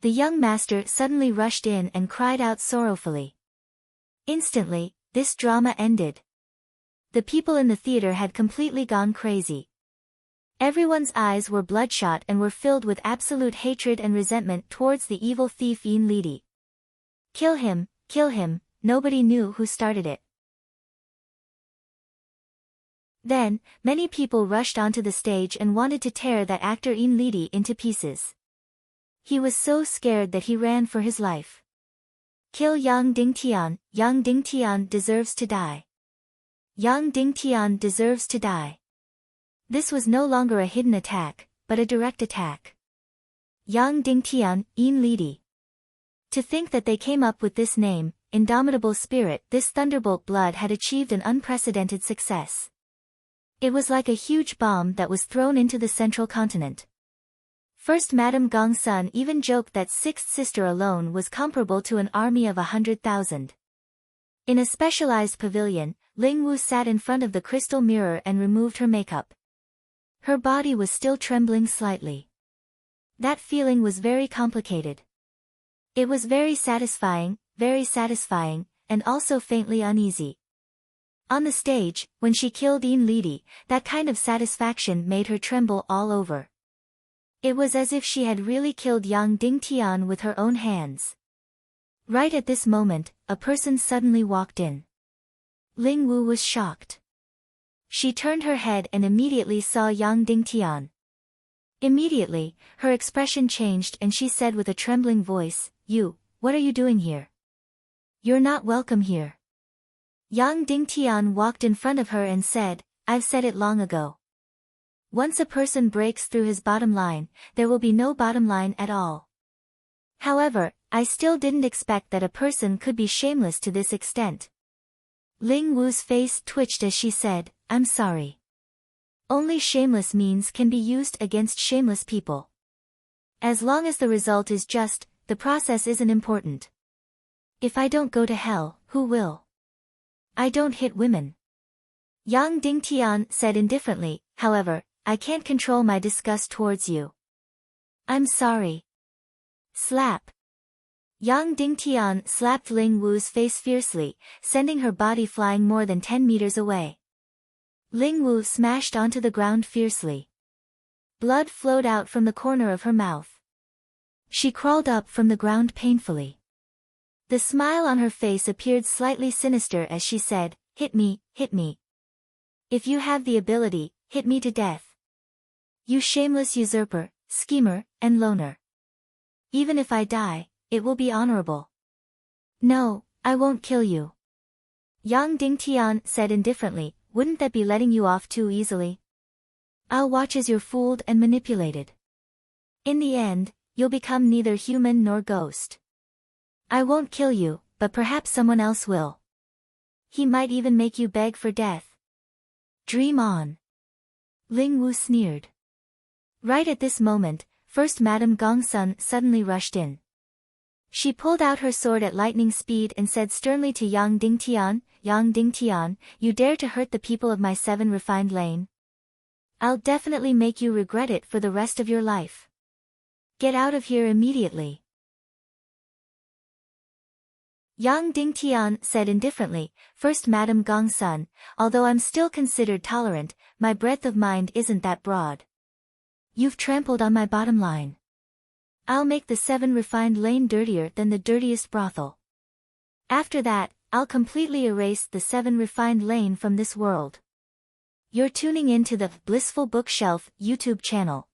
The young master suddenly rushed in and cried out sorrowfully. Instantly, this drama ended. The people in the theater had completely gone crazy. Everyone's eyes were bloodshot and were filled with absolute hatred and resentment towards the evil thief Yin Lidi. Kill him, nobody knew who started it. Then, many people rushed onto the stage and wanted to tear that actor Yin Lidi into pieces. He was so scared that he ran for his life. Kill Yang Dingtian, Yang Dingtian deserves to die. Yang Dingtian deserves to die. This was no longer a hidden attack, but a direct attack. Yang Dingtian, Yin Lidi. To think that they came up with this name, Indomitable Spirit, this thunderbolt blood had achieved an unprecedented success. It was like a huge bomb that was thrown into the central continent. First Madame Gongsun even joked that 6th sister alone was comparable to an army of 100,000. In a specialized pavilion, Ling Wu sat in front of the crystal mirror and removed her makeup. Her body was still trembling slightly. That feeling was very complicated. It was very satisfying, and also faintly uneasy. On the stage, when she killed Yin Lidi, that kind of satisfaction made her tremble all over. It was as if she had really killed Yang Dingtian with her own hands. Right at this moment, a person suddenly walked in. Ling Wu was shocked. She turned her head and immediately saw Yang Dingtian. Immediately, her expression changed and she said with a trembling voice, "What are you doing here? You're not welcome here." Yang Dingtian walked in front of her and said, "I've said it long ago. Once a person breaks through his bottom line, there will be no bottom line at all. However, I still didn't expect that a person could be shameless to this extent." Ling Wu's face twitched as she said, "I'm sorry. Only shameless means can be used against shameless people. As long as the result is just, the process isn't important. If I don't go to hell, who will? I don't hit women." Yang Dingtian said indifferently, "However, I can't control my disgust towards you. I'm sorry." Slap. Yang Dingtian slapped Ling Wu's face fiercely, sending her body flying more than 10 meters away. Ling Wu smashed onto the ground fiercely. Blood flowed out from the corner of her mouth. She crawled up from the ground painfully. The smile on her face appeared slightly sinister as she said, "Hit me, hit me. If you have the ability, hit me to death. You shameless usurper, schemer, and loner. Even if I die, it will be honorable." "No, I won't kill you," Yang Dingtian said indifferently. "Wouldn't that be letting you off too easily? I'll watch as you're fooled and manipulated. In the end, you'll become neither human nor ghost. I won't kill you, but perhaps someone else will. He might even make you beg for death. Dream on." Ling Wu sneered. Right at this moment, First Madame Gongsun suddenly rushed in. She pulled out her sword at lightning speed and said sternly to Yang Dingtian, "Yang Dingtian, you dare to hurt the people of my 7 refined lane? I'll definitely make you regret it for the rest of your life. Get out of here immediately." Yang Dingtian said indifferently, "First Madame Gongsun, although I'm still considered tolerant, my breadth of mind isn't that broad. You've trampled on my bottom line. I'll make the 7 refined lane dirtier than the dirtiest brothel. After that, I'll completely erase the 7 refined lane from this world." You're tuning in to the Blissful Bookshelf YouTube channel.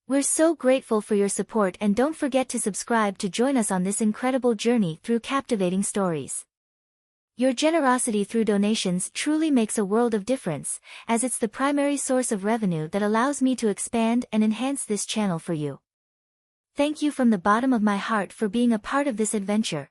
We're so grateful for your support, and don't forget to subscribe to join us on this incredible journey through captivating stories. Your generosity through donations truly makes a world of difference, as it's the primary source of revenue that allows me to expand and enhance this channel for you. Thank you from the bottom of my heart for being a part of this adventure.